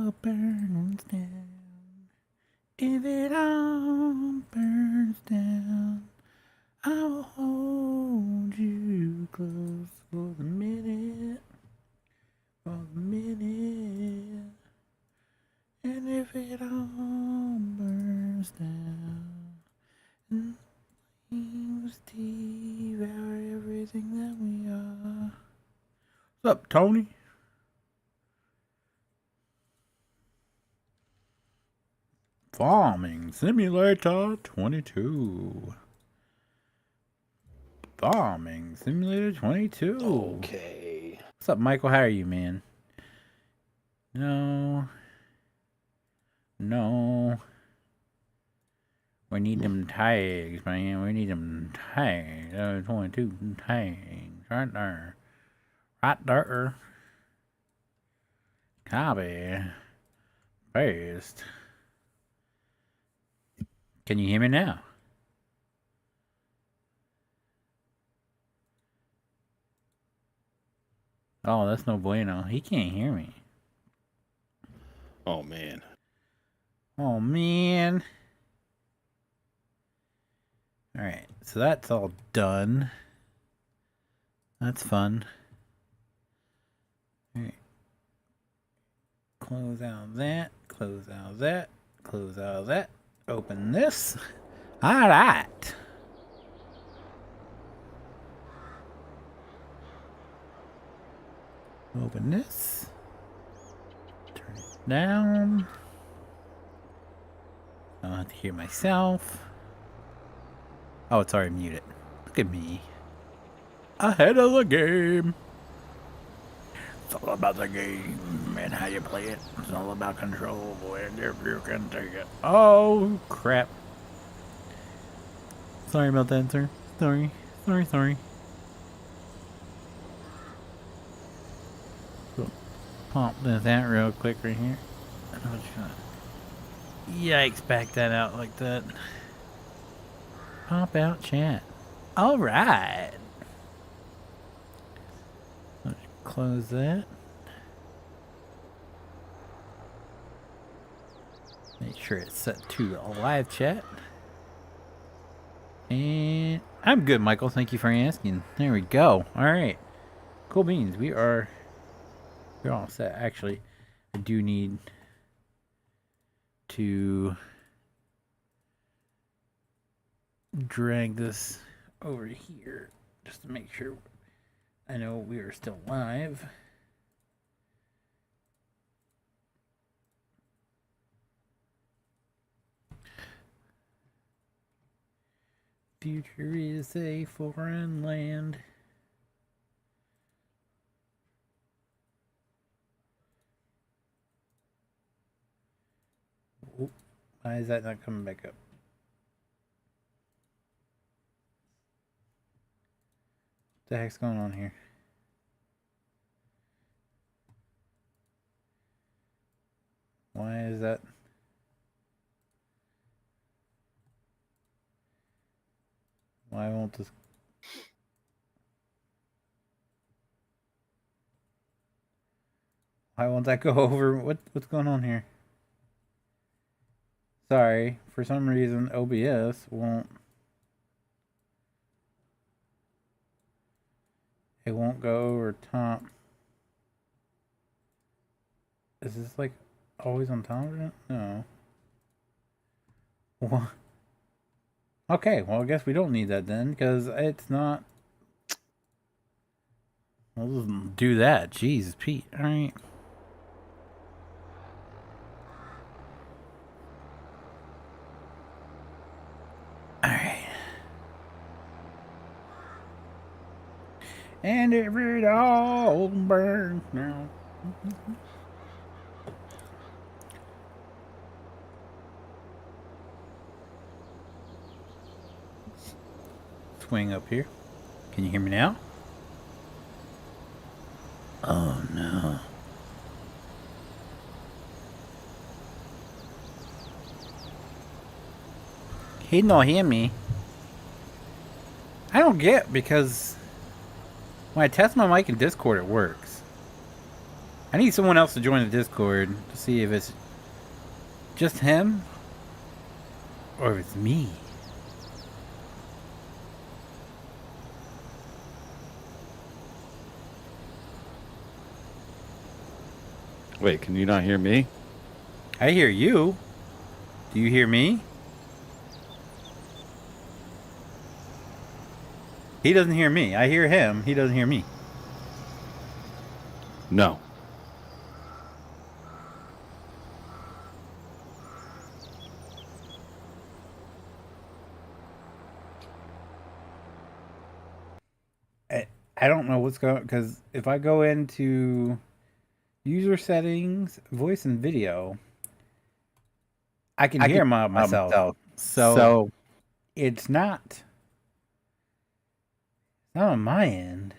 all burns down, if it all burns down, I'll hold you close for the minute, and if it all burns down, and flames devour everything that we are. What's up, Tony? Farming Simulator 22. Farming Simulator 22. Okay. What's up, Michael? How are you, man? No. We need them tags, man. We need them tags. 22 tags. Right there. Right there. Copy. Paste. Can you hear me now? Oh, that's no bueno. He can't hear me. Oh, man. Oh, man. Alright, so that's all done. That's fun. Alright. Close out that. Close out that. Close out that. Open this. Alright. Open this. Turn it down. I don't have to hear myself. Oh, it's already muted. Look at me. Ahead of the game. It's all about the game and how you play it. It's all about control and if you can take it. Oh, crap. Sorry about that, sir. Sorry. So, pump this out real quick right here. Yikes, back that out like that. Pop out chat. Alright. Let's close that. Make sure it's set to a live chat. And I'm good, Michael. Thank you for asking. There we go. Alright. Cool beans. We're all set. Actually, I do need to drag this over here just to make sure I know we are still live. Future is a foreign land. Oop, why is that not coming back up? What the heck's going on here? Why is that? Why won't this? Why won't that go over? What's going on here? Sorry, for some reason OBS won't. It won't go over top. Is this like always on top of it? No. What? Okay, well I guess we don't need that then, because it's not. We'll just do that. Jesus, Pete. Alright. Alright. And if it all burns now. Swing up here. Can you hear me now? Oh no. He don't hear me. I don't get, because when I test my mic in Discord it works. I need someone else to join the Discord to see if it's just him or if it's me. Wait, can you not hear me? I hear you. Do you hear me? He doesn't hear me. I hear him. He doesn't hear me. No. I don't know what's going, because if I go into user settings, voice and video, I can hear myself. So So it's not on my end.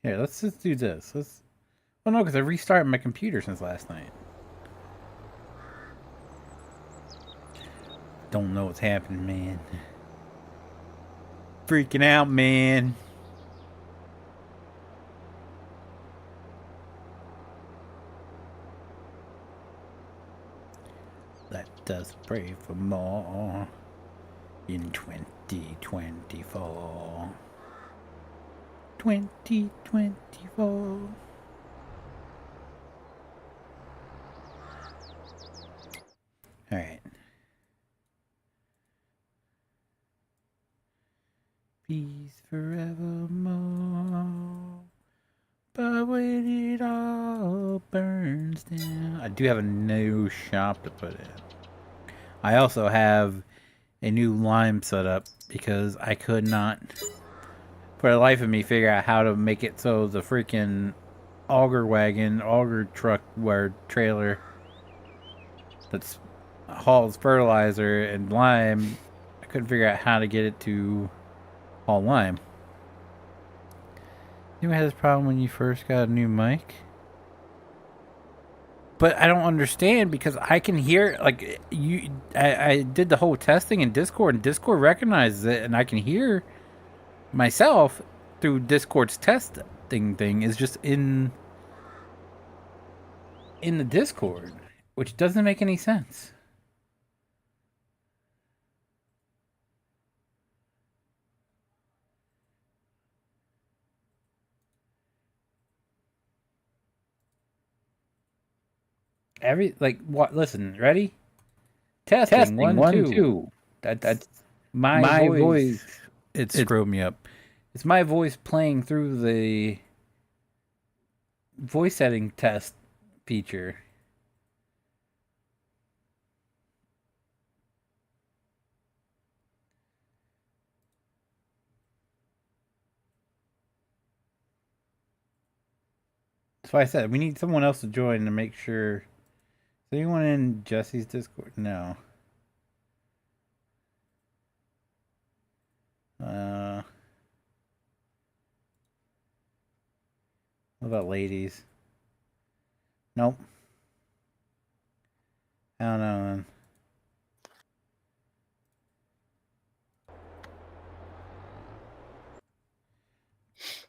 Here, let's just do this. Well, no, because I restarted my computer since last night. Don't know what's happening, man. Freaking out, man. Let us pray for more in 2024. 2024. All right. Peace forevermore. But when it all burns down. I do have a new shop to put in. I also have a new lime set up because I could not, for the life of me, figure out how to make it so the freaking auger truck where trailer that's hauls fertilizer and lime, I couldn't figure out how to get it to haul lime. You had this problem when you first got a new mic? But I don't understand because I can hear, like, you. I did the whole testing in Discord, and Discord recognizes it, and I can hear myself through Discord's testing thing is just in the Discord, which doesn't make any sense. What? Listen, ready? Testing, one, two. That's my voice. It screwed me up. It's my voice playing through the voice setting test feature. That's why I said we need someone else to join to make sure. Is anyone in Jesse's Discord? No. What about ladies? Nope. I don't know, man.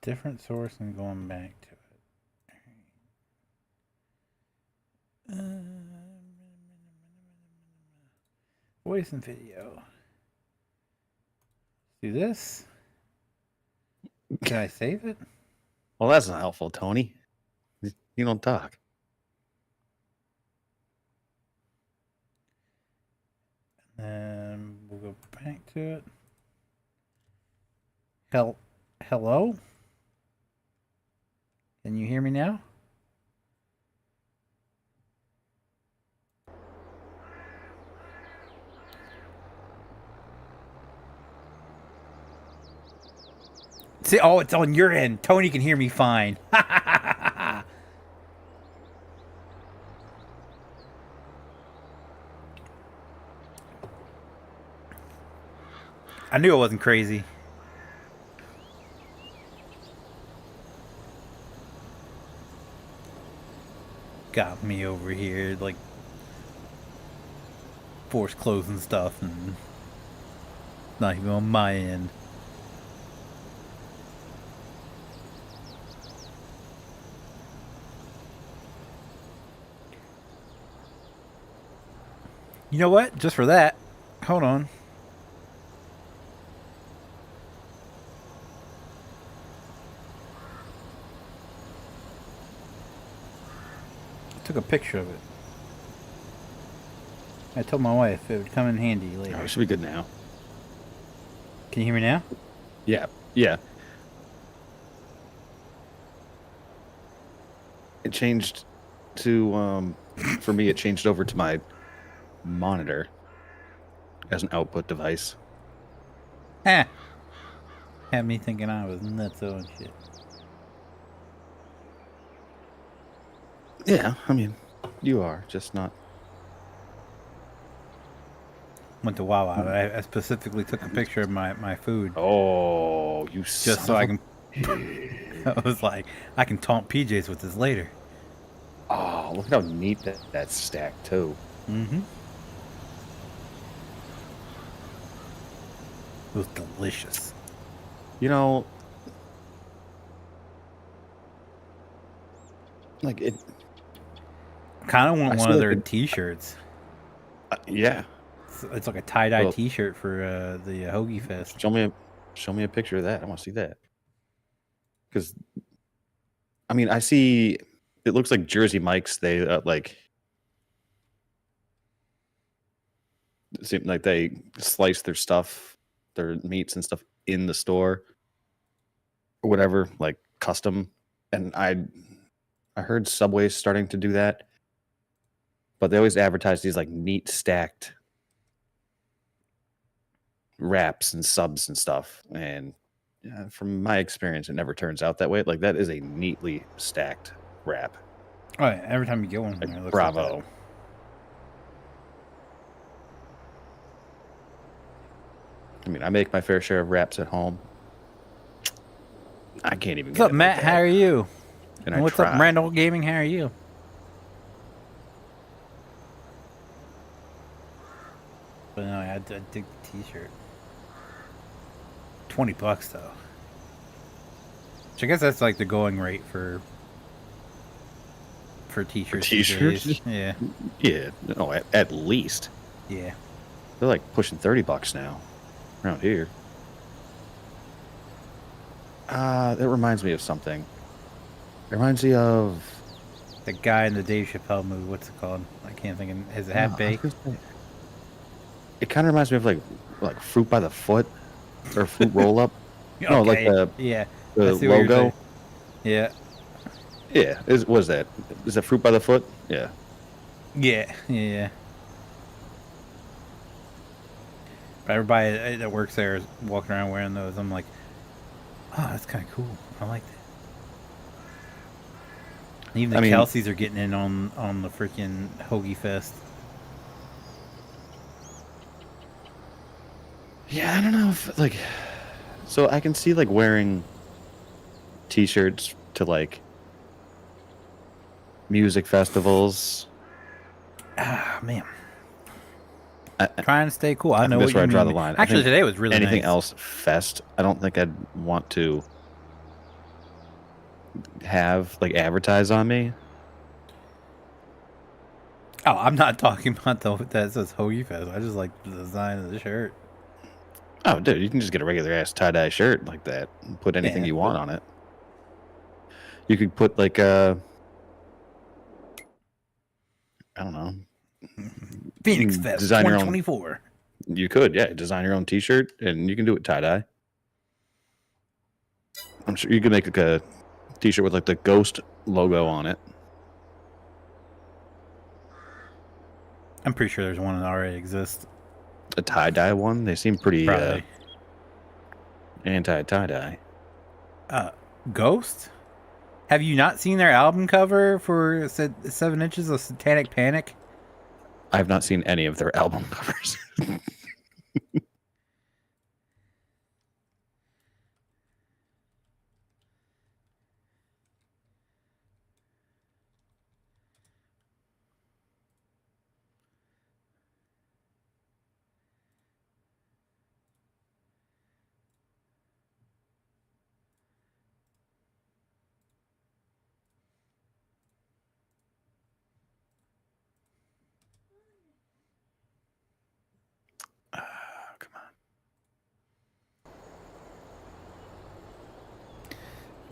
Different source and going back to it. Voice and video. Do this. Can I save it? Well, that's not helpful, Tony. You don't talk. And we'll go back to it. Hello? Can you hear me now? See, oh, it's on your end. Tony can hear me fine. I knew it wasn't crazy. Got me over here, like, force closing stuff and not even on my end. You know what? Just for that, hold on. I took a picture of it. I told my wife it would come in handy later. Oh, it should be good now. Can you hear me now? Yeah, yeah. It changed to for me. It changed over to my monitor as an output device. Eh. Had me thinking I was nuts and shit. Yeah, I mean, you are just not. Went to Wawa. I specifically took a picture of my food. Oh, you just so I can. I was like, I can taunt PJs with this later. Oh, look at how neat that's stacked too. Mm-hmm. It was delicious. You know, like it. Kind of want one of their T-shirts. Yeah. It's like a tie-dye T-shirt for the Hoagie Fest. Show me a picture of that. I want to see that. Because, I mean, I see. It looks like Jersey Mike's. They like. It seems like they slice their stuff, their meats and stuff in the store, or whatever, like custom. And I heard Subway's starting to do that, but they always advertise these like neat stacked wraps and subs and stuff. And from my experience, it never turns out that way. Like that is a neatly stacked wrap. Oh, yeah, every time you get one, Like, it looks bravo. Like I mean, I make my fair share of wraps at home. I can't even. What's up, Matt? How are you? And what's up, Randall Gaming? How are you? But no, I dig the T-shirt. $20 though. Which I guess that's like the going rate for T-shirts. T-shirts? Yeah. Yeah. No, at least. Yeah. They're like pushing $30 now around here. That reminds me of something. It reminds me of the guy in the Dave Chappelle movie. What's it called? I can't think of. Is it half baked? It kind of reminds me of like Fruit by the Foot or Fruit Roll Up. Okay. No, like the logo. Yeah. Yeah. What is that? Is that Fruit by the Foot? Yeah. Yeah. Everybody that works there is walking around wearing those. I'm like, oh, that's kind of cool. I like that. Even the Kelseys are getting in on the freaking Hoagie Fest. Yeah, I don't know if like. So I can see like wearing T-shirts to like music festivals. Ah, man. Trying to stay cool. I know that's where I draw the line. Actually, today was really anything nice. else fest. I don't think I'd want to have like advertise on me. Oh, I'm not talking about that says Hoagie Fest. I just like the design of the shirt. Oh, dude, you can just get a regular ass tie-dye shirt like that and put anything you want on it. You could put like I don't know. Feenix Fest 2024. You could, yeah, design your own T-shirt, and you can do it tie-dye. I'm sure you could make like a T-shirt with like the Ghost logo on it. I'm pretty sure there's one that already exists. A tie-dye one? They seem pretty anti-tie-dye. Ghost? Have you not seen their album cover for 7 Inches of Satanic Panic? I have not seen any of their album covers.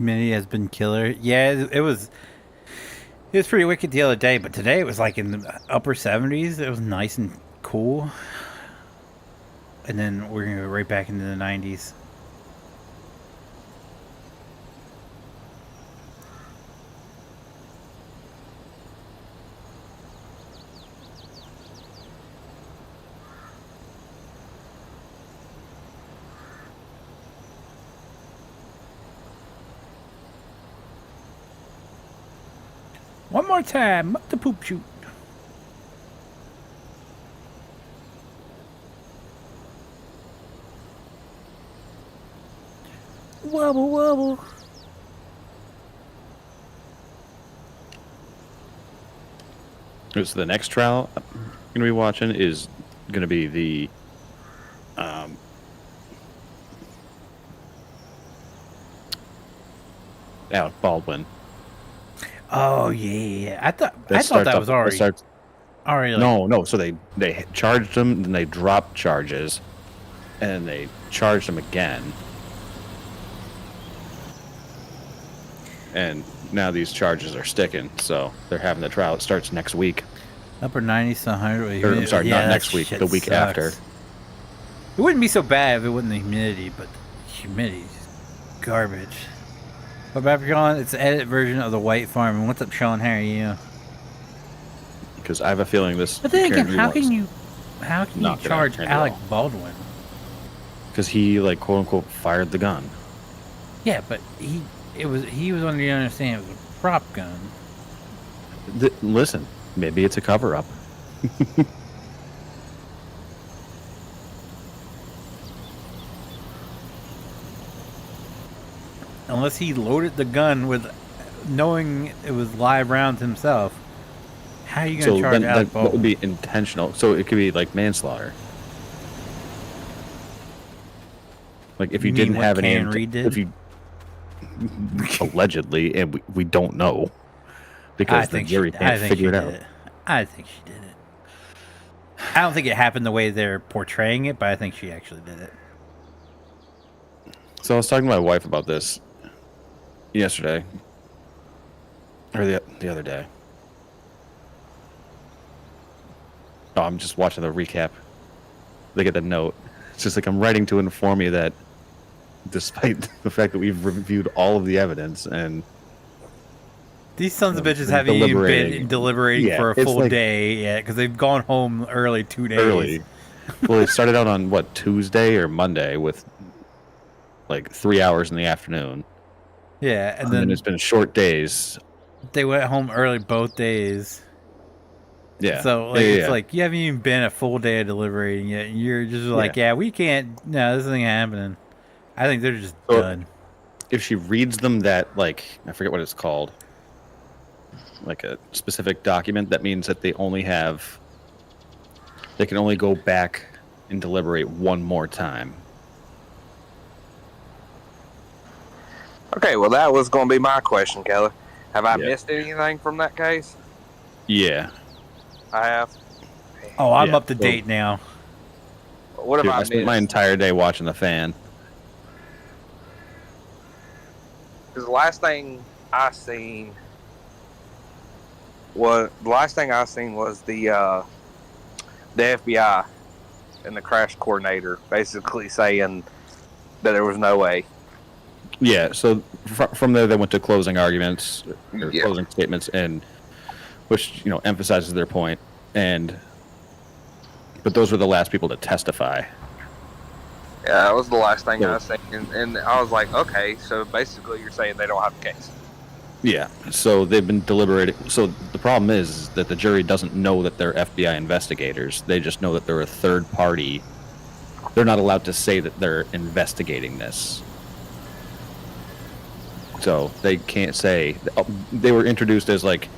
humidity has been killer. Yeah, it was. It was pretty wicked the other day, but today it was like in the upper 70s. It was nice and cool. And then we're gonna go right back into the 90s. One more time, up the poop chute. Wobble, wobble. So the next trial I'm going to be watching is going to be the Alec Baldwin. Oh yeah, I thought that was already. Already. Like, no. So they charged him, then they dropped charges, and they charged him again. And now these charges are sticking, so they're having the trial. It starts next week. upper 90s to 100. Or, I'm sorry, not next week. The week after. It wouldn't be so bad if it wasn't the humidity, but the humidity is garbage. But Babricon, it's an edit version of the White Farm. And what's up, Sean? How are you? Because I have a feeling this. But then again, how can you charge Alec Baldwin? Because he, like, quote unquote, fired the gun. Yeah, but he was under the understanding it was a prop gun. Listen, maybe it's a cover up. Unless he loaded the gun with knowing it was live rounds himself. How are you going to charge Alec Baldwin? That would be intentional. So it could be like manslaughter. Like if you didn't have any, if you allegedly, and we don't know because the jury can't figure it out. I think she did it. I don't think it happened the way they're portraying it, but I think she actually did it. So I was talking to my wife about this yesterday, or the other day. Oh, I'm just watching the recap. They get the note. It's just like I'm writing to inform you that despite the fact that we've reviewed all of the evidence and these sons of bitches haven't even been deliberating for a full day yet because they've gone home early 2 days. Well, it started out on what, Tuesday or Monday with like 3 hours in the afternoon. Yeah, and then it's been short days. They went home early both days. Yeah. So it's like you haven't even been a full day of deliberating yet. And you're just like, we can't. No, this isn't happening. I think they're just done. If she reads them that, like, I forget what it's called, like a specific document, that means that they can only go back and deliberate one more time. Okay, well, that was going to be my question, Kelly. Have I missed anything from that case? Yeah. I have. Oh, I'm up to date now. What have I missed? I spent my entire day watching The Fan. Because the last thing I seen was the FBI and the crash coordinator basically saying that there was no way. Yeah, so from there they went to closing arguments or closing statements, and which emphasizes their point. But those were the last people to testify. Yeah, that was the last thing I was thinking, and I was like, okay, so basically you're saying they don't have a case. Yeah, so they've been deliberating. So the problem is that the jury doesn't know that they're FBI investigators. They just know that they're a third party. They're not allowed to say that they're investigating this. So they can't say. They were introduced as like,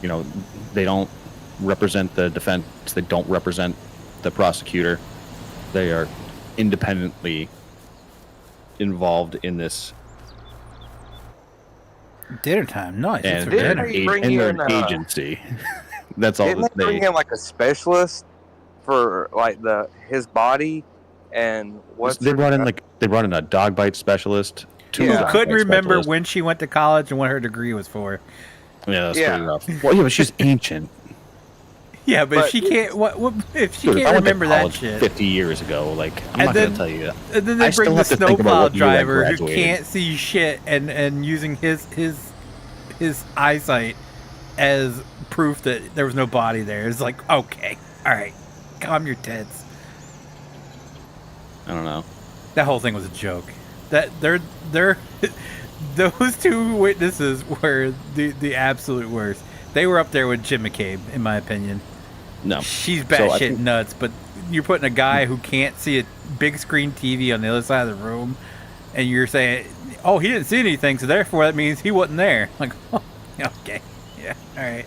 they don't represent the defense. They don't represent the prosecutor. They are independently involved in this. Dinner time, nice. And they're an agency. That's all. Didn't they bring in like a specialist for like his body and what? They brought in a dog bite specialist two Yeah. who driving couldn't remember specialists. when she went to college and what her degree was for. Yeah, that's Yeah. pretty rough. Well, yeah, but she's ancient. Yeah, but if But- she can't, what if she Dude, if I can't went to remember that college shit? 50 years ago, like, I'm And not then- going to tell you that. And then I they still bring the have to think about snowplow what year I driver who graduated. can't see shit and using his eyesight as proof that there was no body there. It's like, okay, all right, calm your tits. I don't know. That whole thing was a joke. That they're those two witnesses were the absolute worst. They were up there with Jim McCabe, in my opinion. No. She's So I batshit think- nuts, but you're putting a guy who can't see a big screen TV on the other side of the room, and you're saying, "Oh, he didn't see anything, so therefore that means he wasn't there." Like, oh, okay, yeah, all right.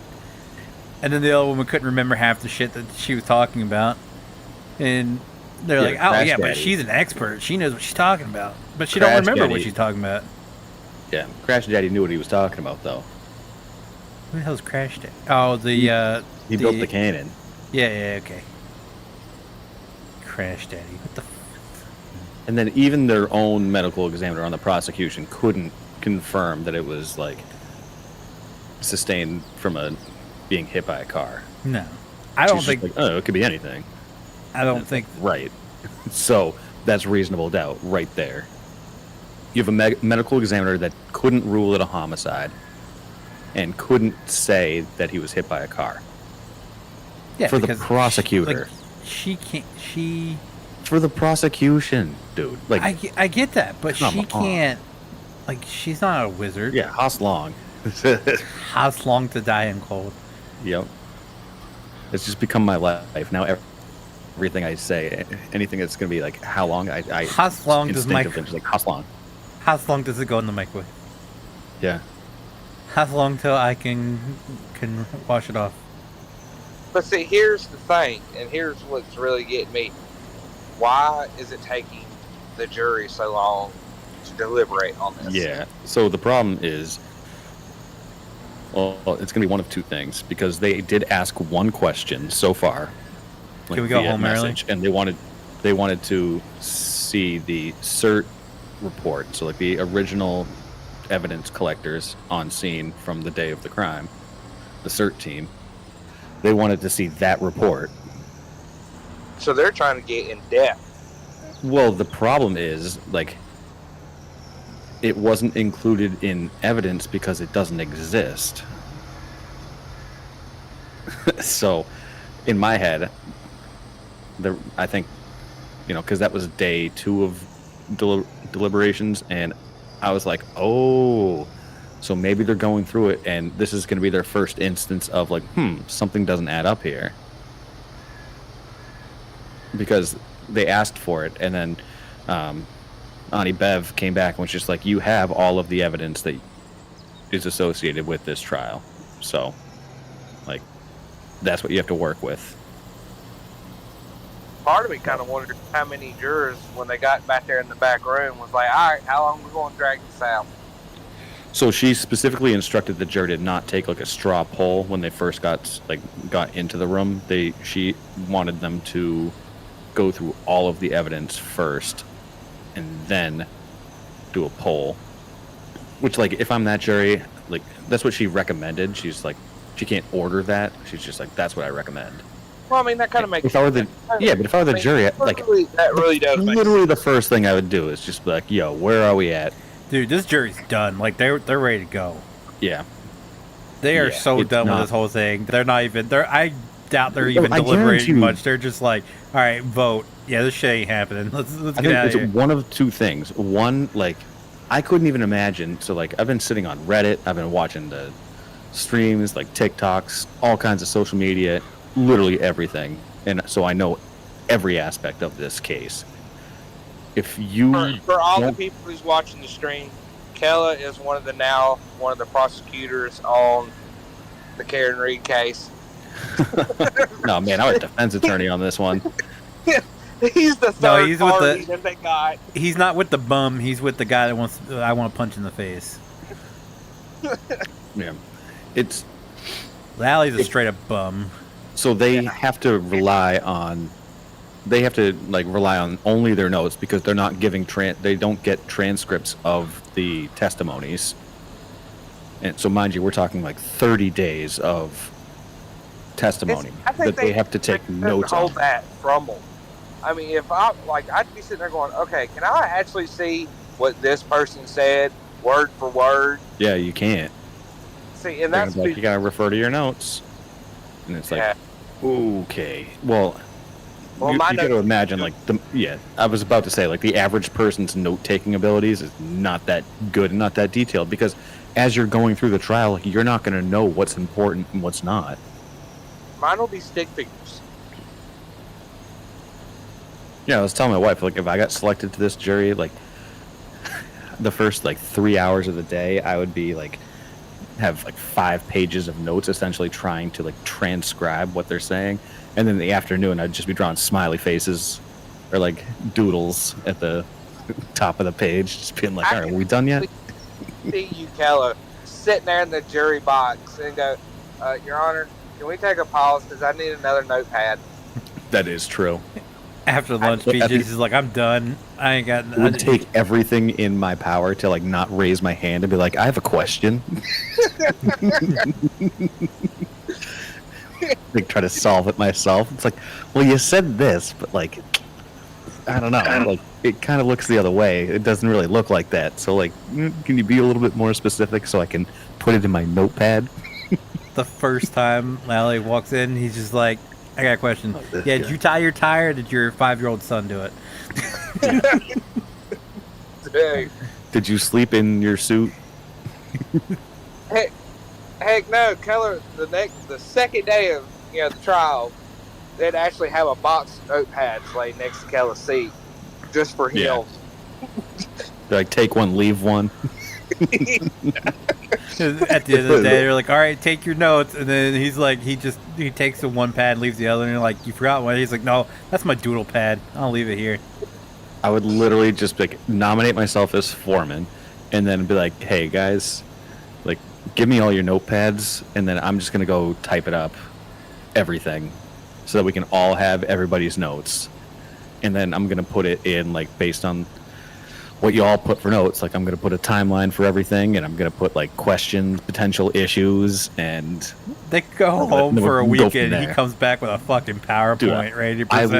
And then the other woman couldn't remember half the shit that she was talking about, and they're Yeah, like, "Oh, Crash yeah, but Daddy. she's an expert. She knows what she's talking about, but she Crash don't remember what Daddy. she's talking about." Yeah, Crash Daddy knew what he was talking about, though. Who the hell's Crash Daddy? Oh, the He built the cannon. yeah, okay. Crash Daddy. What the? And then even their own medical examiner on the prosecution couldn't confirm that it was, like, sustained from being hit by a car. No, I don't She's think. just like, oh, it could be anything. I don't think. Right. So that's reasonable doubt right there. You have a medical examiner that couldn't rule it a homicide and couldn't say that he was hit by a car. Yeah, For the because prosecutor. she can't. She. For the prosecution, dude. Like, I get that, but Come she on. can't. Like, she's not a wizard. yeah, Haas Long. How's long to die in cold? Yep. It's just become my life. Now everything I say, anything that's going to be like, how long? I How long does instinctively just like, how long? How long does it go in the microwave? Yeah. How long till I can wash it off? But see, here's the thing, and here's what's really getting me. Why is it taking the jury so long to deliberate on this? Yeah. So the problem is, well, it's going to be one of two things because they did ask one question so far. Can we go via home early? And they wanted to see the CERT report, so like the original evidence collectors on scene from the day of the crime, the CERT team. They wanted to see that report. So they're trying to get in depth. Well, the problem is, like, it wasn't included in evidence because it doesn't exist. So, in my head, I think, because that was day 2 of deliberations, and I was like, oh, so maybe they're going through it, and this is going to be their first instance of, like, something doesn't add up here. Because they asked for it, and then Ani Bev came back and was just like, you have all of the evidence that is associated with this trial. So, like, that's what you have to work with. Part of me kind of wondered how many jurors, when they got back there in the back room, was like, all right, how long are we going to drag this out? So she specifically instructed the jury to not take like a straw poll when they first got into the room. She wanted them to go through all of the evidence first and then do a poll. Which, like, if I'm that jury, like, that's what she recommended. She's like, she can't order that. She's just like, that's what I recommend. Well, I mean, that kind of makes If I were the but if I were the jury, like, that really does make literally the first thing I would do is just be like, yo, where are we at? Dude, this jury's done. Like, they're ready to go. Yeah. They are Yeah, so it's done with not- this whole thing. They're not even. I doubt they're No, even I guarantee deliberating you- much. They're just like, all right, vote. Yeah, this shit ain't happening. Let's I get think out it's of here. one of two things. One, like, I couldn't even imagine. So, like, I've been sitting on Reddit. I've been watching the streams, like TikToks, all kinds of social media, literally everything. And so I know every aspect of this case. If you for all the don't- people who's watching the stream, Kella is one of the prosecutors on the Karen Reed case. no, man, I was a defense attorney on this one. He's the third he's with party the- that they got. He's not with the bum. He's with the guy that wants. I want to punch in the face. Yeah, it's Lally's a straight up bum. so they have to rely on they have to like rely on only their notes because they're not giving they don't get transcripts of the testimonies. And so, mind you, we're talking like 30 days of testimony I think that they have to take notes hold on. that from them. I mean, if I like, I'd be sitting there going, okay, can I actually see what this person said word for word? Yeah, you can't. See, and They're that's gonna be like, you gotta refer to your notes, and it's like, okay, well, you gotta imagine like I was about to say like the average person's note-taking abilities is not that good and not that detailed because as you're going through the trial, like, you're not gonna know what's important and what's not. Mine will be stick figures. Yeah, I was telling my wife, like, if I got selected to this jury, like, the first, like, 3 hours of the day, I would be, like, have, like, 5 pages of notes, essentially trying to, like, transcribe what they're saying. And then in the afternoon, I'd just be drawing smiley faces or, like, doodles at the top of the page, just being like, all right, are we done yet? See you, Keller, sitting there in the jury box and go, Your Honor, can we take a pause because I need another notepad? That is true. After lunch, BJ's is like, I'm done. I ain't got. It would take everything in my power to like not raise my hand and be like, I have a question. Like try to solve it myself. It's like, well, you said this, but like, I don't know. Like, it kind of looks the other way. It doesn't really look like that. So like, can you be a little bit more specific so I can put it in my notepad? The first time Lally walks in, he's just like, I got a question. Yeah, did you tie your tie or did your 5-year-old son do it? Did you sleep in your suit? Heck no, Keller. The second day of the trial, they'd actually have a box of notepads laid next to Keller's seat, just for him. Yeah. They're like, take one, leave one. At the end of the day, they're like, all right, take your notes. And then he's like, he takes the one pad, leaves the other, and you're like, you forgot one. He's like, no, that's my doodle pad. I'll leave it here. I would literally just like nominate myself as foreman and then be like, hey guys, like give me all your notepads and then I'm just going to go type it up, everything, so that we can all have everybody's notes. And then I'm going to put it in like based on what you all put for notes. Like I'm going to put a timeline for everything and I'm going to put like questions, potential issues, and they go home for a weekend and he comes back with a fucking PowerPoint ready to present.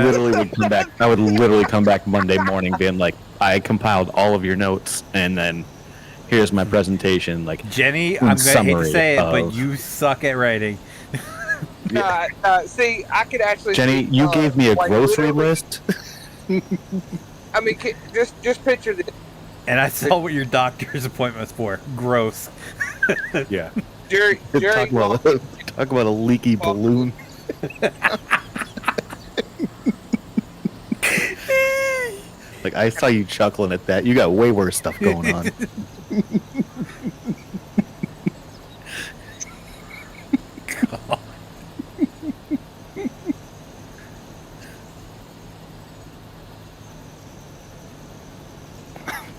I would literally come back Monday morning being like, I compiled all of your notes and then here's my presentation. Like, Jenny, I'm going to hate to say it, but you suck at writing. See, I could actually Jenny, you gave me a grocery list. I mean, just picture this. And I saw what your doctor's appointment was for. Gross. Yeah. Jerry, talk about a leaky balloon. Like, I saw you chuckling at that. You got way worse stuff going on.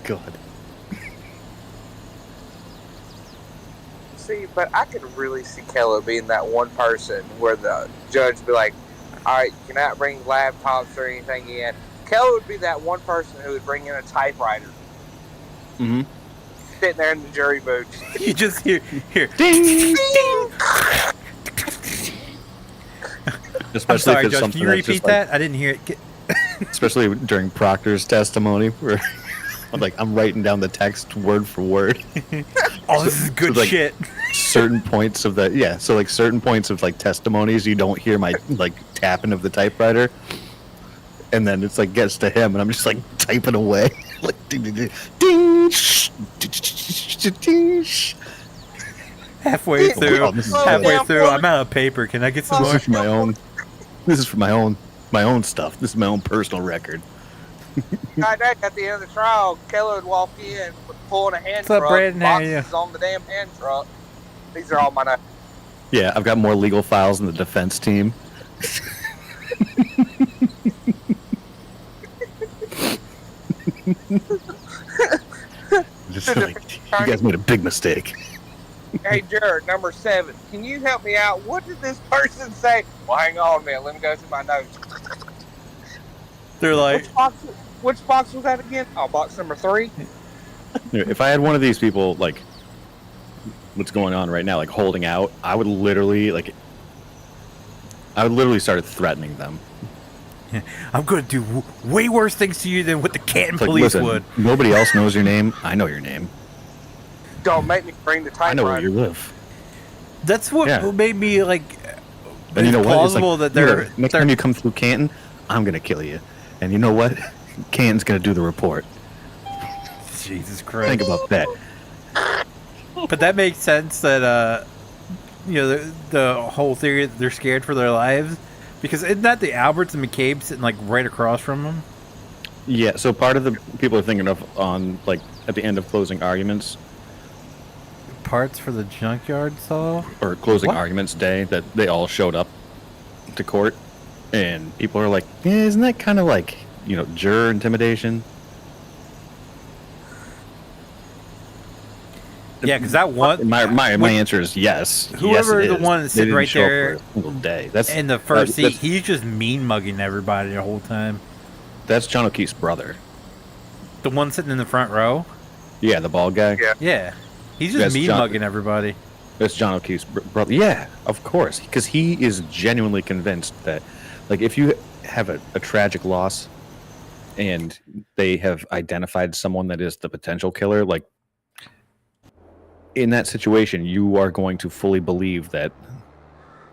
God. See, but I could really see Keller being that one person where the judge would be like, all right, you cannot bring laptops or anything in. Keller would be that one person who would bring in a typewriter. Mm-hmm. Sitting there in the jury booth. You just hear ding, ding. I'm sorry, Judge, can you repeat that? I didn't hear it. Especially during Proctor's testimony, where I'm writing down the text word for word. Oh, this is good shit. Certain points of certain points of like testimonies, you don't hear my like tapping of the typewriter, and then it's like gets to him, and I'm just like typing away, like ding ding ding, ding, ding. Halfway through, I'm out of paper. Can I get some more? This is for my own stuff. This is my own personal record. At the end of the trial, Keller would walk in, pulling a hand truck, boxes on the damn hand truck. These are all my notes. Yeah, I've got more legal files in the defense team. Just like, you guys made a big mistake. Hey, Jared, number 7, can you help me out? What did this person say? Well, hang on a minute. Let me go through my notes. They're like, Which box was that again? Oh, box number 3. If I had one of these people, like, what's going on right now, like holding out, I would literally start threatening them. I'm going to do way worse things to you than what the Canton It's like, police listen, would. nobody else knows your name. I know your name. Don't make me bring the typewriter. I know where you live. That's what made me like. And you know what? It's plausible like, that they're next time you come through Canton, I'm gonna kill you. And you know what? Canton's gonna do the report. Jesus Christ. Think about that. But that makes sense that the whole theory that they're scared for their lives, because isn't that the Alberts and McCabe sitting like right across from them? Yeah. So part of the people are thinking of on like at the end of closing arguments Parts for the junkyard saw? or closing What? arguments day that they all showed up to court, and people are like, isn't that kind of like juror intimidation? Yeah, because that one. My answer is yes. Whoever yes, it the is. one that's They sitting didn't right show up there for a single day. That's in the first seat, that's- he's just mean mugging everybody the whole time. That's John O'Keefe's brother. The one sitting in the front row? Yeah, the bald guy. Yeah. Yeah. He's just That's mean John- mugging everybody. That's John O'Keefe's brother. Yeah, of course, because he is genuinely convinced that, like, if you have a tragic loss, and they have identified someone that is the potential killer, like, in that situation, you are going to fully believe that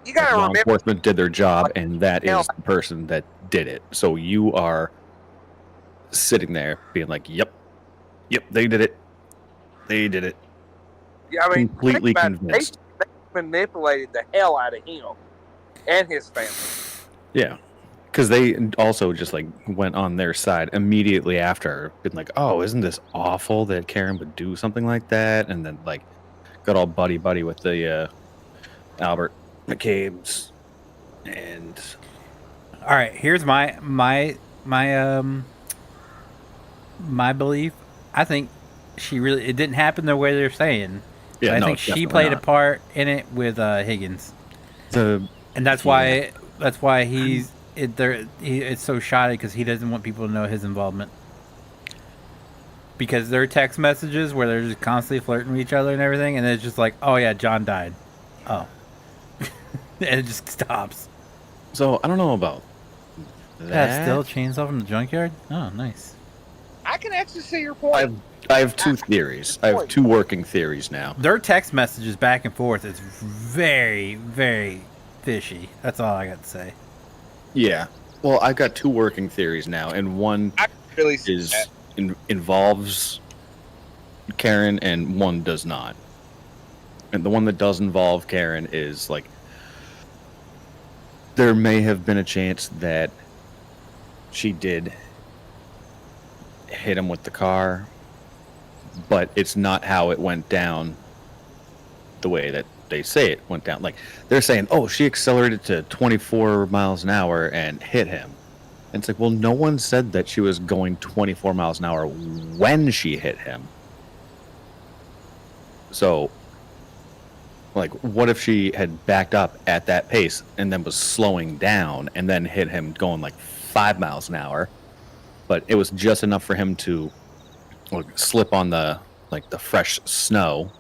You gotta law remember, enforcement did their job, and that is the person that did it. So you are sitting there being like, "Yep, they did it. They did it." yeah, I mean, completely think about it. convinced. They manipulated the hell out of him and his family. Yeah, because they also just like went on their side immediately after, been like, "Oh, isn't this awful that Karen would do something like that?" And then like got all buddy with the Albert McCabe's, and All right, here's my belief. I think it didn't happen the way they're saying. yeah, I no, think she definitely played a not. part in it with Higgins, The and that's why it's so shoddy, because he doesn't want people to know his involvement. Because there are text messages where they're just constantly flirting with each other and everything, and it's just like, oh yeah, John died. Oh, and it just stops. So I don't know about that. Yeah, still chainsaw from the junkyard. Oh, nice. I can actually see your point. I have two theories. I have two working theories now. Their text messages back and forth is very, very fishy. That's all I got to say. Yeah. Well, I've got two working theories now, and one I really see is that. involves Karen, and one does not. And the one that does involve Karen is like there may have been a chance that she did hit him with the car, but it's not how it went down the way that they say it went down. Like they're saying, oh, she accelerated to 24 miles an hour and hit him. And it's like, well, no one said that she was going 24 miles an hour when she hit him. So, like, what if she had backed up at that pace and then was slowing down and then hit him going like 5 miles an hour, but it was just enough for him to like, slip on the fresh snow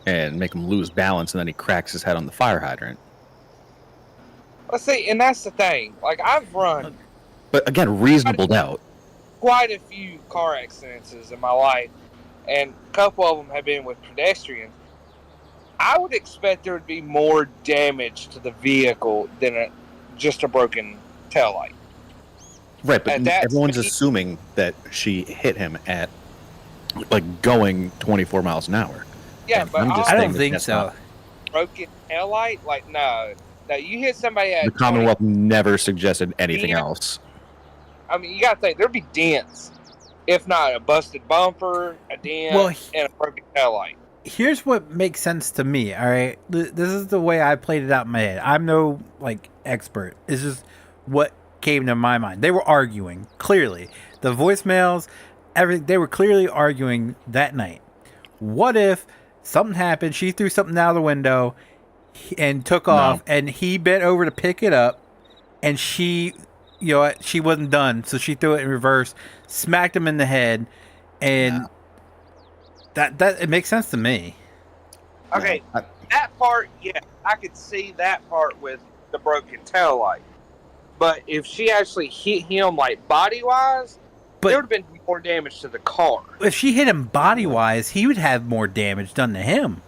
and make him lose balance, and then he cracks his head on the fire hydrant. Let's see, and that's the thing. Like, I've run But again, reasonable doubt. quite a few car accidents in my life, and a couple of them have been with pedestrians. I would expect there would be more damage to the vehicle than just a broken taillight. Right, but At that everyone's speed- assuming that she hit him at like going 24 miles an hour. Yeah, And but I'm just I saying don't that think that's so. not- broken taillight, like, no. No, you hit somebody at The 20. Commonwealth never suggested anything Yeah. else. I mean, you gotta think there'd be dents, if not a busted bumper, a dent, Well, and a broken taillight. Here's what makes sense to me. All right, this is the way I played it out in my head. I'm no like expert. It's just what came to my mind. They were arguing clearly. The voicemails, everything. They were clearly arguing that night. What if something happened? She threw something out of the window and took off, and he bent over to pick it up, and she you know what, she wasn't done, so she threw it in reverse, smacked him in the head, and that it makes sense to me. Okay, that part, yeah, I could see that part with the broken tail light. But if she actually hit him like body wise, there would have been more damage to the car. If she hit him body wise, he would have more damage done to him.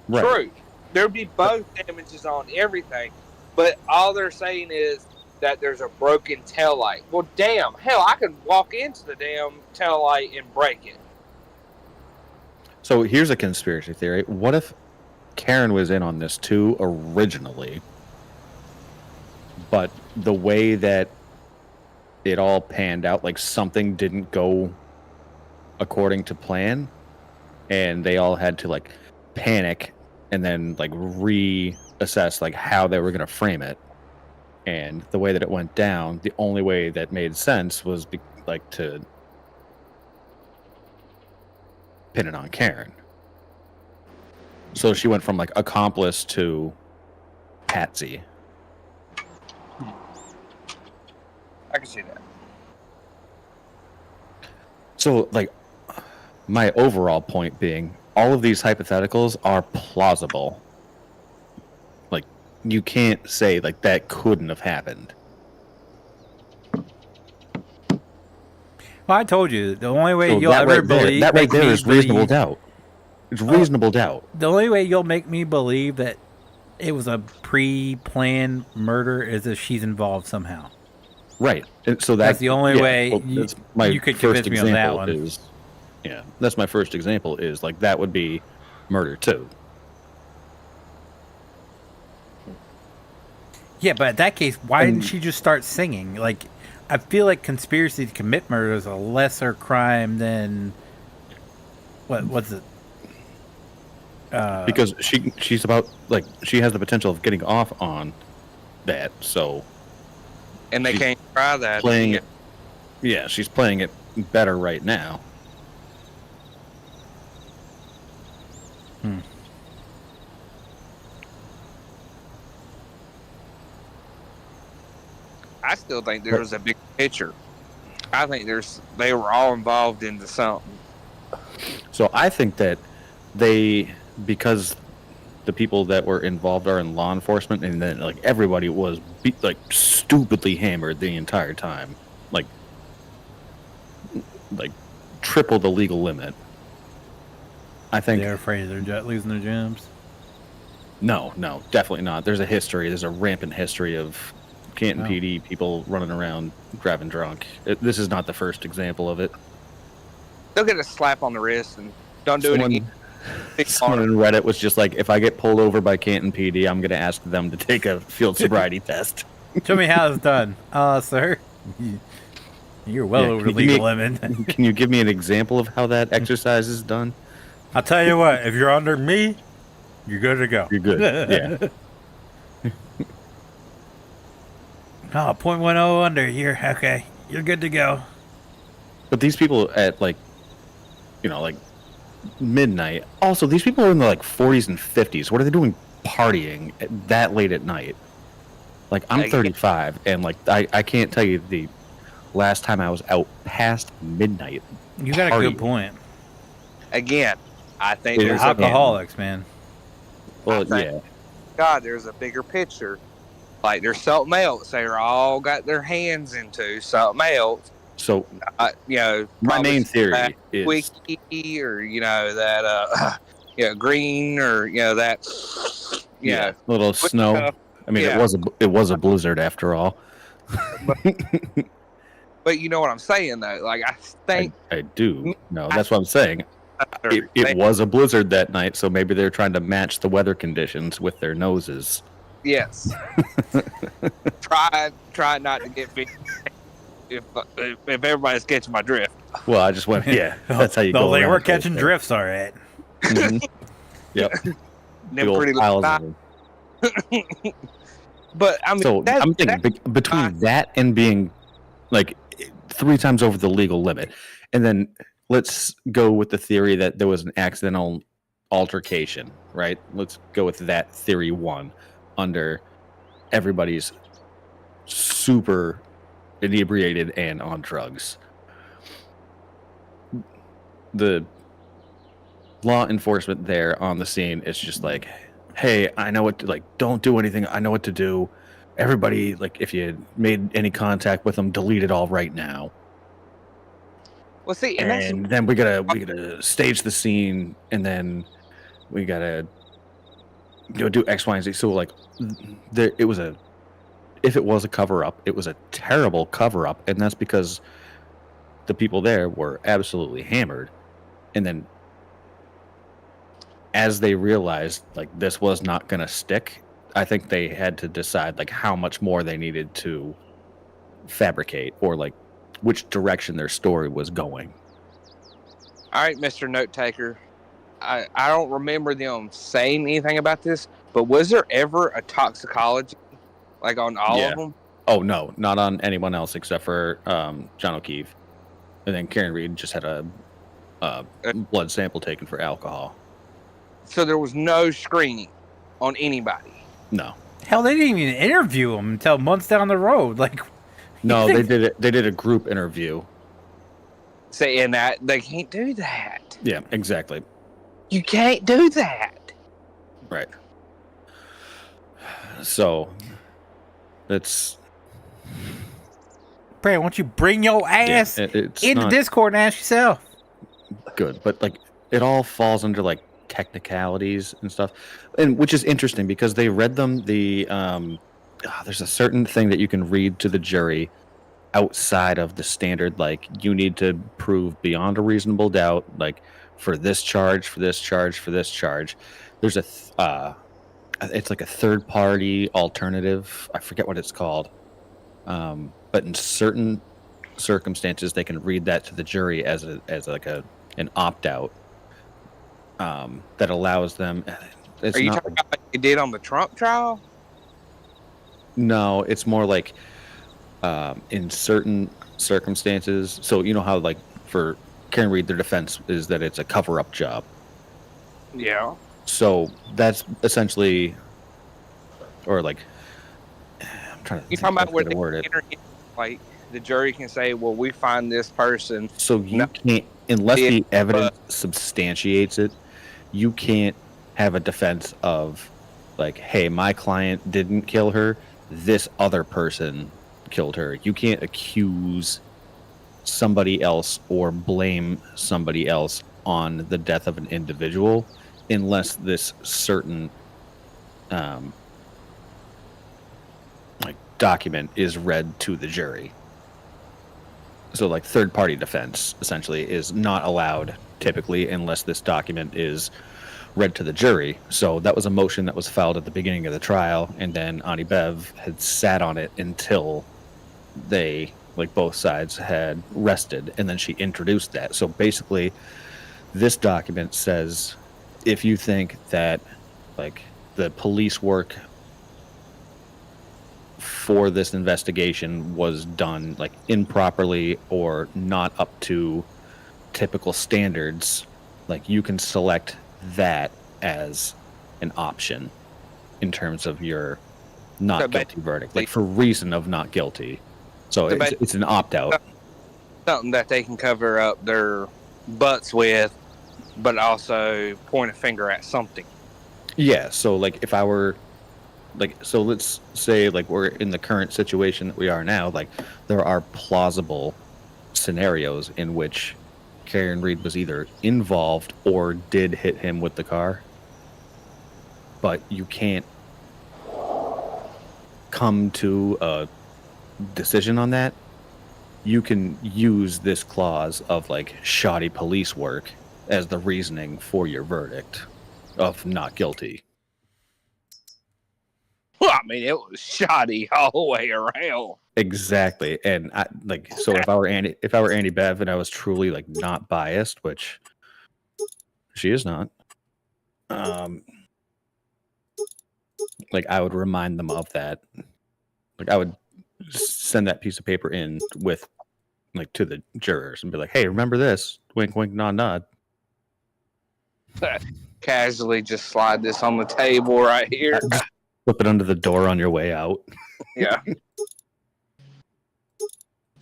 Right. True. There'd be both damages on everything. But all they're saying is that there's a broken tail light. Well, damn, hell, I could walk into the damn tail light and break it. So here's a conspiracy theory. What if Karen was in on this too originally, but the way that it all panned out, like something didn't go according to plan, and they all had to like panic and then like reassess like how they were going to frame it. And the way that it went down, the only way that made sense was like to pin it on Karen. So she went from like accomplice to patsy. I can see that. So like my overall point being, all of these hypotheticals are plausible. Like you can't say like that couldn't have happened. Well, I told you, the only way So you'll that ever right there, believe that right make there me is reasonable believe- doubt. It's reasonable doubt. The only way you'll make me believe that it was a pre-planned murder is if she's involved somehow. Right. And so That's the only way that's my you could first convince me on that example one. is, yeah, that's my first example is like that would be murder too. Yeah, but in that case, why didn't she just start singing? Like, I feel like conspiracy to commit murder is a lesser crime than what's it? Because she's about like she has the potential of getting off on that, so And they She's can't try that. playing it. Yeah, she's playing it better right now. I still think there was a big picture. I think they were all involved into something. So I think that because the people that were involved are in law enforcement, and then like everybody was like stupidly hammered the entire time, like triple the legal limit. I think They're afraid of losing their gems. no, definitely not. There's a rampant history of Canton Oh. PD people running around driving drunk. This is not the first example of it. They'll get a slap on the wrist and don't do it again. Someone in Reddit was just like, if I get pulled over by Canton PD, I'm going to ask them to take a field sobriety test. Show me how it's done. Sir, you're well Yeah, over can the you give legal me- limit. Can you give me an example of how that exercise is done? I'll tell you what, if you're under me, you're good to go. You're good. Yeah. Oh, 0.10 under. You're okay. You're good to go. But these people at like midnight. Also, these people are in the like 40s and 50s. What are they doing partying that late at night? Like I'm 35 and like I can't tell you the last time I was out past midnight. You got a good partying. point. Again, I think It They're there's is alcoholics, man. Well, I think- yeah. God, there's a bigger picture. Like there's something else they're all got their hands into. Something else. So My my main theory is wiki or that green or that little Quick snow. stuff. I mean, Yeah. it was a blizzard after all. But you know what I'm saying though. Like I think I do. No, that's what I'm saying. they- It was a blizzard that night, so maybe they're trying to match the weather conditions with their noses. yes. try not to get big. If everybody's catching my drift. Well, I just went, yeah, that's how you go. They around were it. catching drifts, all right. Mhm. Yep. Them The old pretty piles little of them. But I mean, So I'm thinking between that and being like 3 times over the legal limit, and then let's go with the theory that there was an accidental altercation, right? Let's go with that theory 1 under everybody's super inebriated and on drugs. The law enforcement there on the scene is just like, hey, I know what to, like, don't do anything. I know what to do. Everybody, like, if you made any contact with them, delete it all right now. Well, see, And then we gotta stage the scene, and then we gotta do X, Y, and Z. So like, if it was a cover up, it was a terrible cover up, and that's because the people there were absolutely hammered. And then, as they realized like this was not gonna stick, I think they had to decide like how much more they needed to fabricate, or like which direction their story was going. all right, Mr. Note Taker. I don't remember them saying anything about this, but was there ever a toxicology, like on all of them? Oh no, not on anyone else except for John O'Keefe, and then Karen Reed just had a blood sample taken for alcohol. So there was no screening on anybody. No. Hell, they didn't even interview him until months down the road. Like, no, they did it. They did a group interview. Saying that they can't do that. Yeah, exactly. You can't do that. Right. So, it's... Brad, why don't you bring your ass into Discord and ask yourself? Good, but like it all falls under like technicalities and stuff, and which is interesting because they read them. There's a certain thing that you can read to the jury outside of the standard. Like you need to prove beyond a reasonable doubt, like for this charge, for this charge, for this charge. There's it's like a third party alternative. I forget what it's called. But in certain circumstances, they can read that to the jury as an opt out that allows them. Are you talking about like you did on the Trump trial? No, it's more like in certain circumstances. So you know how like for Karen Reed, their defense is that it's a cover up job. Yeah. So that's essentially, or like, I'm trying to. You talking about where they enter in, like the jury can say, "Well, we find this person." So you can't, unless the evidence substantiates it, you can't have a defense of, like, "Hey, my client didn't kill her. This other person killed her." You can't accuse somebody else or blame somebody else on the death of an individual unless this certain like document is read to the jury. So like third party defense essentially is not allowed typically unless this document is read to the jury. So that was a motion that was filed at the beginning of the trial, and then Ani Bev had sat on it until they, like both sides, had rested, and then she introduced that. So basically this document says if you think that like the police work for this investigation was done like improperly or not up to typical standards, like you can select that as an option in terms of your not guilty verdict, like for reason of not guilty. So it's an opt-out. Something that they can cover up their butts with, but also point a finger at something. Yeah, so like if I were like, so let's say like we're in the current situation that we are now, like there are plausible scenarios in which Karen Reed was either involved or did hit him with the car. But you can't come to a decision on that. You can use this clause of like shoddy police work as the reasoning for your verdict of not guilty. Well, I mean, it was shoddy all the way around. Exactly, and I like so. If I were Andy Bev and I was truly like not biased, which she is not, like I would remind them of that. Like I would send that piece of paper in with, like, to the jurors and be like, "Hey, remember this? Wink, wink, nod, nod." Casually, just slide this on the table right here. Flip it under the door on your way out. Yeah.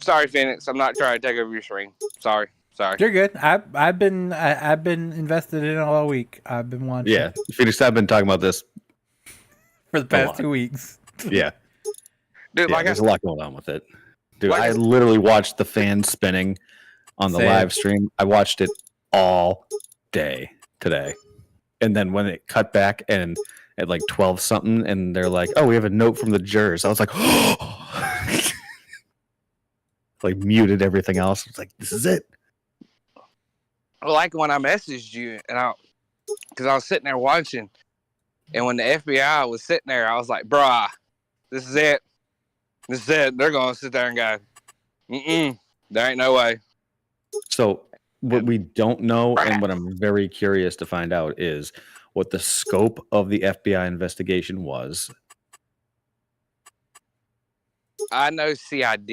Sorry, Feenix. I'm not trying to take over your screen. Sorry. You're good. I've been invested in it all week. I've been watching. Yeah, Phoenix, I've been talking about this for the past 2 weeks. Yeah. Dude, Yeah, there's a lot going on with it. Dude, I literally watched the fan spinning on the live stream. I watched it all day today. And then when it cut back and at like 12 something, and they're like, oh, we have a note from the jurors. I was like, oh, like muted everything else. I was like, this is it. Like when I messaged you, and because I was sitting there watching, and when the FBI was sitting there, I was like, bruh, this is it. This is it. They're going to sit there and go, there ain't no way. So what we don't know, and what I'm very curious to find out, is what the scope of the FBI investigation was. I know CID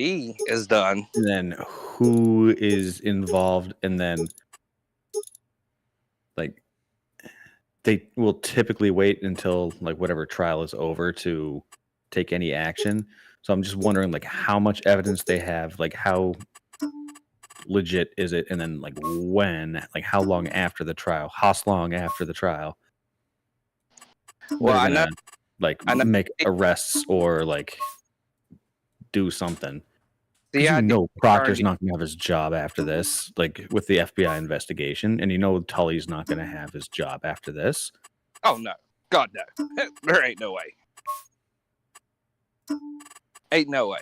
is done. And then who is involved, and then like they will typically wait until like whatever trial is over to take any action. So I'm just wondering like how much evidence they have, like how legit is it, and then like when, like how long after the trial, Well, I know, make arrests or like do something. Yeah, you know Proctor's not going to have his job after this, like with the FBI investigation, and you know Tully's not going to have his job after this. Oh no, God no, there ain't no way. Ain't no way.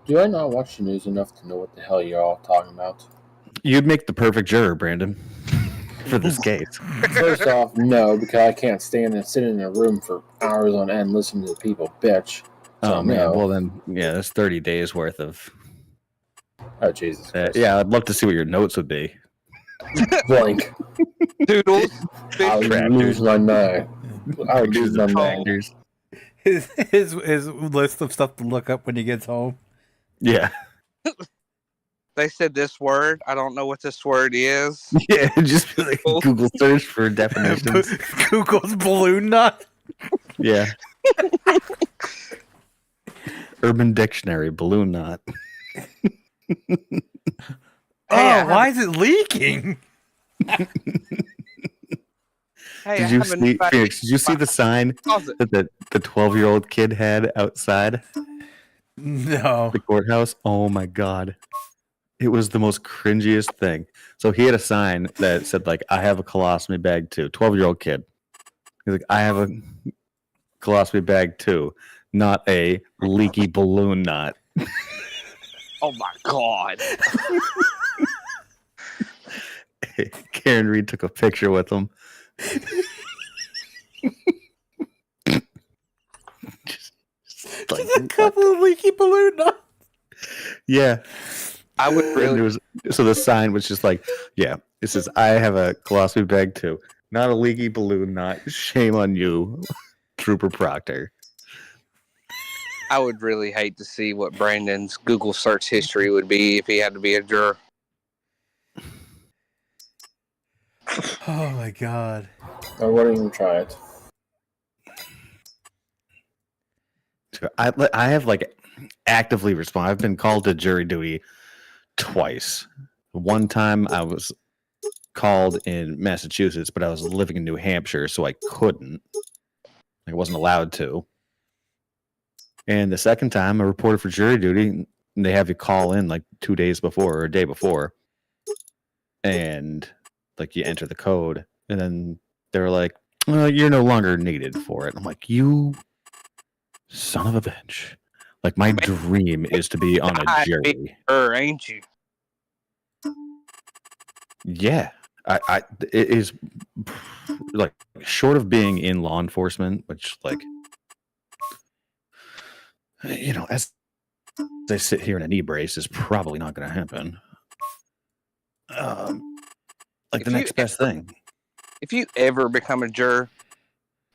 Do I not watch the news enough to know what the hell you're all talking about? You'd make the perfect juror, Brandon, for this case. First off, no, because I can't stand and sit in a room for hours on end listening to people bitch. So, Oh man, no. well then, yeah, that's 30 days worth of. Oh Jesus Christ. Yeah, I'd love to see what your notes would be. Blank. Doodles. I would lose my mind. I would lose my mind. His list of stuff to look up when he gets home. Yeah. They said this word. I don't know what this word is. Yeah, just like Google search for definitions. Google's balloon nut. Yeah. Urban Dictionary, balloon knot. Why is it leaking? Did you see, Felix, did you see the sign that the 12-year-old kid had outside? No. The courthouse? Oh my God. It was the most cringiest thing. So he had a sign that said, like, I have a colostomy bag too. 12-year-old kid. He's like, I have a colostomy bag too. Not a leaky balloon knot. Oh my God. Karen Reed took a picture with him. Just a couple of leaky balloon knots. Yeah. I would really. So the sign was just like, yeah, it says, I have a colostomy bag too. Not a leaky balloon knot. Shame on you, Trooper Proctor. I would really hate to see what Brandon's Google search history would be if he had to be a juror. Oh my God. I wouldn't even try it. I have like actively responded. I've been called to jury duty twice. One time I was called in Massachusetts, but I was living in New Hampshire, so I couldn't. I wasn't allowed to. And the second time I reported for jury duty, and they have you call in like 2 days before or a day before. And like you enter the code, and then they're like, well, you're no longer needed for it. I'm like, you son of a bitch. Like my dream is to be on a jury. Ain't you? Yeah. It is like short of being in law enforcement, which like, you know, as I sit here in a knee brace is probably not going to happen. Like the next best thing. If you ever become a juror,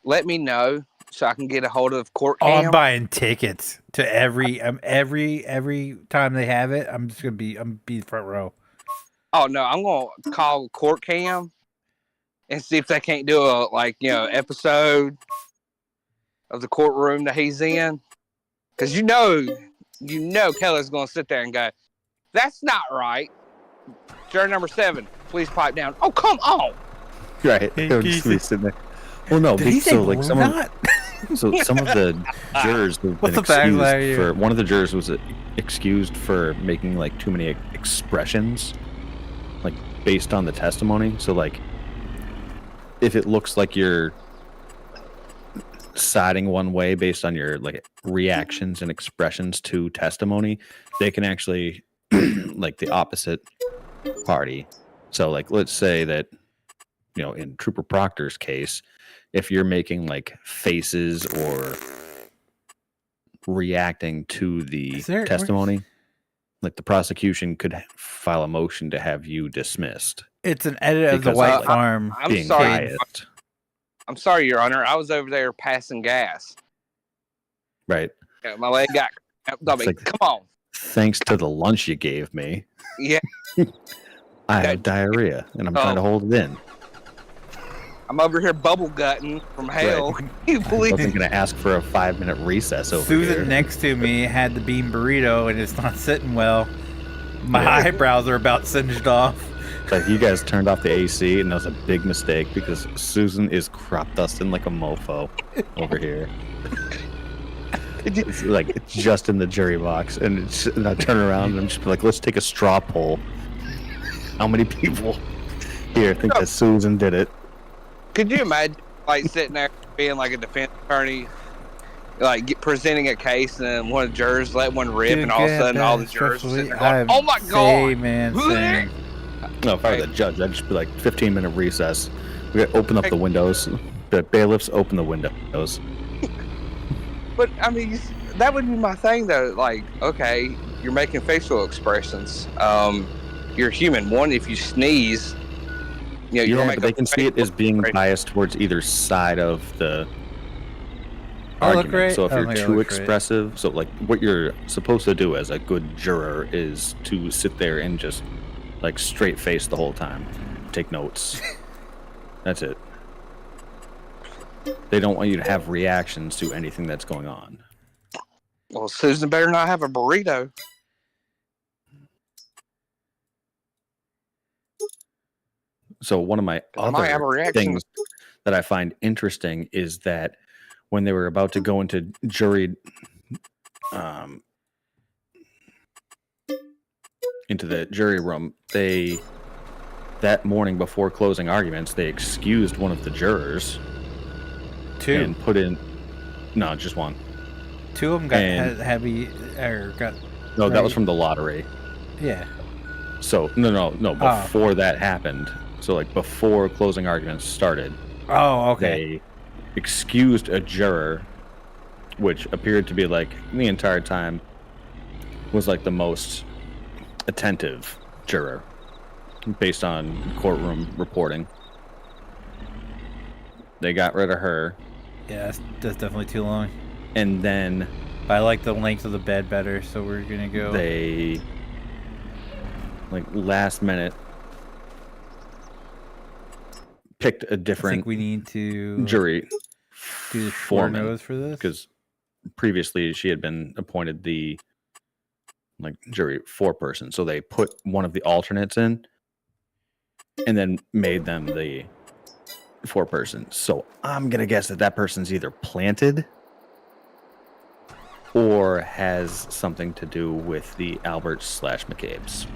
let me know so I can get a hold of court cam. Oh, I'm buying tickets to every time they have it. I'm be front row. Oh no, I'm gonna call court cam and see if they can't do a episode of the courtroom that he's in, because you know Keller's going to sit there and go, "That's not right." Juror number 7, please pipe down. Oh, come on. Right. They would just be sitting there. Well, no, Did he say so like some of, not? so some of the jurors have been What's the background excused here? for. One of the jurors was excused for making like too many expressions, like based on the testimony. So like, if it looks like you're siding one way based on your like reactions and expressions to testimony, they can actually like the opposite party. So like, let's say that, you know, in Trooper Proctor's case, if you're making like faces or reacting to the testimony, like the prosecution could file a motion to have you dismissed. It's an edit of the Because White of, like, Farm. I'm being sorry. biased. I'm sorry, Your Honor. I was over there passing gas. Right. Yeah, my leg got. I mean, like- come on. Thanks to the lunch you gave me, Yeah, I have diarrhea and I'm trying to hold it in. I'm over here bubble gutting from hell. You I believe? wasn't going to ask for a 5-minute recess over Susan here. next to me had the bean burrito and it's not sitting well. My Yeah. eyebrows are about singed off. Like, you guys turned off the AC, and that was a big mistake because Susan is crop dusting like a mofo over here. It's like it's just in the jury box, and, and I turn around and I'm just like, let's take a straw poll. How many people here think that Susan did it? Could you imagine, like, sitting there being like a defense attorney, like presenting a case, and one of the jurors let one rip, and all of a sudden all the jurors are sitting there going, "Oh my god!" Man, same. No, if I were the judge, I'd just be like, 15-minute recess. We gotta open up the windows. The bailiffs open the windows. But I mean, that would be my thing, though. Like, okay, you're making facial expressions. You're human. One, if you sneeze, you know, you're Yeah, making but they can see it as being expression. biased towards either side of the I look argument. great. So if I you're think I too look great. expressive, so like what you're supposed to do as a good juror is to sit there and just like straight face the whole time, take notes. That's it. They don't want you to have reactions to anything that's going on. Well, Susan better not have a burrito. So one of my I might have a other reaction. things that I find interesting is that when they were about to go into jury, into the jury room, that morning before closing arguments, they excused one of the jurors Two. and put in, no, just one. Two of them got and- heavy, or got, No, that was Right. from the lottery. yeah. So no. Before that happened, so like before closing arguments started, Oh, okay. they excused a juror, which appeared to be like the entire time was like the most attentive juror based on courtroom reporting. They got rid of her, Yeah, that's definitely too long. and then But I like the length of the bed better, so we're gonna go. they like last minute picked a I different think we need to jury do the four foreman no's for this. because previously she had been appointed the like jury foreperson, so they put one of the alternates in and then made them the foreperson. So I'm gonna guess that person's either planted or has something to do with the Alberts/McCabe's.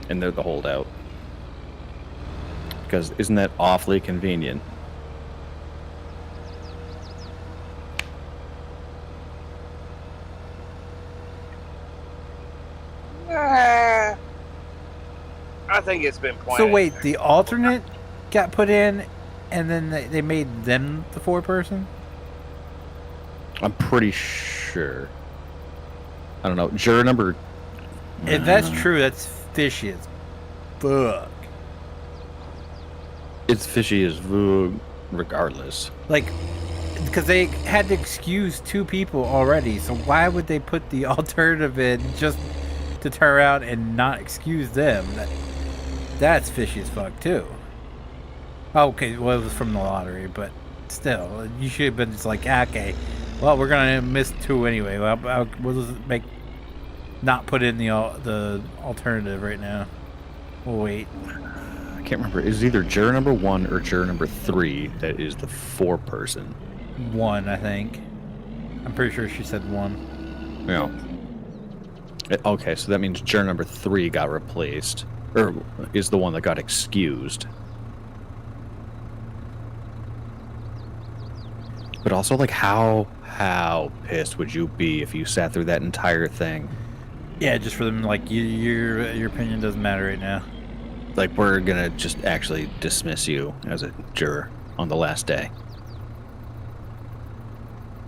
And they're the holdout. Because isn't that awfully convenient? I think it's been planned. So wait, the alternate got put in, and then they made them the foreperson? I'm pretty sure. I don't know. Juror number. If that's true, that's fishy as fuck. It's fishy as fuck, regardless. Like, because they had to excuse two people already, so why would they put the alternative in just to turn around and not excuse them? That's fishy as fuck too. Okay, well, it was from the lottery, but still, you should have been just like, okay, well, we're gonna miss 2 anyway. Well, we'll just not put in the alternative right now. We'll wait. I can't remember. It was either juror number 1 or juror number 3 that is the 4-person. 1, I think. I'm pretty sure she said 1. Yeah. Okay, so that means juror number 3 got replaced, or is the one that got excused. But also, like, how pissed would you be if you sat through that entire thing? Yeah, just for them, like, your opinion doesn't matter right now. Like, we're gonna just actually dismiss you as a juror on the last day.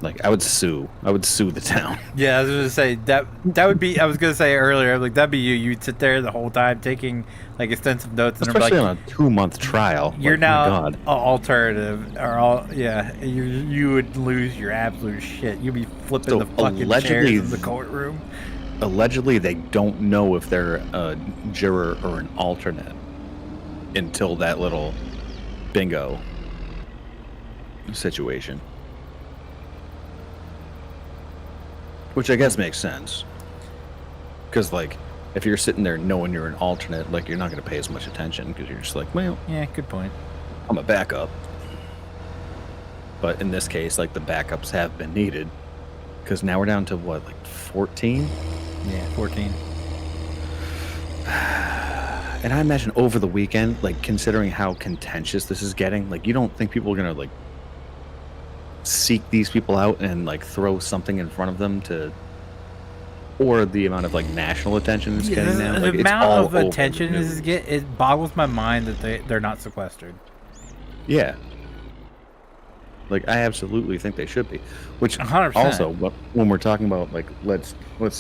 Like, I would sue the town. Yeah, I was gonna say that would be. I was gonna say earlier, like that'd be you. You'd sit there the whole time taking like extensive notes, and Especially like, on a 2-month trial. You're like, now my God. alternative, or all. Yeah, you would lose your absolute shit. You'd be flipping So the fucking chairs in the courtroom. Allegedly, they don't know if they're a juror or an alternate until that little bingo situation. Which I guess makes sense. Because, like, if you're sitting there knowing you're an alternate, like, you're not going to pay as much attention because you're just like, well, Yeah, good point. I'm a backup. But in this case, like, the backups have been needed. Because now we're down to, what, like 14? Yeah, 14. And I imagine over the weekend, like, considering how contentious this is getting, like, you don't think people are going to, like, seek these people out and, like, throw something in front of them to... Or the amount of, like, national attention it's getting now. The Like, it's amount all of over attention the this is news. it boggles my mind that they're not sequestered. Yeah. Like, I absolutely think they should be. Which 100%. also, when we're talking about, like, let's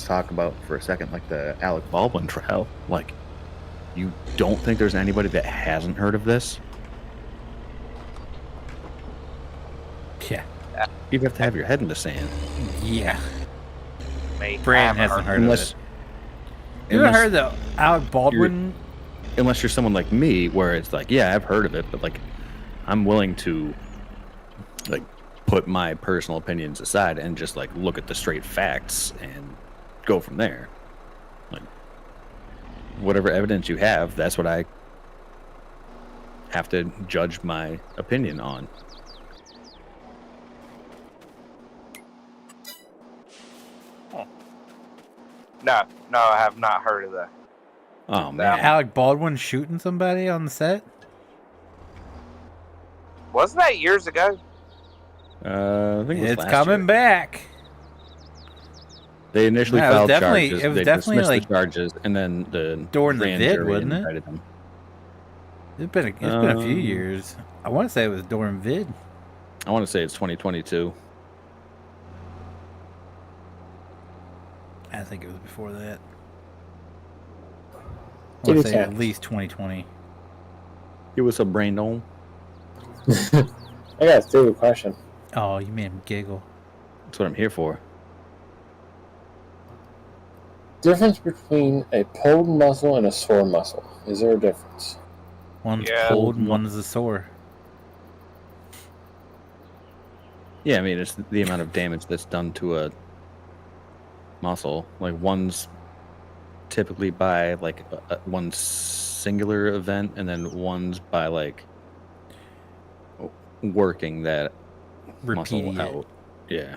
talk about for a second, like, the Alec Baldwin trial. Like, you don't think there's anybody that hasn't heard of this? Yeah. You'd have to have your head in the sand. Yeah. Me, Brand I haven't hasn't heard of Unless, it. You ever unless, heard the Alec Baldwin? unless you're someone like me, where it's like, yeah, I've heard of it, but, like, I'm willing to, like, put my personal opinions aside and just, like, look at the straight facts and go from there. Like, whatever evidence you have, that's what I have to judge my opinion on. No, I have not heard of that. Oh, man. Alec Baldwin shooting somebody on the set? Wasn't that years ago? I think it was It's last coming year. back. They initially No, it was filed definitely- charges. it was They definitely, dismissed like, the charges, and then the during the grand vid, jury wasn't it? indicted them. It's been a few years. I want to say it was during vid. I want to say it's 2022. I think it was before that. I Give want it to say at time. least 2020. It was a Brandon. I got a stupid question. Oh, you made him giggle. That's what I'm here for. Difference between a pulled muscle and a sore muscle. Is there a difference? One's Yeah. cold and one's a sore. Yeah, I mean, it's the amount of damage that's done to a muscle. Like, one's typically by, like, one singular event, and then one's by, like, working that Repeating muscle it. out. Yeah.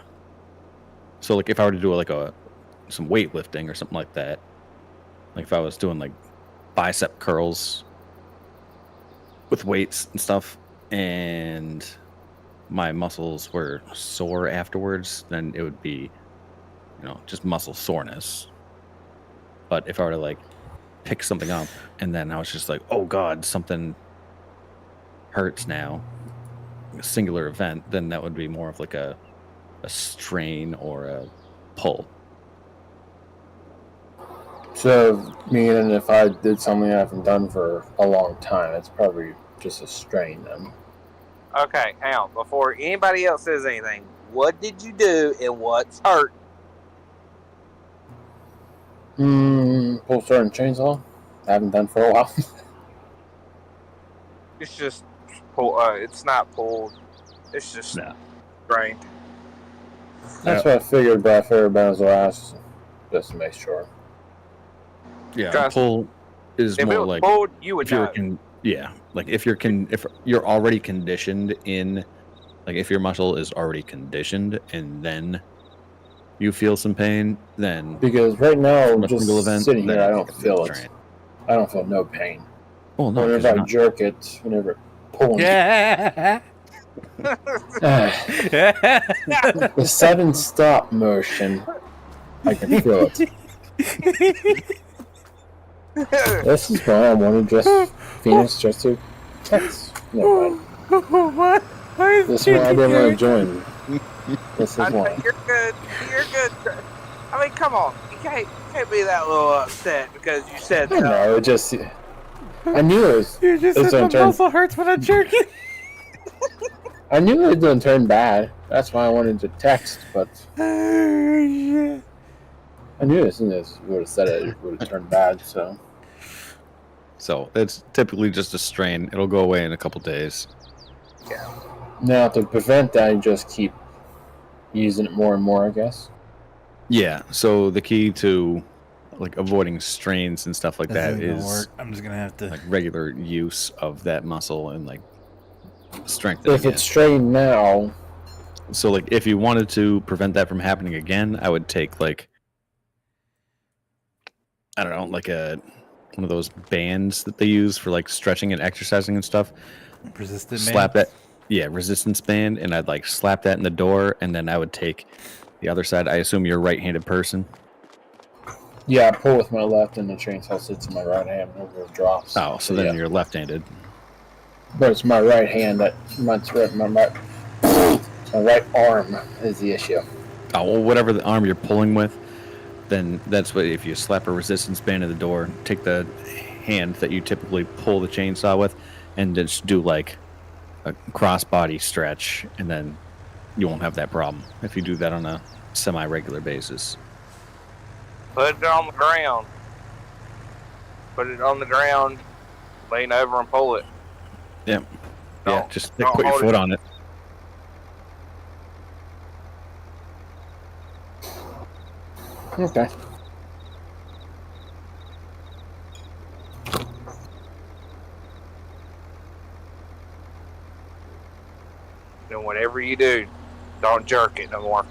So, like, if I were to do, like, some weightlifting or something like that, like, if I was doing, like, bicep curls with weights and stuff, and my muscles were sore afterwards, then it would be, just muscle soreness. But if I were to, like, pick something up and then I was just like, oh God, something hurts now, a singular event, then that would be more of like a strain or a pull. So, meaning if I did something I haven't done for a long time, it's probably just a strain then. Okay, hang on. Before anybody else says anything, what did you do and what's hurt? Pull start and chainsaw. I haven't done for a while. It's just It's not pulled. It's just No. strained. That's what I figured, but I figured might as well ask just to make sure. Yeah, Trust- pull is If it more was like pulled, you would if you're know. like if you're already conditioned in, like if your muscle is already conditioned and then you feel some pain, then Because right now, from a just single event, sitting here, then I it's don't gonna be feel strained. it. I don't feel no pain. Well, no, 'cause Whenever you're I not. jerk it, whenever it pulling. Yeah. The sudden stop motion, I can feel it. This is why I wanted just Feenix just to text. Never mind. What? This is why I didn't want to join. This is I why. think you're good. You're good. I mean, come on. You can't be that little upset because you said I know, it just. I knew it was. You just It's said my gonna turn. muscle hurts when I jerk it. I knew it didn't turn bad. That's why I wanted to text, but Yeah. I knew as soon as you would have said it, it would have turned bad. So So it's typically just a strain. It'll go away in a couple days. now to prevent that, you just keep using it more and more, I guess. Yeah. So the key to like avoiding strains and stuff like that is I'm just gonna have to. like regular use of that muscle and like strengthening If it's it. strained now, So like if you wanted to prevent that from happening again, I would take like, I don't know, like one of those bands that they use for like stretching and exercising and stuff. Resistant Slap that, yeah, resistance band, and I'd like slap that in the door, and then I would take the other side. I assume you're a right-handed person. yeah, I pull with my left and the chainsaw sits in my right hand whenever it drops. Oh, so then you're left-handed. But it's my right hand that my right arm is the issue. Oh, well, whatever the arm you're pulling with, then that's what. If you slap a resistance band in the door, take the hand that you typically pull the chainsaw with, and just do like a cross-body stretch, and then you won't have that problem if you do that on a semi-regular basis. Put it on the ground. Put it on the ground. Lean over and pull it. Yep. Yeah, Don't- just don't put your hold foot it. on it. Okay. And whatever you do, don't jerk it no more.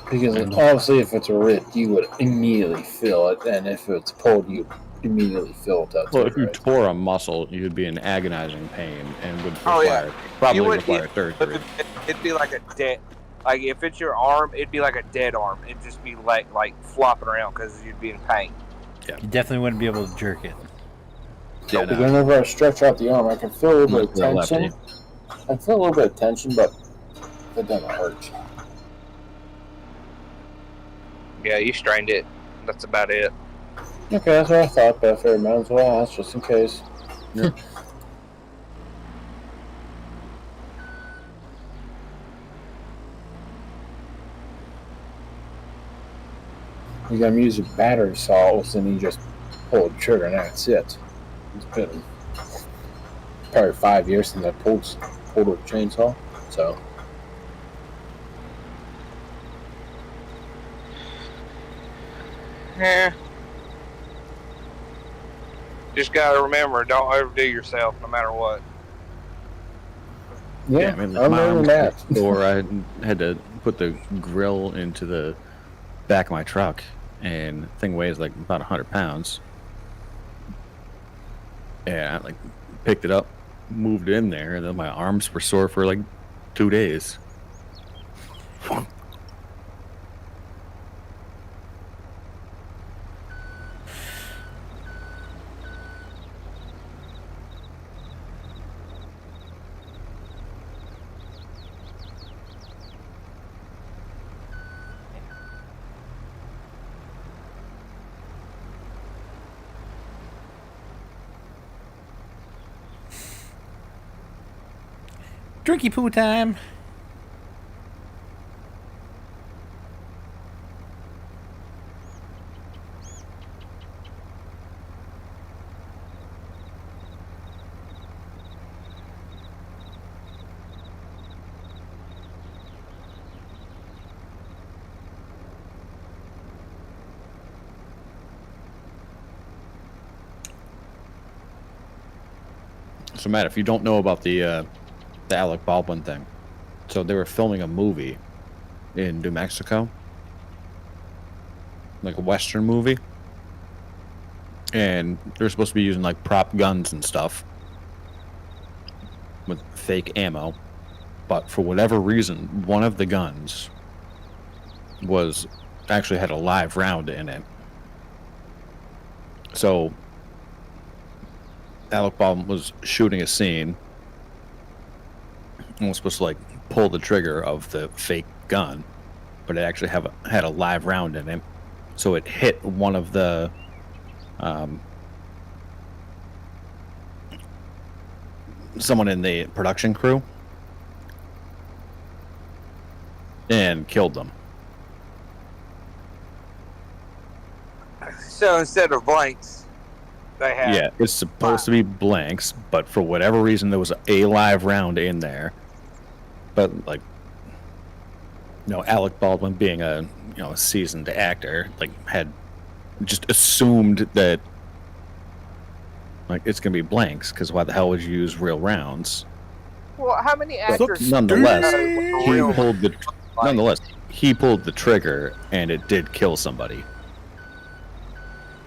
Because obviously, if it's a rip, you would immediately feel it, and if it's pulled, you immediately feel it. Well, if you tore a muscle, you'd be in agonizing pain and would Oh, yeah. probably would require get- surgery. It'd be like a dead, like if it's your arm, it'd be like a dead arm. It'd just be like flopping around because you'd be in pain. You definitely wouldn't be able to jerk it. Yeah, But whenever I stretch out the arm, I can feel a little bit of Not lefty. tension. I feel a little bit of tension, but it doesn't hurt. Yeah, you strained it. That's about it. Okay, that's what I thought, but I figured might as well ask just in case. Yeah. You gotta use a battery saw, and you just pull the trigger, and that's it. It's been probably 5 years since I pulled a chainsaw, so. Yeah. Just gotta remember, don't overdo yourself, no matter what. Yeah, I mean, I remember that. Or I had to put the grill into the back of my truck, and the thing weighs like about 100 pounds. And I like picked it up, moved it in there, and then my arms were sore for like 2 days. Drinky poo time. So, Matt, if you don't know about the Alec Baldwin thing, so they were filming a movie in New Mexico, like a Western movie, and they're supposed to be using like prop guns and stuff with fake ammo, but for whatever reason, one of the guns was actually had a live round in it. So Alec Baldwin was shooting a scene and was supposed to like pull the trigger of the fake gun, but it actually had a live round in it. So it hit one of the someone in the production crew and killed them. So instead of blanks, they have. Yeah, it's supposed to be blanks, but for whatever reason, there was a live round in there. But like, Alec Baldwin being a a seasoned actor, like had just assumed that like it's gonna be blanks because why the hell would you use real rounds? Well, how many actors? Nonetheless, Real- he pulled the trigger and it did kill somebody.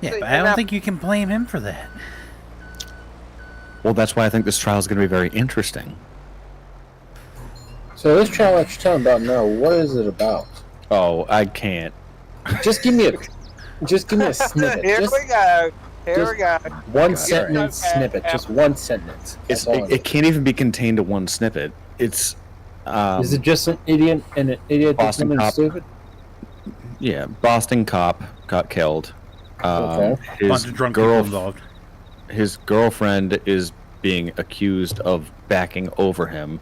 Yeah, So but you're I don't not- think you can blame him for that. Well, that's why I think this trial is going to be very interesting. So this trial that you're telling about now, what is it about? Oh, I can't. Just give me a snippet. Here Just we go. Here just- we go. one Okay. sentence Okay. snippet. Just one sentence. That's all I It can't even be contained to one snippet. It's is it just an idiot and an idiot that's Boston something cop. stupid? yeah, Boston cop got killed. Okay. Bunch of drunk people involved. His girlfriend is being accused of backing over him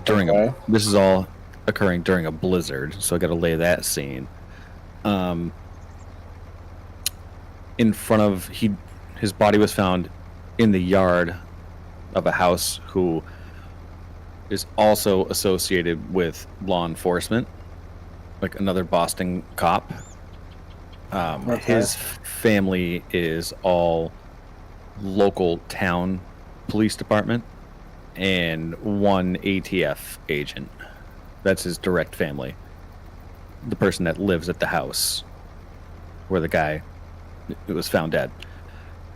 during Okay. this is all occurring during a blizzard, so I got to lay that scene. In front of his body was found in the yard of a house who is also associated with law enforcement, like another Boston cop. Okay. His family is all local town police department and one ATF agent. That's his direct family. The person that lives at the house where the guy was found dead.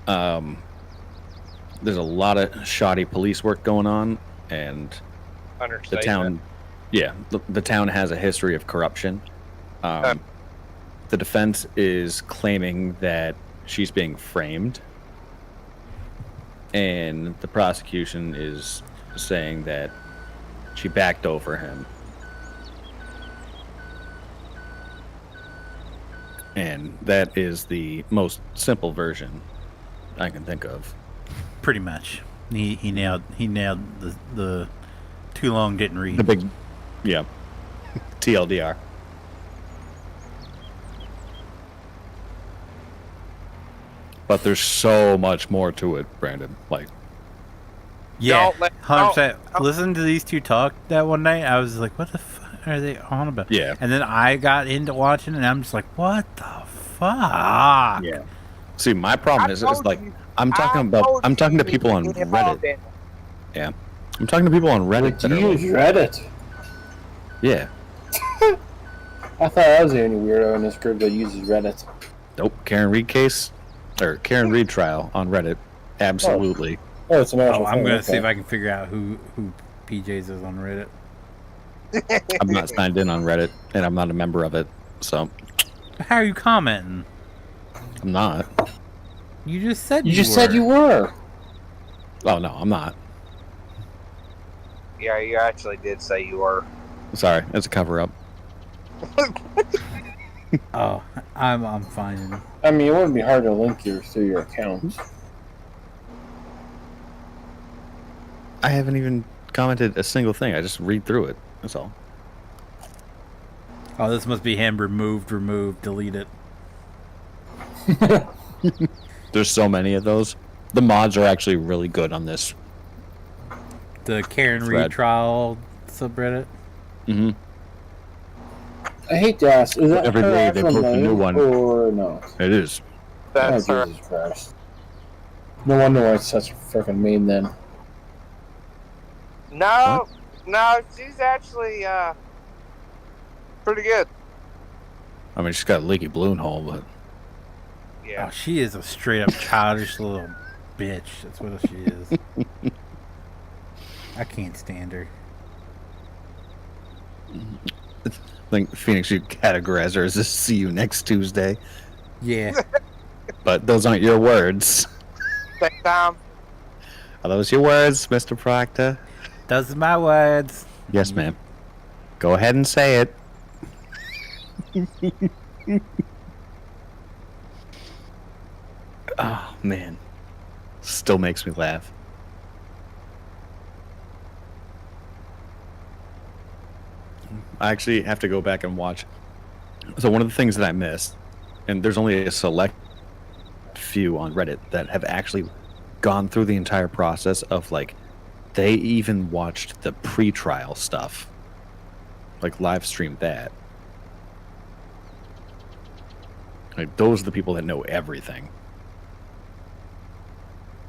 There's a lot of shoddy police work going on, and the Understatement. town, the town has a history of corruption. The defense is claiming that she's being framed, and the prosecution is saying that she backed over him. And that is the most simple version I can think of. Pretty much. He nailed the too long didn't read. The big, yeah, TLDR. But there's so much more to it, Brandon. Like, Yeah, Don't let- 100%. don't- Listen to these two talk that one night. I was like, what the fuck are they on about? yeah, And then I got into watching it, and I'm just like, what the fuck? yeah. See, my problem is, it's told like you- I'm talking to people on Reddit. I'm talking to people on Reddit Wait, that do are you like, use Reddit? yeah, I thought I was the only weirdo in this group that uses Reddit. nope. Karen Reed case or Karen Reed trial on Reddit, absolutely. Oh, it's an actual Oh, I'm thing, gonna okay. see if I can figure out who PJ's is on Reddit. I'm not signed in on Reddit, and I'm not a member of it, so How are you commenting? I'm not. You just said You just said you were. Oh no, I'm not. Yeah, you actually did say you were. Sorry, it's a cover up. Oh, I'm fine. I mean, it wouldn't be hard to link yours through your accounts. I haven't even commented a single thing. I just read through it. That's all. Oh, this must be him. Removed, delete it. There's so many of those. The mods are actually really good on this. The Karen Thread. Reed trial subreddit. Mm-hmm. I hate to ask, is that Every her day they actual post a new name one. or no? It is. That's Oh, her. Jesus Christ. No wonder why it's such a freaking meme then. No, no, she's actually pretty good. I mean, she's got a leaky balloon hole, but Yeah. Oh, she is a straight up childish little bitch. That's what she is. I can't stand her. I think Phoenix, you categorize her as a see you next Tuesday. Yeah. But those aren't your words. Same time. Are those your words, Mr. Proctor? Those are my words. Yes, ma'am. Go ahead and say it. Oh, man. Still makes me laugh. I actually have to go back and watch. So one of the things that I missed, and there's only a select few on Reddit that have actually gone through the entire process of, like, they even watched the pre-trial stuff, like live streamed that. Like, those are the people that know everything.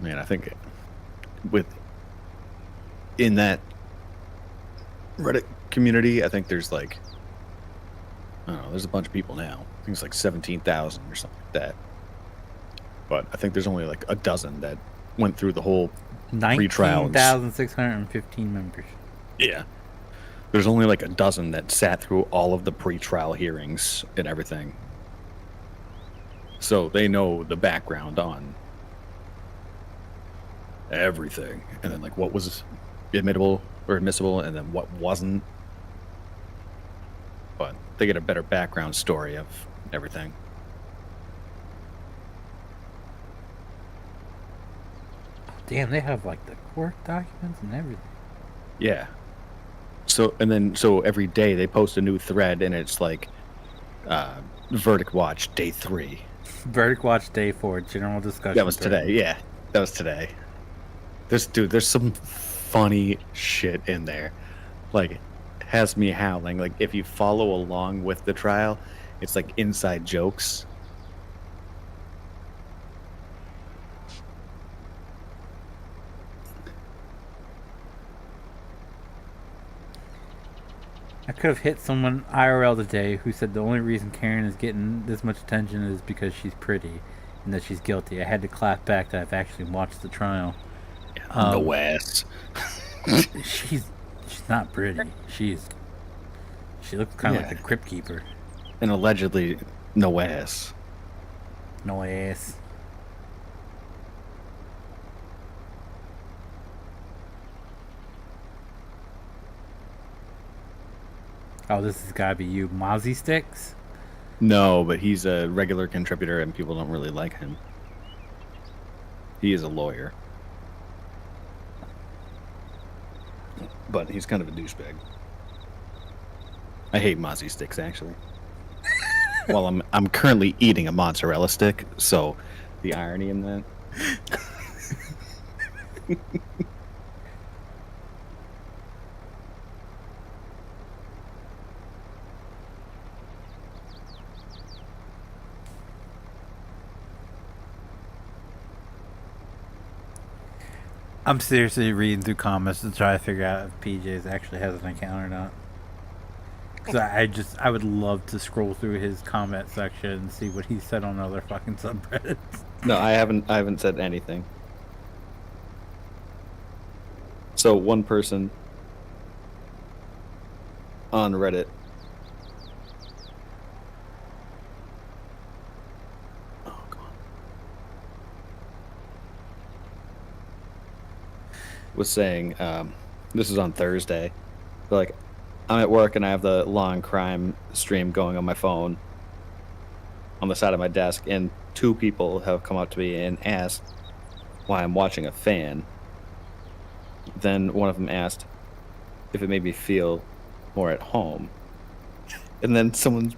Man, I think in that Reddit community, I think there's like, I don't know, there's a bunch of people now. I think it's like 17,000 or something like that. But I think there's only like a dozen that went through the whole pre-trial. 19,615 members. Yeah. There's only like a dozen that sat through all of the pre-trial hearings and everything. So they know the background on everything. And then like what was admittable or admissible and then what wasn't. But they get a better background story of everything. Damn, they have like the court documents and everything. Yeah. So every day they post a new thread and it's like verdict watch day 3. Verdict watch day 4, general discussion. That was thread. today. Yeah, that was today. There's some funny shit in there. Like, has me howling. Like, if you follow along with the trial, it's like inside jokes. I could have hit someone IRL today who said the only reason Karen is getting this much attention is because she's pretty and that she's guilty. I had to clap back that I've actually watched the trial. No ass. She's not pretty. She looks kind of like the crypt keeper. And allegedly, no ass. No ass. Oh, this has got to be you. Mozzie Sticks? No, but he's a regular contributor and people don't really like him. He is a lawyer. But he's kind of a douchebag. I hate Mozzie Sticks, actually. Well, I'm currently eating a mozzarella stick, so the irony in that. I'm seriously reading through comments to try to figure out if PJ's actually has an account or not. Because I would love to scroll through his comment section and see what he said on other fucking subreddits. No, I haven't said anything. So one person on Reddit was saying, this is on Thursday, but like, I'm at work and I have the law and crime stream going on my phone on the side of my desk, and 2 people have come up to me and asked why I'm watching a fan. Then one of them asked if it made me feel more at home. And then some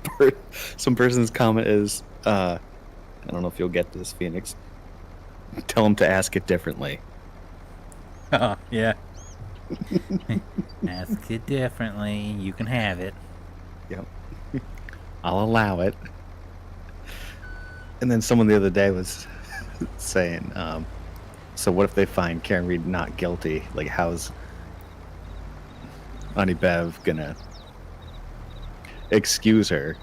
person's comment is, I don't know if you'll get this, Phoenix. Tell them to ask it differently. Oh, yeah. Ask it differently. You can have it. Yep. I'll allow it. And then someone the other day was saying, so what if they find Karen Reed not guilty? Like, how's Ani Bev gonna excuse her.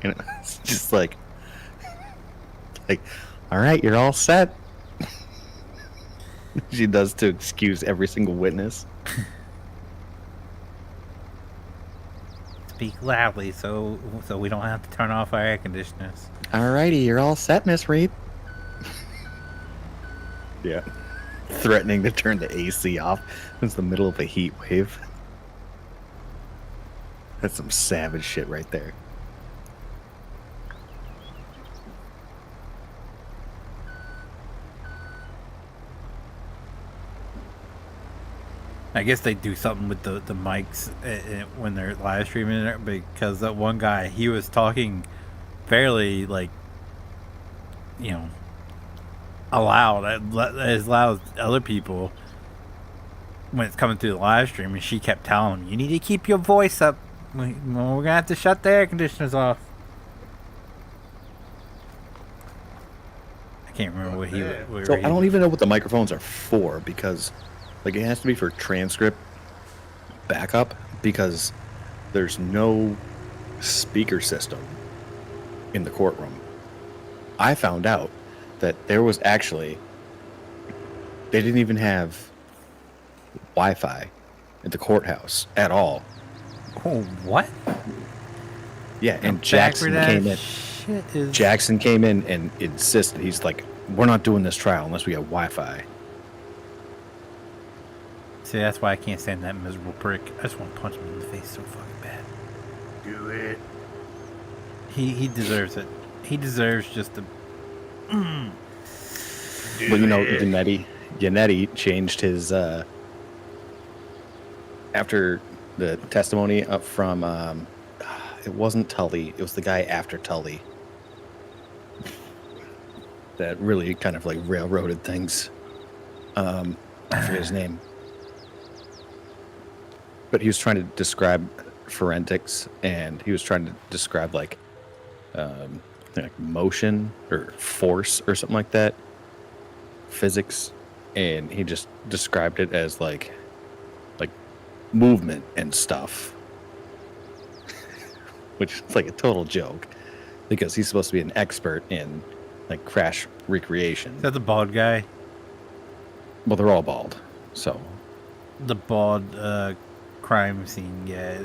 And it's just like, all right, you're all set. She does to excuse every single witness. Speak loudly so we don't have to turn off our air conditioners. Alrighty, you're all set, Miss Reed. Yeah. Threatening to turn the AC off. It's the middle of a heat wave. That's some savage shit right there. I guess they do something with the mics when they're live streaming it, because that one guy, he was talking fairly, like, you know, loud, as loud as other people when it's coming through the live stream, and she kept telling him, you need to keep your voice up. We're going to have to shut the air conditioners off. I can't remember what he was. So I don't even know what the microphones are for, because like it has to be for transcript backup, because there's no speaker system in the courtroom. I found out that there was actually, they didn't even have Wi-Fi at the courthouse at all. Oh, what? Yeah, and Jackson came in. Jackson came in and insisted. He's like, we're not doing this trial unless we have Wi-Fi. See, that's why I can't stand that miserable prick. I just want to punch him in the face so fucking bad. Do it. He deserves it. He deserves just to... Well, you know, Yannetti changed his, after the testimony up from, it wasn't Tully, it was the guy after Tully that really kind of like railroaded things. I forget his name. But he was trying to describe forensics, and he was trying to describe like motion or force or something like that, physics, and he just described it as like movement and stuff, which is like a total joke because he's supposed to be an expert in like crash recreation. Is that the bald guy? Well, they're all bald, so the bald crime scene guy.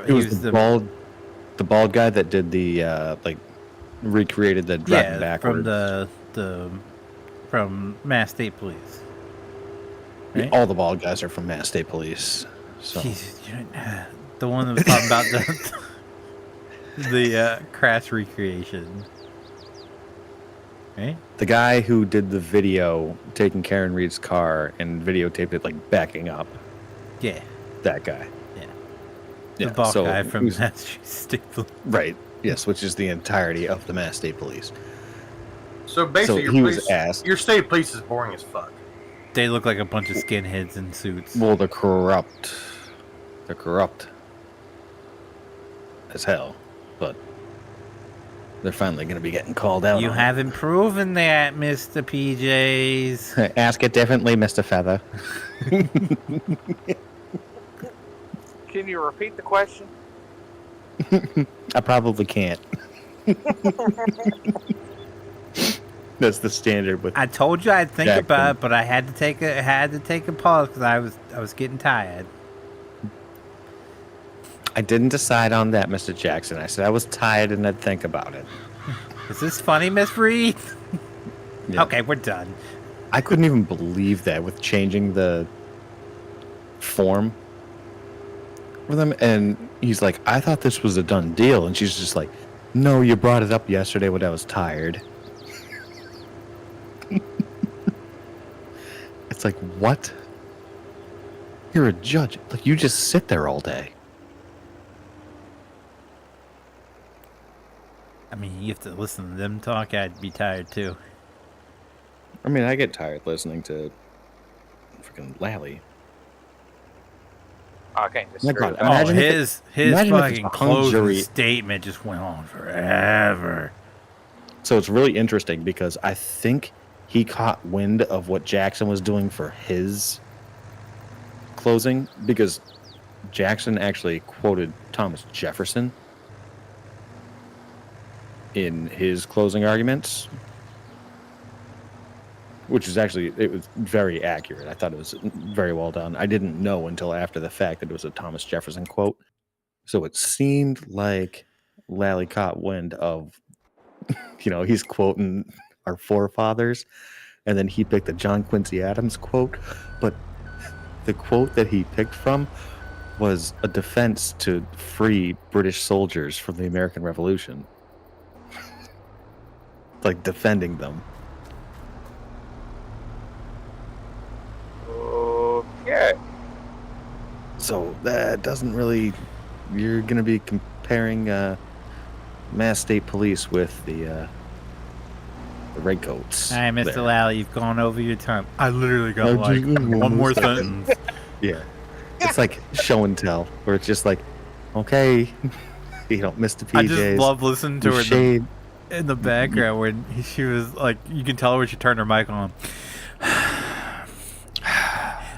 It was the bald guy that did the like recreated the driving backwards from Mass State Police. Right? All the bald guys are from Mass State Police. So Jesus, the one that was talking about the crash recreation. Right? The guy who did the video taking Karen Reed's car and videotaped it like backing up. Yeah. That guy. The bald guy from Mass State Police. Right. Yes, which is the entirety of the Mass State Police. So basically, asked, your state police is boring as fuck. They look like a bunch of skinheads in suits. Well, they're corrupt. They're corrupt as hell, but they're finally going to be getting called out. You haven't proven that, Mr. PJs. Ask it differently, Mr. Feather. Can you repeat the question? I probably can't. That's the standard with. I told you I'd think Jackson. about it, but I had to take a pause because I was getting tired. I didn't decide on that, Mr. Jackson. I said I was tired and I'd think about it. Is this funny, Miss Reed? Yeah. Okay, we're done. I couldn't even believe that with changing the form for them, and he's like, I thought this was a done deal, and she's just like, no, you brought it up yesterday when I was tired. It's like, what? You're a judge. Like, you just sit there all day. I mean, you have to listen to them talk. I'd be tired too. I mean, I get tired listening to freaking Lally. I can't My disagree God, with that. imagine his imagine if it's fucking a hung jury. closing statement just went on forever. So it's really interesting because I think he caught wind of what Jackson was doing for his closing because Jackson actually quoted Thomas Jefferson in his closing arguments, which was actually, it was very accurate. I thought it was very well done. I didn't know until after the fact that it was a Thomas Jefferson quote. So it seemed like Lally caught wind of, he's quoting our forefathers, and then he picked a John Quincy Adams quote, but the quote that he picked from was a defense to free British soldiers from the American Revolution. Like defending them. Okay. So that doesn't really... You're going to be comparing Mass State Police with the Redcoats. All right, Mr. there. Lally, you've gone over your time. I literally got like one more sentence. Yeah. It's like show and tell, where it's just like, okay, you don't miss the PJs. I just love listening to her shade. in the background when she was like, you can tell when she turned her mic on.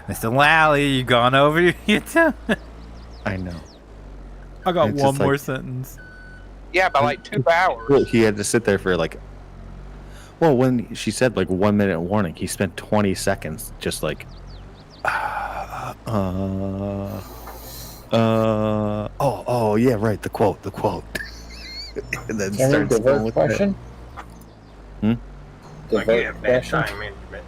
Mr. Lally, you gone over your time. I know. I got It's one just more like- sentence. Yeah, by like 2 hours. Well, he had to sit there for like... Well, when she said like 1 minute warning, he spent 20 seconds just like... Oh, yeah, right, the quote. And then Can we starts going divert with question? Hmm? Like, yeah, Divert bad question? time management.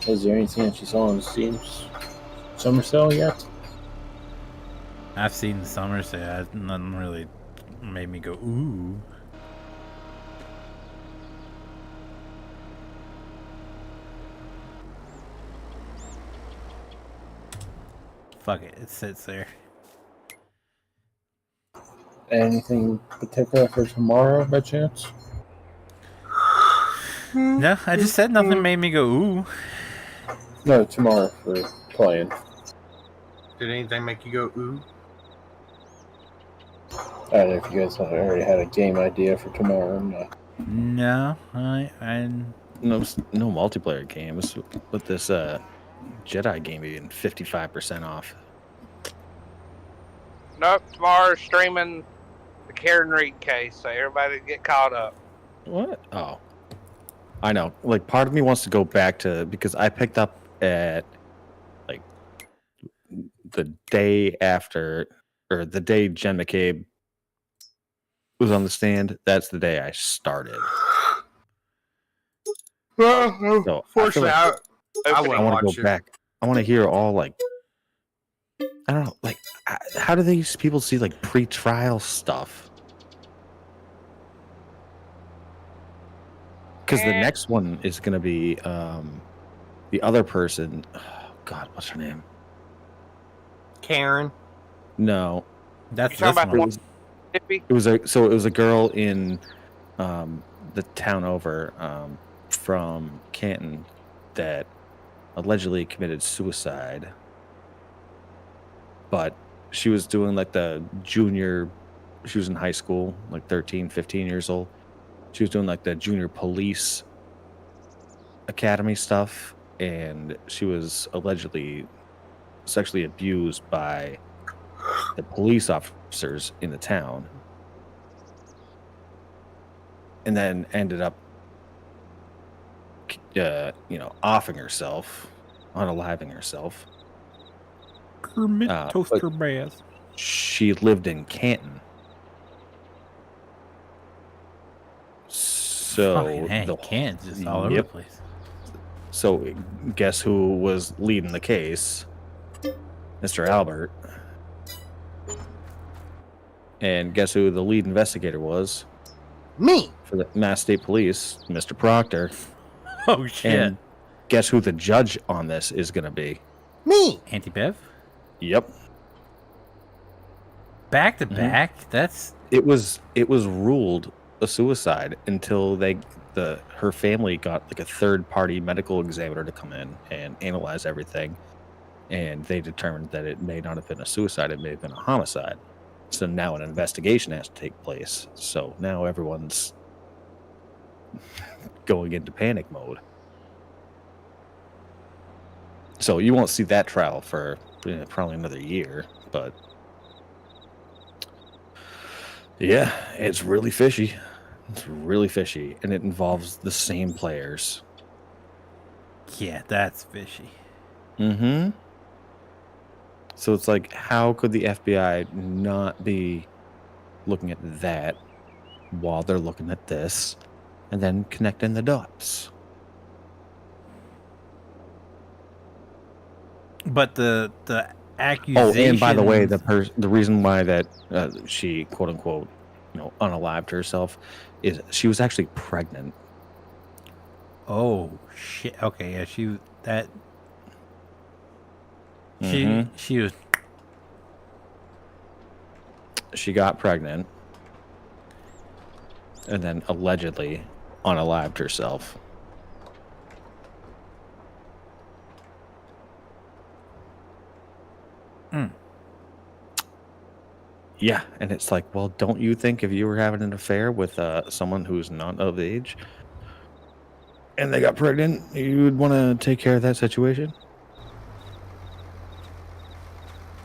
Is there anything that you saw on Steam's summer sale yet? I've seen the summer sale. Nothing really made me go, ooh. Fuck it, it sits there. Anything particular for tomorrow by chance? No, I just said nothing made me go, ooh. No, tomorrow for playing. Did anything make you go ooh? I don't know if you guys already had a game idea for tomorrow or not. No, I No multiplayer games with this Jedi game being 55% off. Nope, tomorrow's streaming the Karen Reed case, so everybody get caught up. What? Oh, I know. Like, part of me wants to go back to, because I picked up at like the day after, or the day Jen McCabe was on the stand. That's the day I started. Well, So fortunately, I I wouldn't want to watch go it. back. I want to hear all like, I don't know, like how do these people see like pre-trial stuff? Because the next one is going to be the other person. Oh, God, what's her name? Karen. No, that's You this talking about one. the Mississippi? it was a girl in the town over from Canton that allegedly committed suicide, but she was doing like the junior, she was in high school, like 13, 15 years old. She was doing like the junior police academy stuff, and she was allegedly sexually abused by the police officers in the town, and then ended up offing herself, unaliving herself. Kermit toaster but- bass. She lived in Canton. So Fucking hey, the- Can's just all over the Yep. place. So guess who was leading the case? Mr. Albert. And guess who the lead investigator was Me. for the Mass State Police? Mr. Proctor. Oh shit. And guess who the judge on this is going to be? Me. Auntie Bev? Yep. Back to back? That's It was ruled a suicide until her family got like a third party medical examiner to come in and analyze everything, and they determined that it may not have been a suicide, it may have been a homicide. So now an investigation has to take place. So now everyone's going into panic mode. So you won't see that trial for probably another year, but yeah, it's really fishy. It's really fishy, and it involves the same players. Yeah, that's fishy. Mm-hmm. So it's like, how could the FBI not be looking at that while they're looking at this, and then connecting the dots? But the accusation. Oh, and by the way, the reason why that she quote unquote, unalived herself is she was actually pregnant. Oh shit! Okay, yeah, she was. She got pregnant, and then allegedly unalived herself. Yeah, and it's like, well, don't you think if you were having an affair with someone who's not of age and they got pregnant, you would want to take care of that situation?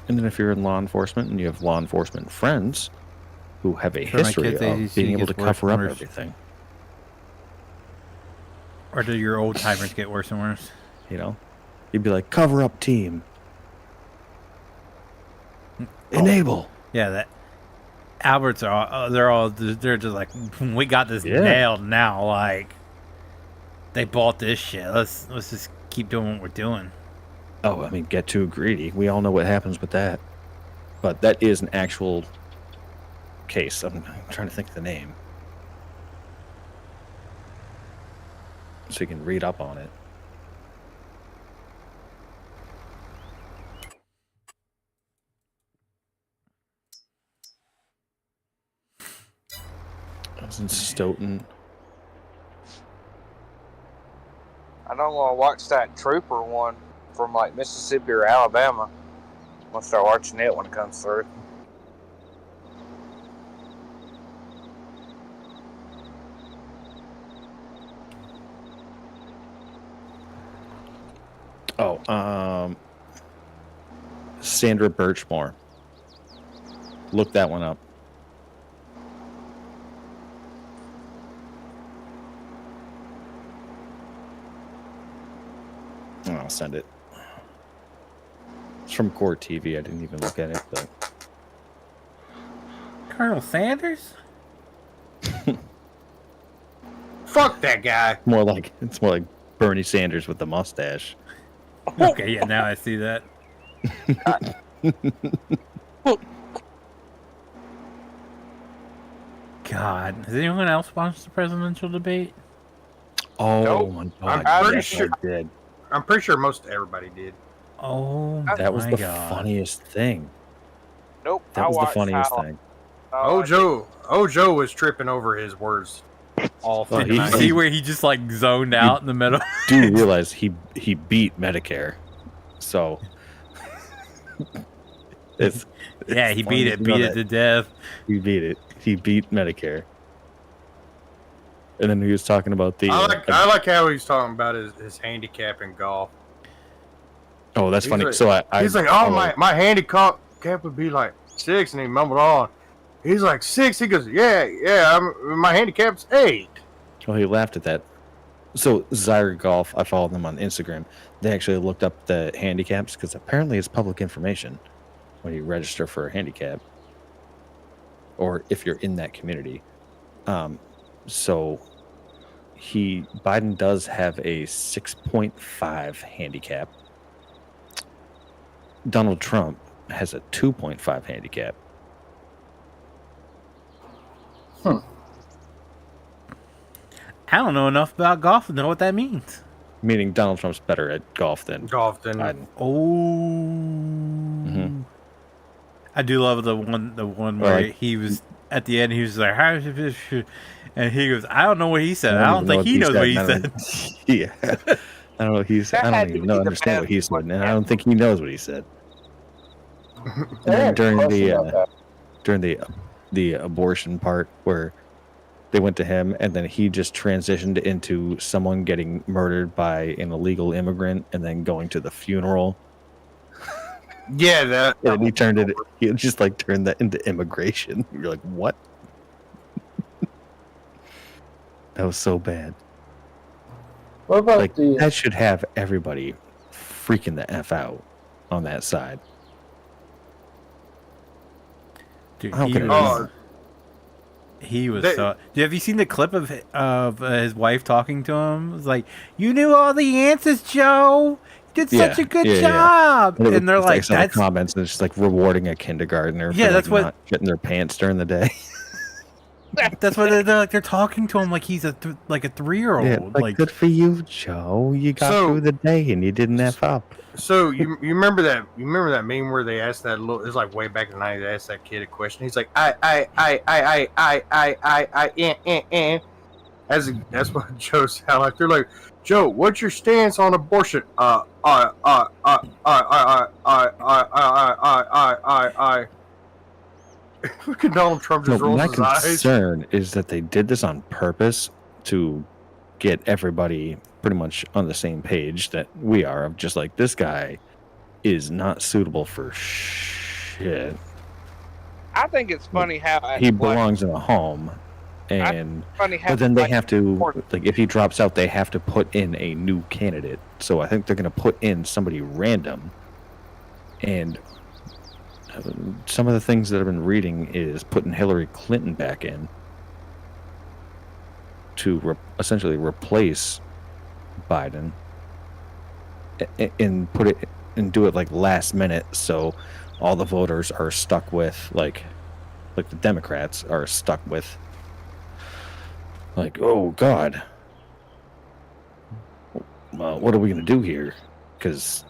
And then if you're in law enforcement and you have law enforcement friends who have a history of being able to cover up everything. Or do your old timers get worse and worse? You'd be like, cover up team. Enable. Yeah, that Alberts are they're just like, we got this nailed now. Like, they bought this shit. Let's just keep doing what we're doing. Oh, I mean, get too greedy. We all know what happens with that. But that is an actual case. I'm trying to think of the name, so you can read up on it. I was in Stoughton. I don't want to watch that Trooper one from like Mississippi or Alabama. I'm gonna start watching it when it comes through. Oh, Sandra Birchmore. Look that one up. I'll send it. It's from Core TV. I didn't even look at it, but Colonel Sanders? Fuck that guy. it's more like Bernie Sanders with the mustache. Okay, yeah, now I see that. God, has anyone else watched the presidential debate? Oh Nope. my I'm God! pretty Yes, sure- I did. I'm pretty sure most everybody did. Oh, That was my the God. funniest thing. Nope. That was the funniest thing. Ojo was tripping over his words all Oh, Did fucking you night. see where he just like zoned out in the middle? Do you realize he beat Medicare? So it's Yeah, he beat it funny to know to death. He beat it. He beat Medicare. And then he was talking about the. I like how he's talking about his handicap in golf. Oh, that's He's funny. like- So He's like, oh, my handicap would be like 6, and he mumbled on. He's like 6. He goes, yeah. My handicap's 8. Well, he laughed at that. So Zyra Golf, I follow them on Instagram. They actually looked up the handicaps because apparently it's public information when you register for a handicap, or if you're in that community. So Biden does have a 6.5 handicap. Donald Trump has a 2.5 handicap. I don't know enough about golf to know what that means. Meaning Donald Trump's better at golf than Biden. Oh, I do love the one where Like- he was at the end. He was like, "How is this?" And he goes, "I don't know what he said. I don't even know think he knows what he I don't- said." Yeah, I don't know. I don't even know, understand what he said, and I don't think he knows what he said. And then during the abortion part where they went to him, and then he just transitioned into someone getting murdered by an illegal immigrant and then going to the funeral. Yeah, that. And he turned it. He just like turned that into immigration. You're like, what? That was so bad. What about Like the? that should have everybody freaking the f out on that side. Dude, How could it Oh, he was They- so. Have you seen the clip of his wife talking to him? It's like, you knew all the answers, Joe. You did such Yeah, a good yeah, yeah. job. And, And they're like, some that's comments, and it's just like rewarding a kindergartner. Yeah, for, that's like, what- not shitting their pants during the day. that's what they're like. They're talking to him like he's a 3-year-old. Yeah, like, like good for you, Joe. You got So- through the day and you didn't f up. so you remember that? You remember that meme where they asked that little? It's like way back in the '90s. They asked that kid a question. He's like, That's what Joe sound like. They're like, Joe, what's your stance on abortion? Look at Donald Trump just No, rolls my his eyes. concern is that they did this on purpose to get everybody pretty much on the same page that we are, of just like, this guy is not suitable for shit. I think it's funny how He belongs in a home, and funny how but then they like, have to, like, if he drops out, they have to put in a new candidate. So I think they're going to put in somebody random. And some of the things that I've been reading is putting Hillary Clinton back in to essentially replace Biden, and put it and do it like last minute, so all the voters are stuck with like the Democrats are stuck with like, oh God, what are we gonna do here? Because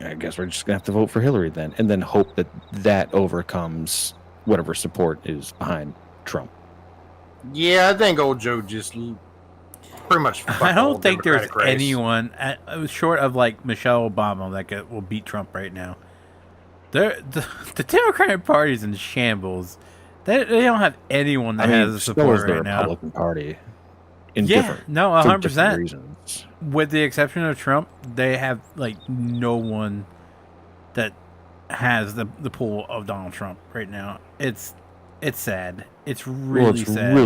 I guess we're just gonna have to vote for Hillary then, and then hope that overcomes whatever support is behind Trump. Yeah, I think old Joe just pretty much. fucked I the don't whole think there's Democratic race. anyone short of like Michelle Obama that will beat Trump right now. The Democratic Party is in shambles. They don't have anyone that has the so support is the right now. Republican Party. In Yeah, different, no, for 100%. different reasons. With the exception of Trump, they have like no one that has the pull of Donald Trump right now. It's sad. It's really sad.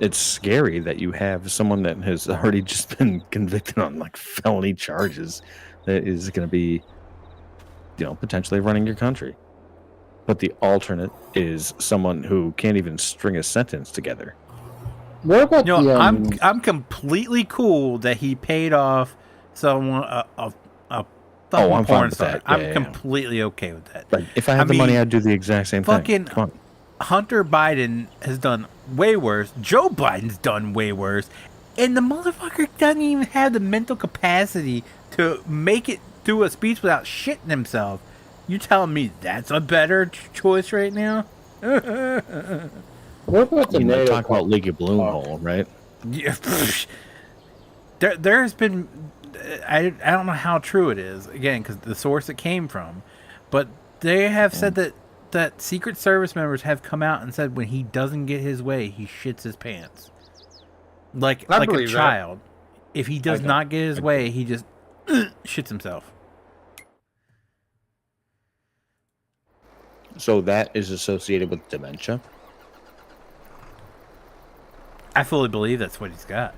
It's scary that you have someone that has already just been convicted on like felony charges that is going to be, potentially running your country. But the alternate is someone who can't even string a sentence together. What about You know, the? I'm completely cool that he paid off someone a fucking I'm fine porn with star. that. I'm Yeah. completely okay with that. Like, if I had the money, I'd do the exact same fucking thing. Come on. Hunter Biden has done way worse. Joe Biden's done way worse. And the motherfucker doesn't even have the mental capacity to make it through a speech without shitting himself. You telling me that's a better choice right now? What about the You know, NATO? talk about Leaky Bloom hole, right? Yeah, there's been, I don't know how true it is, again, because the source it came from, but they have said that Secret Service members have come out and said when he doesn't get his way, he shits his pants. Like I a believe that. child. If he does don't. not get his way, he just shits himself. So that is associated with dementia. I fully believe that's what he's got.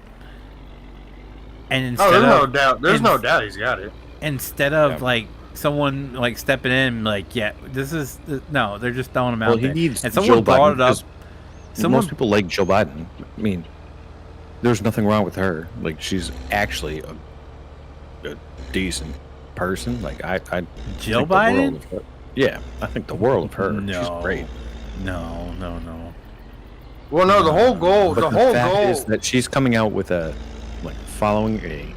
And Oh, instead there's no of, doubt. There's ins- no doubt he's got it. instead of Yeah. like someone like stepping in, like, yeah, this is no, they're just throwing him out Well, he there. needs And someone Joe brought Biden, it up. 'cause Someone, most people like Joe Biden. I mean, there's nothing wrong with her. Like, she's actually a decent person. Like, I Jill think the world Biden? of her. Yeah, I think the world of her. No, She's great. No. Well, no, the whole goal. But The the whole fact goal. is that she's coming out with following a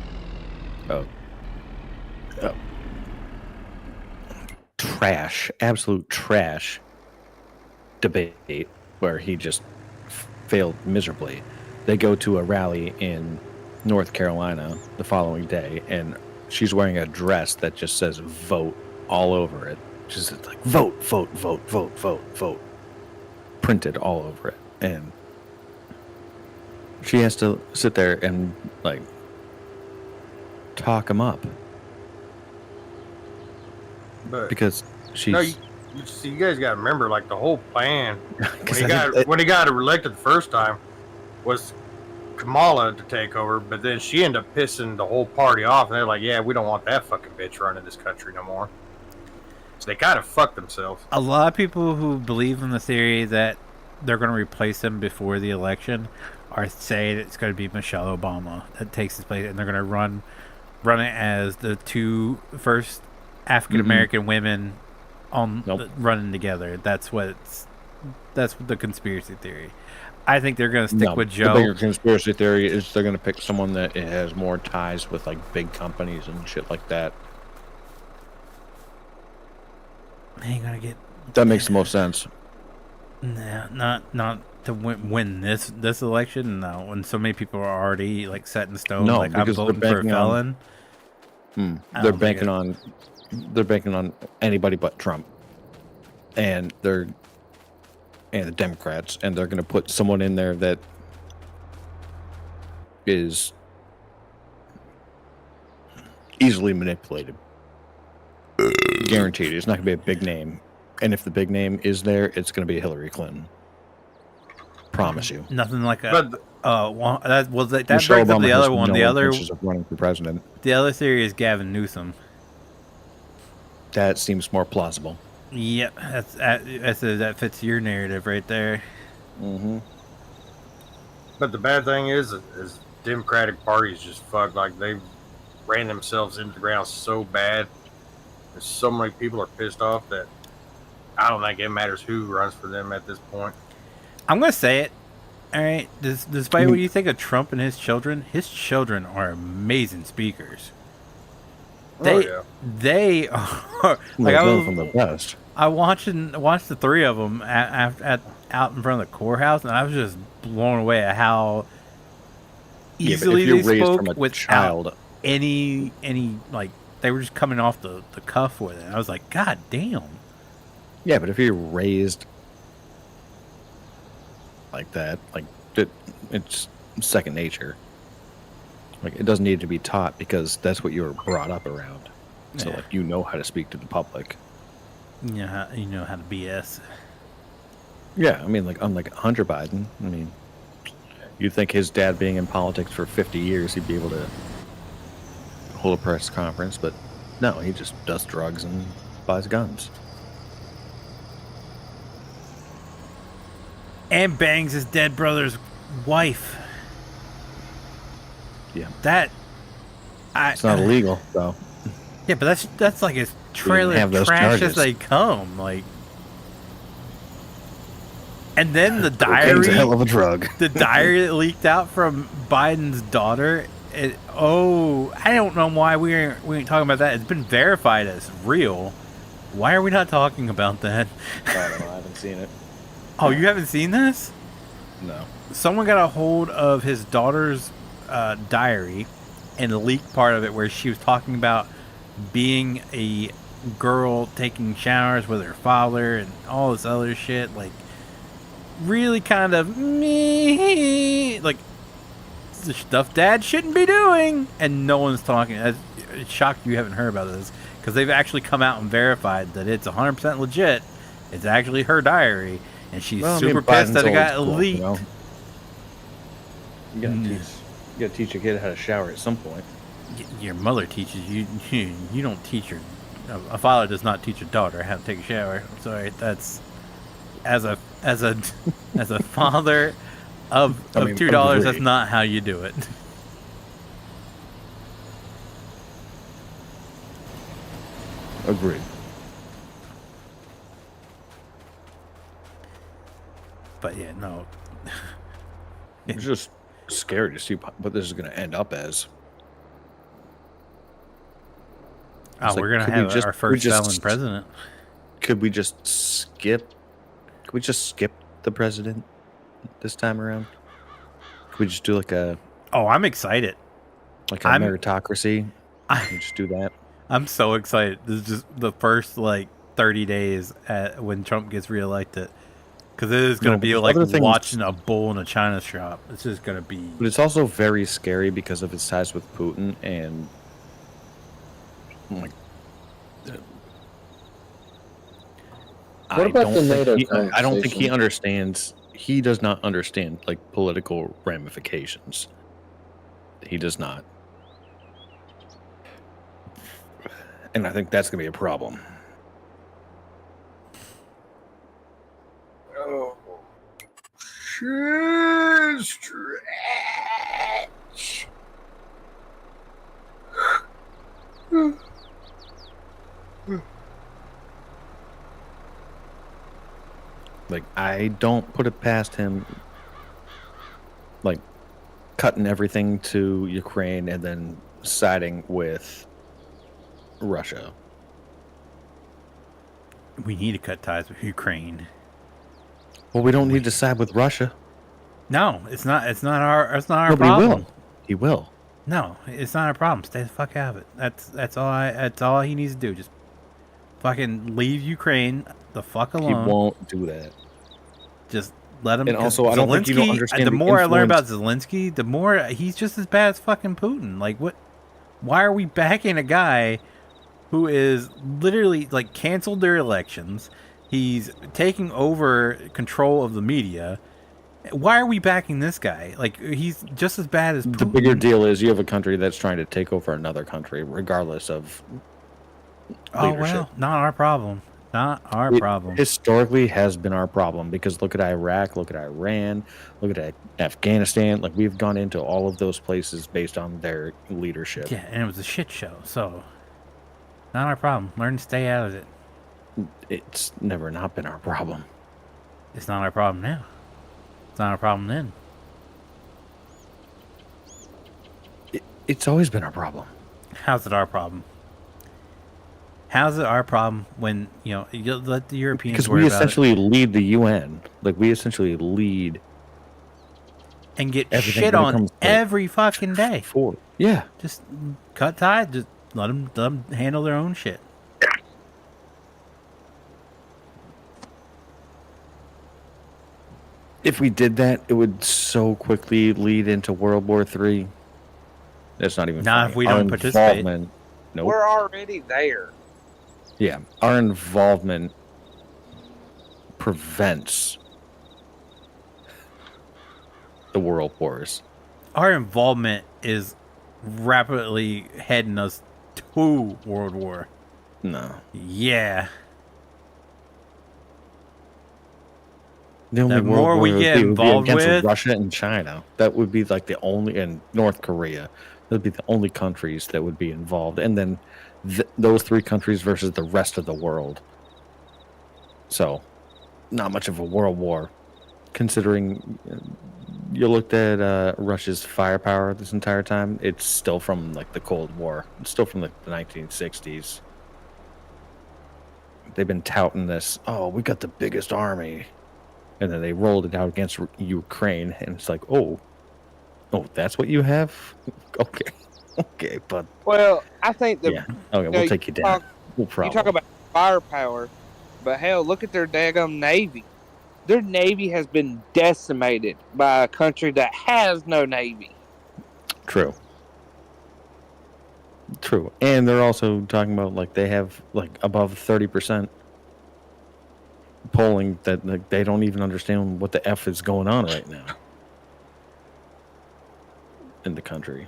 absolute trash debate where he just failed miserably. They go to a rally in North Carolina the following day, and she's wearing a dress that just says "vote" all over it. Just like vote, vote, vote, vote, vote, vote, printed all over it. And She has to sit there and like talk him up But because she's. no, you see, you guys got to remember, like the whole plan when 'cause he I got think- when he got elected the first time was Kamala to take over, but then she ended up pissing the whole party off, and they're like, "Yeah, we don't want that fucking bitch running this country no more." So they kind of fucked themselves. A lot of people who believe in the theory that they're going to replace him before the election are saying it's going to be Michelle Obama that takes his place, and they're going to run it as the two first African American women on running together. That's what the conspiracy theory. I think they're going to stick with Joe. The bigger conspiracy theory is they're going to pick someone that has more ties with like big companies and shit like that. They ain't gonna get. That makes the most sense. Nah, not to win this election. No, when so many people are already like set in stone. No, like I'm because they're voting for a banking on- felon. They're banking on anybody but Trump, and the Democrats, and they're going to put someone in there that is easily manipulated. Guaranteed, it's not going to be a big name, and if the big name is there, it's going to be Hillary Clinton. Promise you. Nothing like a. But that brings Michelle up Obama the has other one. no The other intentions of running for president. the other theory is Gavin Newsom. That seems more plausible. Yep, that fits your narrative right there. But the bad thing is Democratic Party is just fucked. Like they ran themselves into the ground so bad. There's so many people are pissed off that I don't think it matters who runs for them at this point. I'm gonna say it. All right, despite what you think of Trump and his children are amazing speakers. They are like I was from the best. I watched the three of them out in front of the courthouse, and I was just blown away at how easily they spoke without any like they were just coming off the cuff with it. And I was like, God damn. Yeah, but if you're raised like that, like it's second nature. Like it doesn't need to be taught because that's what you were brought up around. So like you know how to speak to the public. Yeah, you know how to BS. Yeah, I mean, like unlike Hunter Biden, I mean, you'd think his dad being in politics for 50 years, he'd be able to hold a press conference, but no, he just does drugs and buys guns. And bangs his dead brother's wife. Yeah, it's not illegal though. Yeah, but that's like as trailer trash as they come, like. And then the Cocaine's a hell of a drug. The diary that leaked out from Biden's daughter. I don't know why we ain't talking about that. It's been verified as real. Why are we not talking about that? I don't know. I haven't seen it. Oh, you haven't seen this? No. Someone got a hold of his daughter's diary and leaked part of it where she was talking about being a girl taking showers with her father and all this other shit. Like, really kind of like the stuff dad shouldn't be doing, and no one's talking. It's shocked you haven't heard about this because they've actually come out and verified that it's 100% legit. It's actually her diary, and she's super pissed that it got leaked. You gotta teach a kid how to shower at some point. Your mother teaches you. You don't teach your. A father does not teach a daughter how to take a shower. I'm sorry, that's as a father of $2. That's not how you do it. Agreed. But yeah, no. It's just scary to see what this is going to end up as. We're gonna have our first felon president. Could we just skip? Could we just skip the president this time around? Could we just do like a? Oh, I'm excited. Like a meritocracy. Just do that. I'm so excited. This is just the first 30 days when Trump gets reelected. Because it is going to No, be because like other things- watching a bull in a china shop. It's just going to be. But it's also very scary because of his ties with Putin and like. What about the NATO I don't think he conversation? understands. He does not understand like political ramifications. He does not, and I think that's gonna be a problem. Oh. Stretch. Like I don't put it past him, like cutting everything to Ukraine and then siding with Russia. We need to cut ties with Ukraine. Well, we don't need to side with Russia. No, it's not. It's not our. It's not our No, but he problem. will. He will. No, it's not our problem. Stay the fuck out of it. That's all. That's all he needs to do. Just fucking leave Ukraine the fuck He alone. won't do that. Just let him. And 'cause also, I don't think you don't Zelensky- understand The the more I learn about influence- Zelensky, the more he's just as bad as fucking Putin. Like what? Why are we backing a guy who is literally like canceled their elections? He's taking over control of the media. Why are we backing this guy? Like he's just as bad as Putin. The bigger deal is you have a country that's trying to take over another country, regardless of Oh leadership. well, not our problem. Not our It problem. historically has been our problem because look at Iraq, look at Iran, look at Afghanistan. Like we've gone into all of those places based on their leadership. Yeah, and it was a shit show. So, not our problem. Learn to stay out of it. It's never not been our problem. It's not our problem now. It's not our problem then. It's always been our problem. How's it our problem? How's it our problem when you let the Europeans Because worry we about it essentially lead the UN. Like we essentially lead and get everything shit when it on comes to- every fucking day? for. Yeah. Just cut ties. Just let them handle their own shit. If we did that, it would so quickly lead into World War III. That's not even Not funny. if we Our don't participate. involvement- Nope. We're already there. Yeah, our involvement prevents the world wars. Our involvement is rapidly heading us to World War. No. Yeah. The only The world more we war get would be involved against with- Russia and China. That would be like the only, and North Korea. That would be the only countries that would be involved. And then those three countries versus the rest of the world. So, not much of a world war. Considering you looked at Russia's firepower this entire time, it's still from like the Cold War. It's still from the 1960s. They've been touting this, oh, we got the biggest army. And then they rolled it out against Ukraine, and it's like, oh, that's what you have? Okay. Okay, but Well, I think yeah. Okay, we'll take you down. No You problem. talk about firepower, but hell, look at their daggum navy. Their navy has been decimated by a country that has no navy. True. True. And they're also talking about like they have like above 30% polling that like, they don't even understand what the F is going on right now in the country.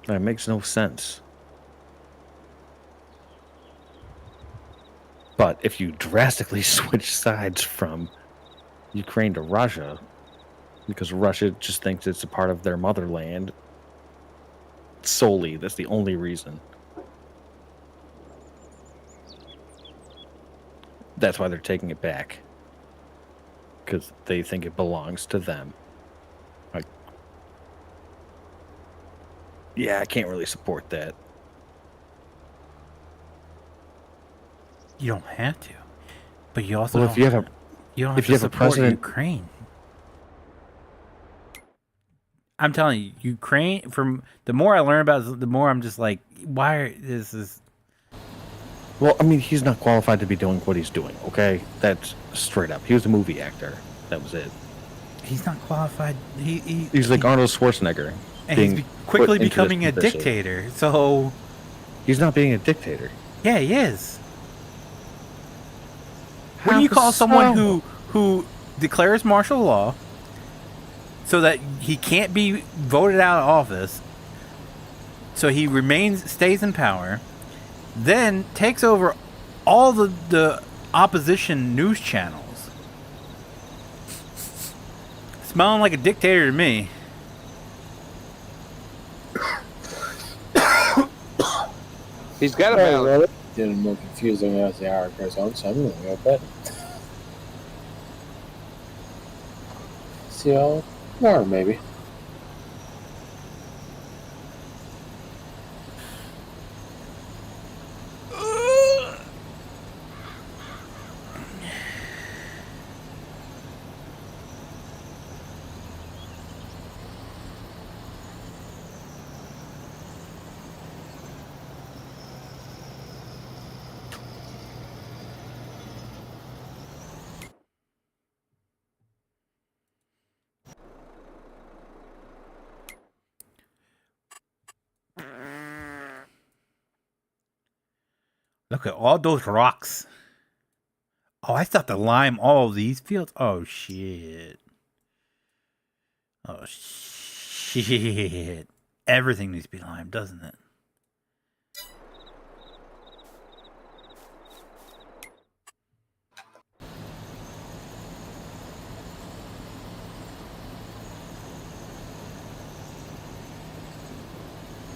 That makes no sense. But if you drastically switch sides from Ukraine to Russia, because Russia just thinks it's a part of their motherland solely, that's the only reason. That's why they're taking it back. Because they think it belongs to them. Like, yeah, I can't really support that. You don't have to, but you also Well, don't if you have a you don't have if to you have a support president- Ukraine. I'm telling you, Ukraine. From the more I learn about it, the more I'm just like, why this is. Well, I mean, he's not qualified to be doing what he's doing. Okay, that's straight up. He was a movie actor. That was it. He's not qualified. He's like Arnold Schwarzenegger, and he's quickly put into this becoming a position. dictator. So He's not being a dictator. yeah, he is. How When you call someone so? who declares martial law so that he can't be voted out of office, so he stays in power, then takes over all the opposition news channels, smelling like a dictator to me. He's got a Well, balance. well, it's getting more confusing as the hour goes on, so I'm going to go with that. See y'all tomorrow, maybe. Look at all those rocks. Oh, I still have to lime all of these fields. Oh, shit. Oh, shit. Everything needs to be limed, doesn't it?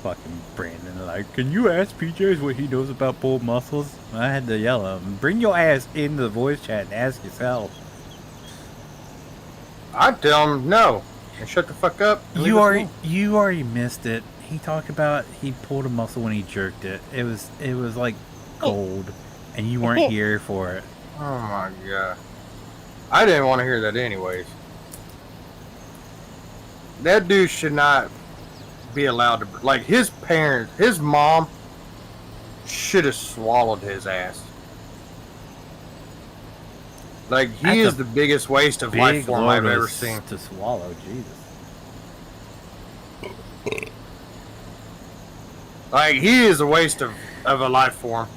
Fucking Brandon, like, can you ask PJs what he knows about pulled muscles? I had to yell at him. Bring your ass into the voice chat and ask yourself. I'd tell him no and shut the fuck up. and leave You us already, alone. you already missed it. He talked about he pulled a muscle when he jerked it. It was like gold, and you weren't here for it. Oh my god. I didn't want to hear that anyways. That dude should not be allowed to, like, his parents, his mom should have swallowed his ass. Like, he That's is a the biggest waste of life form I've ever seen. to swallow. Jesus. Like, he is a waste of a life form.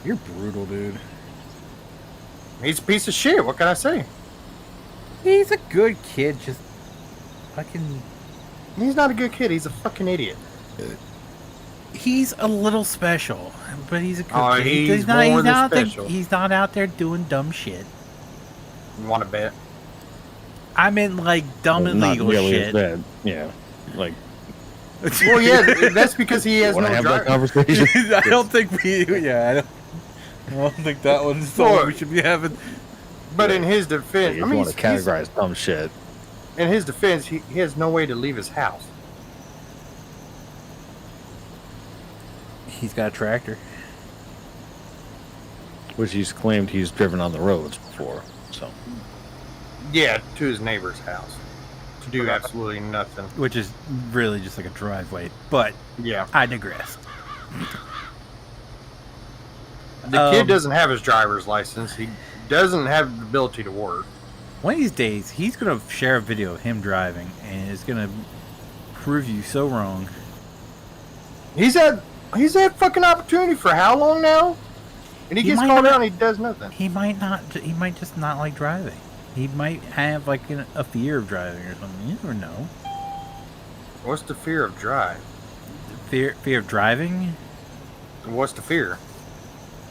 You're brutal, dude. He's a piece of shit. What can I say? He's a good kid, just fucking. He's not a good kid. He's a fucking idiot. He's a little special, but he's a good Oh, kid. he's more than out special. there. He's not out there doing dumb shit. You want to bet? I mean, like dumb Well, not illegal nearly as shit. bad. Yeah, like Well, yeah, that's because he has want no to have that driver. conversation. I don't think we. Yeah, I don't think that one's something we should be having. But in his defense, If I you mean, want to categorize dumb shit, in his defense, he has no way to leave his house. He's got a tractor. which he's claimed he's driven on the roads before. So Yeah, to his neighbor's house to do absolutely nothing. Which is really just like a driveway. But Yeah, I digress. the kid doesn't have his driver's license. He doesn't have the ability to work. One of these days, he's going to share a video of him driving, and it's going to prove you so wrong. He's had fucking opportunity for how long now? And he gets might called not- out and he does nothing. He might just not like driving. He might have like a fear of driving or something. You never know. What's the fear of drive? Fear of driving? What's the fear?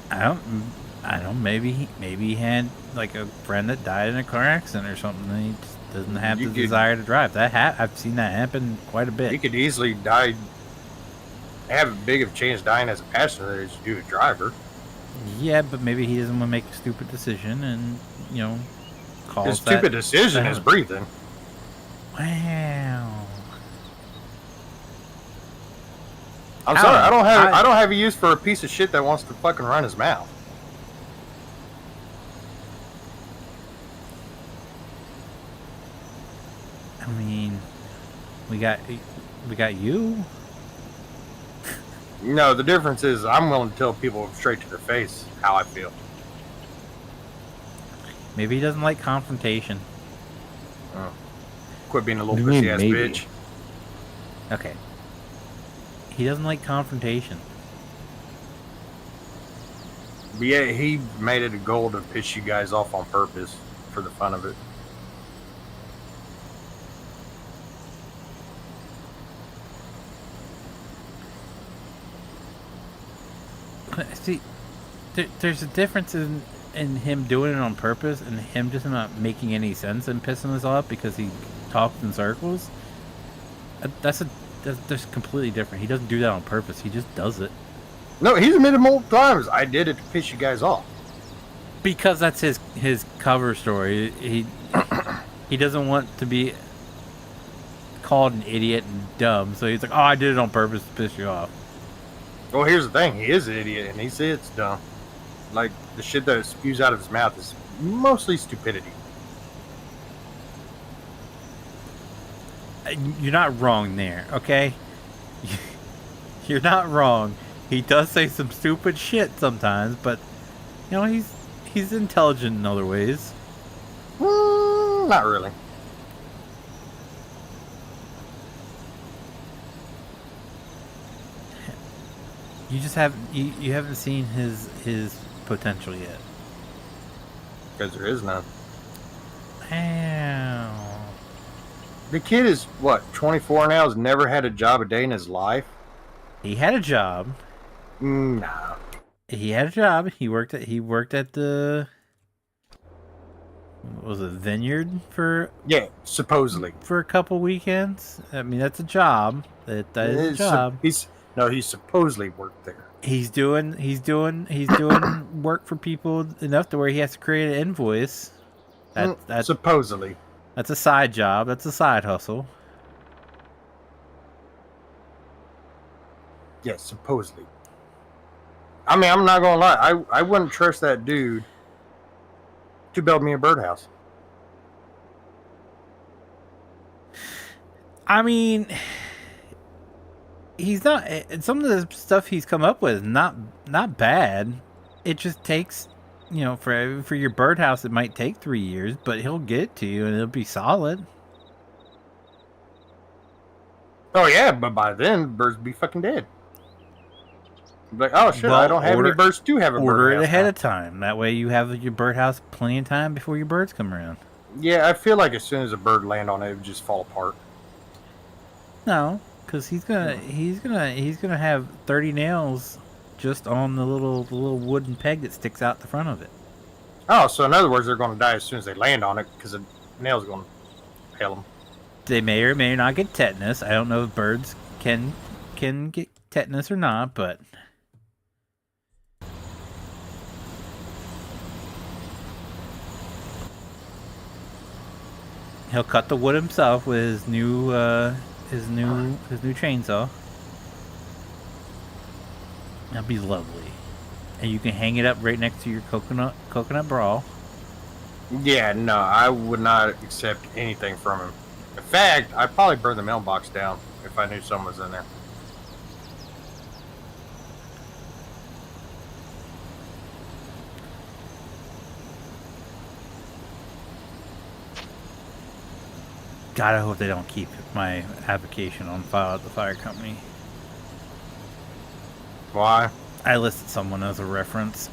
I don't. Maybe he had like a friend that died in a car accident or something. And he just doesn't have You the could- desire to drive. I've seen that happen quite a He bit. could easily die, have a big of a chance dying as a passenger as you do a driver. Yeah, but maybe he doesn't want to make a stupid decision and calls His that. stupid decision is breathing. Wow. I'm sorry, I don't I- have a use for a piece of shit that wants to fucking run his mouth. I mean, We got you. No, the difference is I'm willing to tell people straight to their face how I feel. Maybe he doesn't like confrontation. Quit being a little What do you pussy mean, ass maybe? bitch. Okay. He doesn't like confrontation. But yeah, he made it a goal to piss you guys off on purpose for the fun of it. See, there's a difference in him doing it on purpose and him just not making any sense and pissing us off because he talks in circles. That's completely different. He doesn't do that on purpose. He just does it No, he's admitted multiple times. I did it to piss you guys off. because that's his cover story. He doesn't want to be called an idiot and dumb, so he's like, "Oh, I did it on purpose to piss you off." Well, here's the thing. He is an idiot, and he says it's dumb. Like, the shit that spews out of his mouth is mostly stupidity. You're not wrong there, okay? You're not wrong. He does say some stupid shit sometimes, but you know he's intelligent in other ways. Not really. You just you haven't seen his potential yet. Because there is none. Ow. The kid is, what, 24 now, has never had a job a day in his life? He had a job. Nah. He had a job. He worked at the what was it, vineyard for Yeah, supposedly. a couple weekends. I mean, that's a job. That is a job. He supposedly worked there. He's doing work for people enough to where he has to create an invoice. That's Supposedly. that's a side job. That's a side hustle. Yeah, supposedly. I mean, I'm not gonna lie. I wouldn't trust that dude to build me a birdhouse. I mean, he's not. Some of the stuff he's come up with is not bad. It just takes, for your birdhouse, it might take 3 years, but he'll get it to you and it'll be solid. Oh yeah, but by then birds would be fucking dead. Like, oh shit, Well, I don't have any birds to have a Order birdhouse it ahead now. of time. That way you have your birdhouse plenty of time before your birds come around. Yeah, I feel like as soon as a bird land on it, it would just fall apart. No, because he's gonna have 30 nails just on the little wooden peg that sticks out the front of it. Oh, so in other words, they're going to die as soon as they land on it because the nail's going to pale them. They may or may not get tetanus. I don't know if birds can get tetanus or not, but he'll cut the wood himself with his new chainsaw. That'll be lovely, and you can hang it up right next to your coconut bra. Yeah, no, I would not accept anything from him. In fact, I'd probably burn the mailbox down if I knew someone was in there. God, I hope they don't keep my application on file at the fire company. Why? I listed someone as a reference.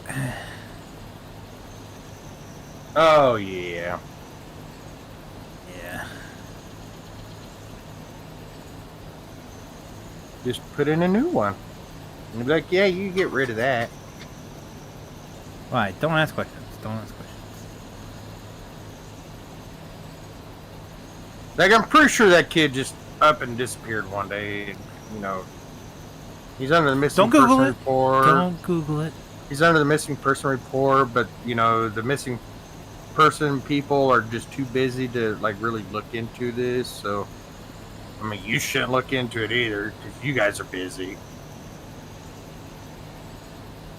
Oh, yeah. Yeah. Just put in a new one. And be like, yeah, you get rid of that. Why? Don't ask questions. Don't ask questions. Like, I'm pretty sure that kid just up and disappeared one day. And, he's under the missing Don't Google person it. report. Don't Google it. He's under the missing person report, but, the missing person people are just too busy to, really look into this. So, I mean, you shouldn't look into it either because you guys are busy.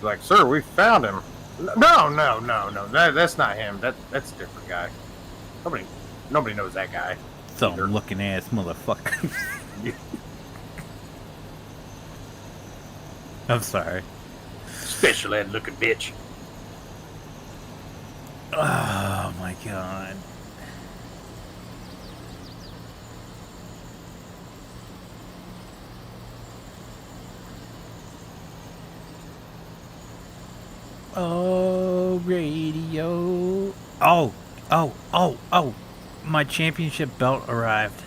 Like, sir, we found him. No. That's not him. That's a different guy. Nobody knows that guy. Some either. looking ass motherfucker. I'm sorry. Special ed looking bitch. Oh my god. Oh, radio. Oh. My championship belt arrived.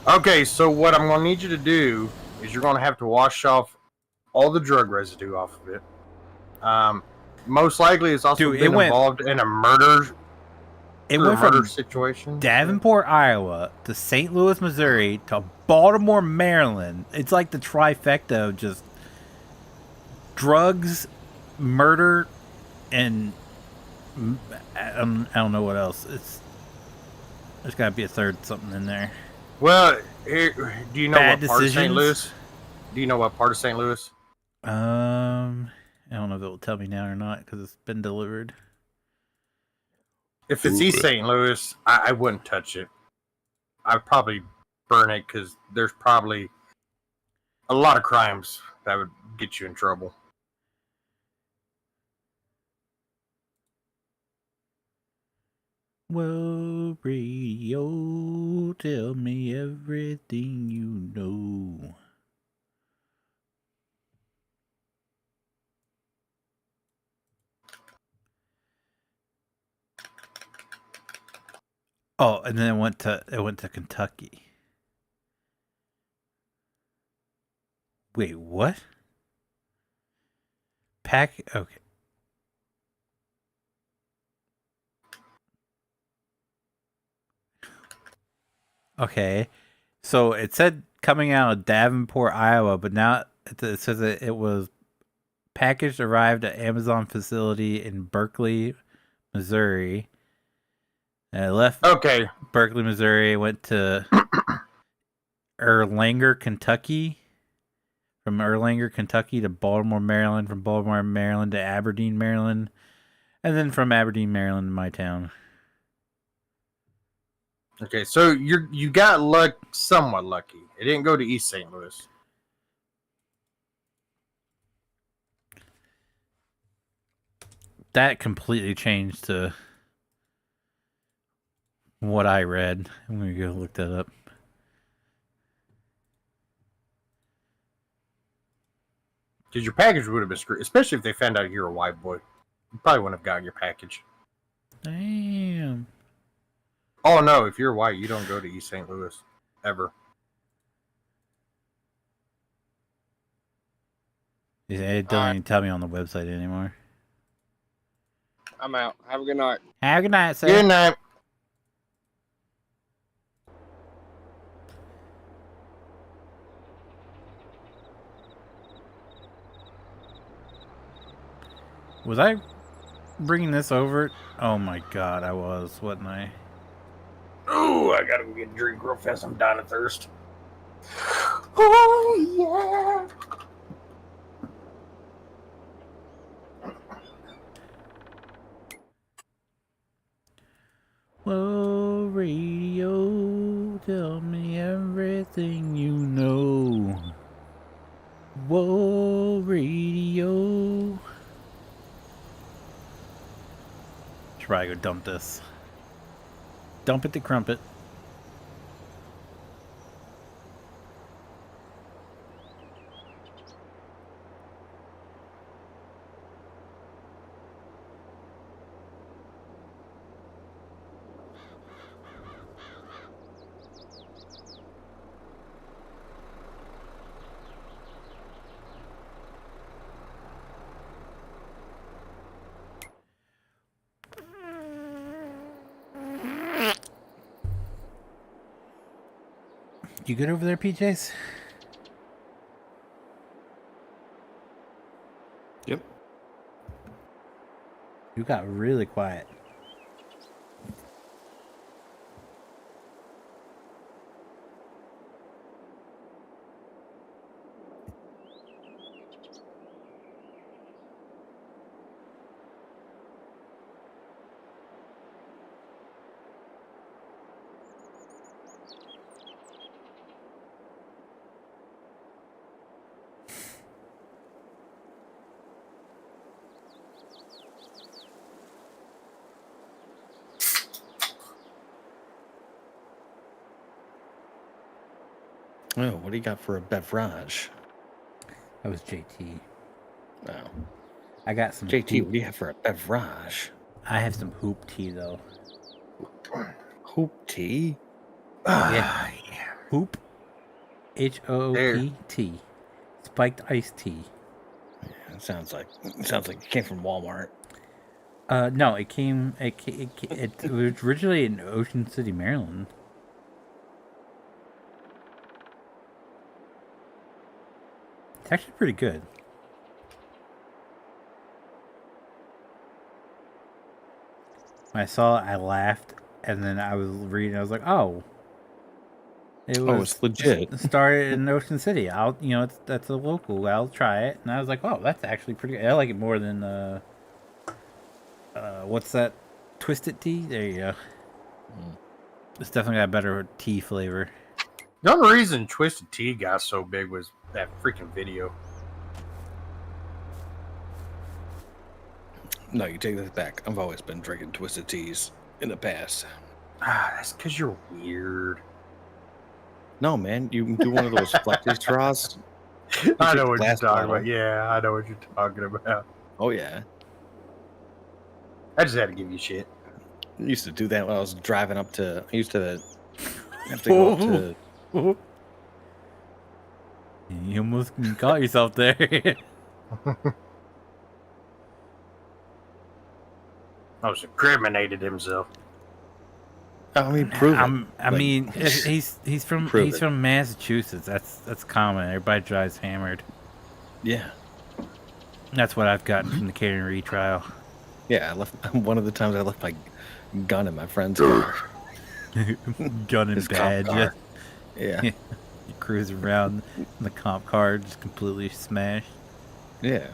Okay, so what I'm going to need you to do is you're going to have to wash off all the drug residue off of it. Most likely, it's also Dude, been involved in a murder. It Through a went murder from situation. Davenport, Iowa to St. Louis, Missouri to Baltimore, Maryland. It's like the trifecta of just drugs, murder, and I don't know what else. There's got to be a third something in there. Well, here, do you know Bad what part of St. decisions? Louis? Do you know what part of St. Louis? I don't know if it will tell me now or not because it's been delivered. If it's East St. Louis, I wouldn't touch it. I'd probably burn it because there's probably a lot of crimes that would get you in trouble. Well, radio, tell me everything you know. Oh, and then it went to Kentucky. Wait, what? Okay. Okay. So it said coming out of Davenport, Iowa, but now it says that it was packaged arrived at Amazon facility in Berkeley, Missouri. And it left Berkeley, Missouri, went to Erlanger, Kentucky. From Erlanger, Kentucky to Baltimore, Maryland. From Baltimore, Maryland to Aberdeen, Maryland. And then from Aberdeen, Maryland to my town. Okay, so you got somewhat lucky. It didn't go to East St. Louis. That completely changed to what I read. I'm going to go look that up. Because your package would have been screwed, especially if they found out you're a white boy. You probably wouldn't have gotten your package. Damn. Oh no, if you're white, you don't go to East St. Louis. Ever. It doesn't even tell me on the website anymore. I'm out. Have a good night. Have a good night, sir. Good night. Was I bringing this over? Oh my god, I was, wasn't I? Ooh, I gotta go get a drink real fast. I'm dying of thirst. Oh, yeah. Whoa, radio, tell me everything you know. Whoa, radio. Should probably go dump this. Dump it to Crumpet. You good over there, PJs? Yep. You got really quiet. Oh, what do you got for a beverage? That was JT. Oh. I got some JT, hoop. what do you have for a beverage? I have some hoop tea though. Hoop tea? Yeah. Hoop. HOOP. Spiked iced tea. It sounds like it came from Walmart. No, it was originally in Ocean City, Maryland. It's actually pretty good. When I saw it, I laughed, and then I was reading. I was like, "Oh, it's legit. Started in Ocean City. That's a local. I'll try it." And I was like, "Oh, that's actually pretty good. I like it more than what's that? Twisted tea. There you go. It's definitely got a better tea flavor." The only reason Twisted Tea got so big was that freaking video. No, you take that back. I've always been drinking Twisted Teas in the past. That's because you're weird. No, man, you can do one of those flexi straws. I know take what the you're glass talking bottle. about. Yeah, I know what you're talking about. Oh yeah, I just had to give you shit. I used to do that when I was driving up to. I used to have to go up to. You almost caught yourself there. I was incriminated himself. I mean, prove it. He's from Prove it. from Massachusetts. That's common. Everybody drives hammered. Yeah, That's what I've gotten from the catering retrial. yeah. I left one of the times I left my gun in my friend's car. Gun and His cop badge. car. Yeah, You cruise around in the comp car, just completely smashed. yeah.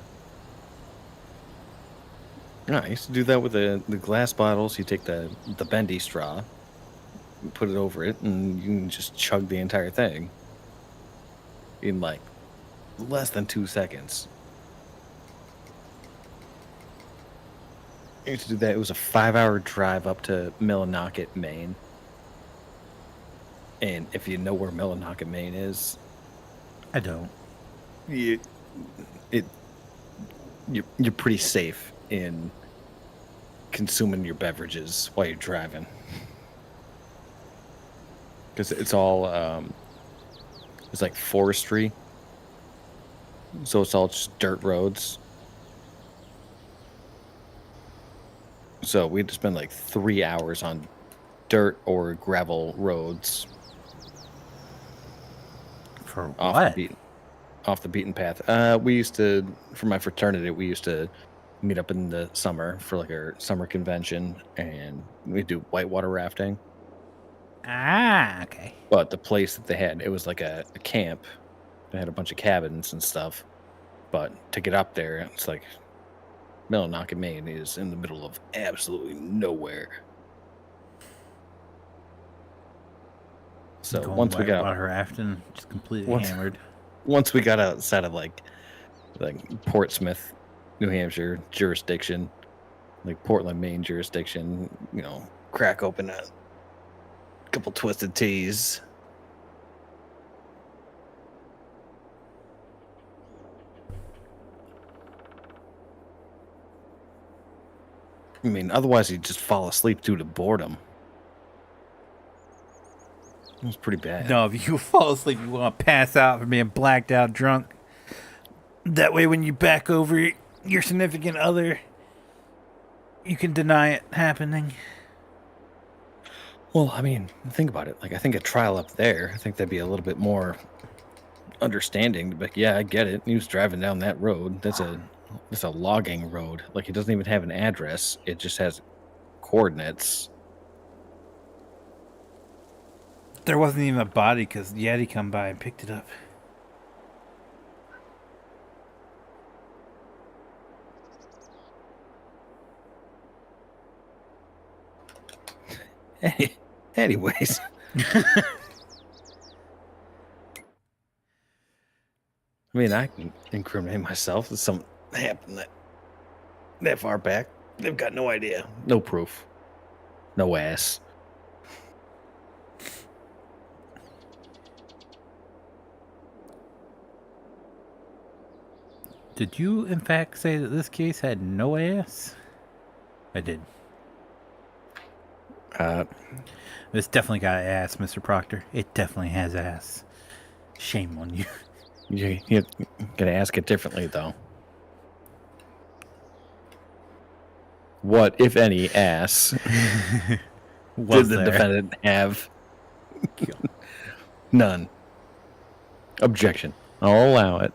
No, I used to do that with the glass bottles. You take the bendy straw, you put it over it, and you can just chug the entire thing in like less than 2 seconds. I used to do that. It was a 5-hour drive up to Millinocket, Maine. And if you know where Millinocket, Maine is, I don't. you're pretty safe in consuming your beverages while you're driving, because it's all it's like forestry, so it's all just dirt roads. So we'd spend like 3 hours on dirt or gravel roads For off what? the beaten path. We used to, for my fraternity, we used to meet up in the summer for like our summer convention, and we do whitewater rafting. Ah, okay. But the place that they had, it was like a camp. They had a bunch of cabins and stuff. But to get up there, it's like Millinocket, Maine is in the middle of absolutely nowhere. So Going once we got whitewater rafting, just completely hammered. once we got outside of like Portsmouth, New Hampshire jurisdiction, like Portland, Maine jurisdiction, crack open a couple Twisted Teas. I mean, otherwise you'd just fall asleep due to boredom. It was pretty bad. No, if you fall asleep, you want to pass out from being blacked out drunk. That way, when you back over your significant other, you can deny it happening. Well, I mean, think about it. Like, I think a trial up there, I think that'd be a little bit more understanding. But yeah, I get it. He was driving down that road. That's a logging road. Like, it doesn't even have an address. It just has coordinates. There wasn't even a body because Yeti come by and picked it up. Anyways. I mean, I can incriminate myself if something happened that far back. They've got no idea. No proof. No ass. Did you, in fact, say that this case had no ass? I did. This definitely got ass, Mr. Proctor. It definitely has ass. Shame on you. You're gonna ask it differently, though. What, if any, ass Was did the there? defendant have? None. Objection. I'll allow it.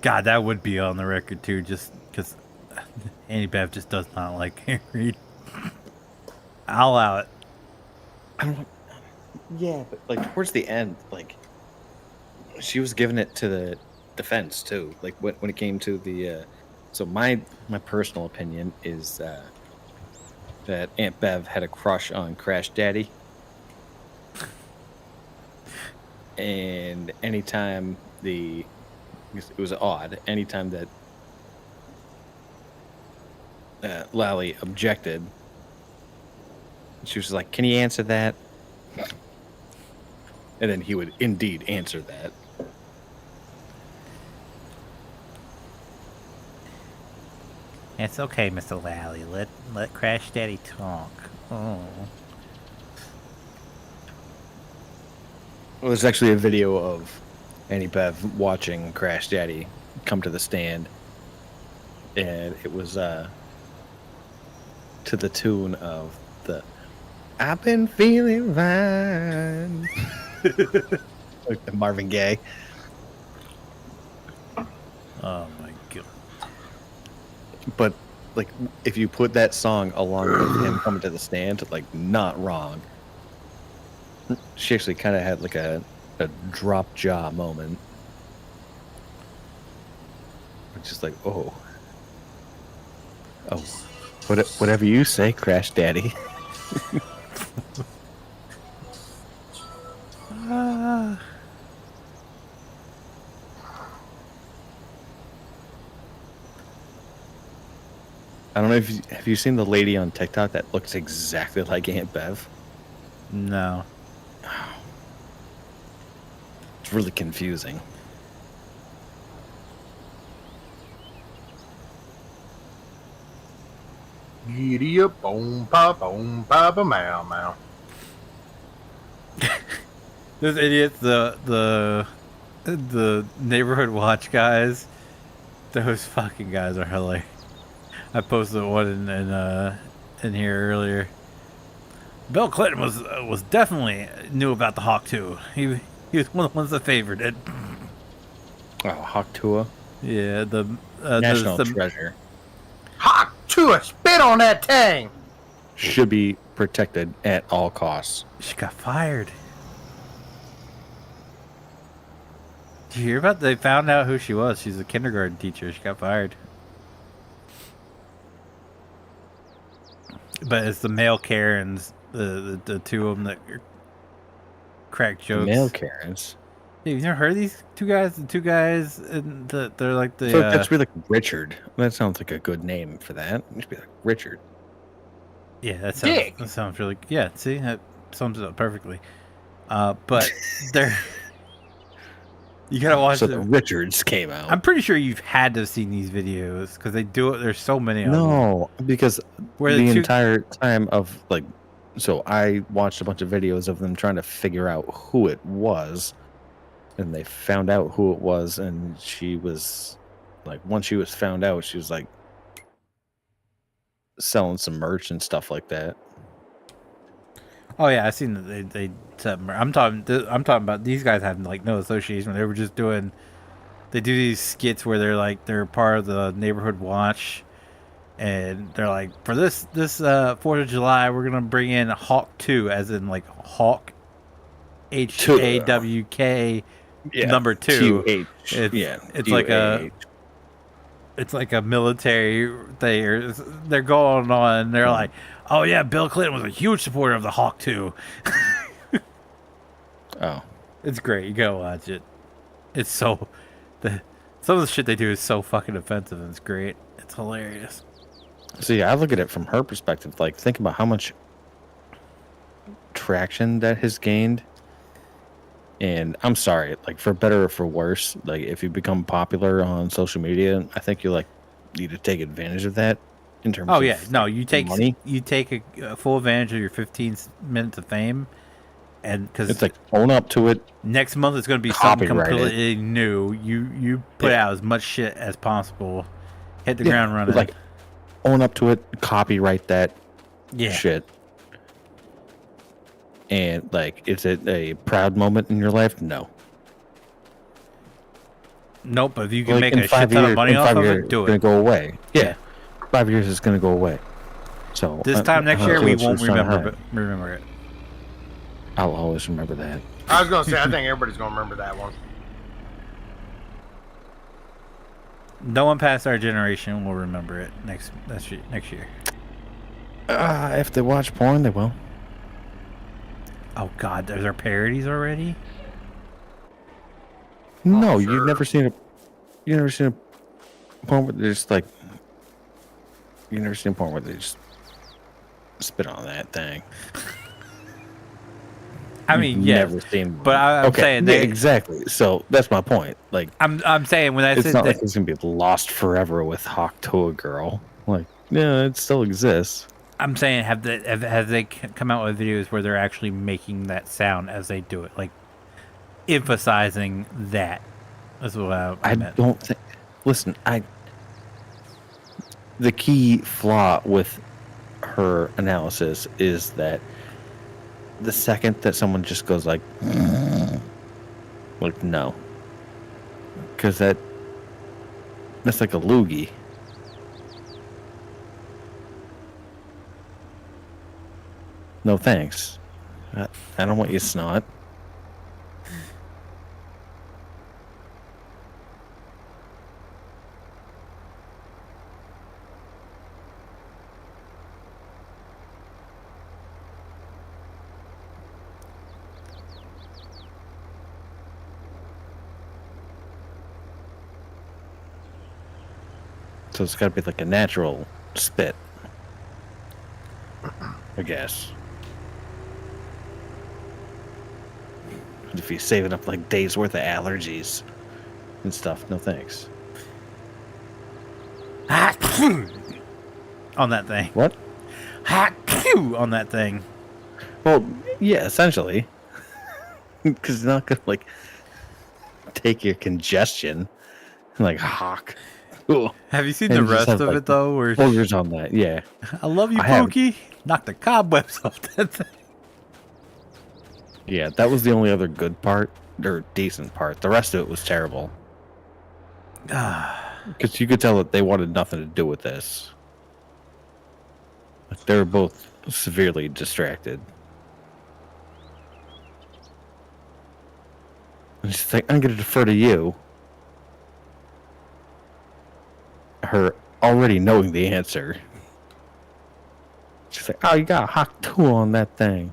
God, that would be on the record too, just because Annie Bev just does not like Harry Reid. I'll allow it. I don't know. Yeah, but like towards the end, like she was giving it to the defense too. Like when it came to the, so my personal opinion is that Aunt Bev had a crush on Crash Daddy, and anytime it was odd. Anytime that Lally objected, she was like, "Can you answer that?" And then he would indeed answer that. It's okay, Mr. Lally. Let Crash Daddy talk. Oh. Well, there's actually a video of Annie Bev watching Crash Daddy come to the stand, and it was to the tune of the "I've been feeling fine," like the Marvin Gaye. Oh my god. But like, if you put that song along with him coming to the stand, like, not wrong. She actually kind of had like a drop jaw moment. Just like, oh, whatever you say, Crash Daddy. I don't know if have you seen the lady on TikTok that looks exactly like Aunt Bev? No. It's really confusing. Giddy up, boom, papa, meow, meow. Those idiots, the neighborhood watch guys, those fucking guys are hilarious. I posted one in here earlier. Bill Clinton was definitely knew about the Hawk 2. He was one of the ones that favored it. Oh, Hawk Tua. Yeah, the National treasure. Hawk to a spit on that tang. Should be protected at all costs. She got fired. Did you hear about? They found out who she was. She's a kindergarten teacher. She got fired. But it's the male Karens, the two of them that crack jokes. Male Karens. Yeah, you never heard of these two guys? The two guys, and they're like the. So that should be like Richard. That sounds like a good name for that. It should be like Richard. Yeah, that Dick. sounds really. Yeah, see, that sums it up perfectly. But they're. You gotta watch So the the Richards came out. I'm pretty sure you've had to have seen these videos because they do it. There's so many of them. No, because Where the the two- entire time of like, so I watched a bunch of videos of them trying to figure out who it was, and they found out who it was, and she was like, once she was found out, she was like selling some merch and stuff like that. Oh yeah, I seen that they said. I'm talking about these guys have like no association. They were just doing. They do these skits where they're part of the neighborhood watch, and they're like, for this 4th of July, we're gonna bring in Hawk 2, as in like Hawk, HAWK number 2. It's like a. It's like a military thing. They're going on. They're like, "Oh yeah, Bill Clinton was a huge supporter of the Hawk 2." Oh, It's great. You gotta watch it. It's so some of the shit they do is so fucking offensive, and it's great. It's hilarious. see, I look at it from her perspective. Like, think about how much traction that has gained And I'm sorry, like for better or for worse, like if you become popular on social media, I think you like need to take advantage of that in terms Oh of yeah, no, like, you take money. a full advantage of your 15 minutes of fame, and because It's like own up to it. next month is going to be something Copyright it. completely new. You put out as much shit as possible, hit the ground running. Like own up to it, copyright that yeah, shit. And like, is it a proud moment in your life? No. nope. But if you can Like make in a shit 5 ton years, of money in off 5 of years, it, do it's gonna it. go away. Yeah. Yeah. 5 years is gonna go away. So This time next year, we won't remember it. I'll always remember that. I was gonna say, I think everybody's gonna remember that one. No one past our generation will remember it next year. If they watch porn, they will. Oh God, there's our parodies already. No, sure. you've never seen a porn where they just like. You've never seen a porn where they just spit on that thing. I mean, You've yeah, never seen. but I'm saying they. exactly. So that's my point. Like, I'm saying when I it's said not that, like it's gonna be lost forever with Hawk to a girl. Like, yeah, it still exists. I'm saying have they come out with videos where they're actually making that sound as they do it, like emphasizing that. That's what I meant. Don't think. Listen, the key flaw with her analysis is that the second that someone just goes like no, because that's like a loogie. No thanks. I don't want you snot. So it's got to be like a natural spit, I guess. If you're saving up like days worth of allergies and stuff, no thanks. On that thing. What? On that thing. Well, yeah, essentially. Because it's not going to like take your congestion and like hawk. Ooh. Have you seen And the you just rest have, of like, it though? Where Boogers on that, yeah. I love you, I have. Pookie. Knock the cobwebs off that thing. Yeah, that was the only other good part, or decent part. The rest of it was terrible. Because you could tell that they wanted nothing to do with this. Like, they were both severely distracted. And she's like, I'm going to defer to you. Her already knowing the answer. She's like, oh, you got a hot tool on that thing.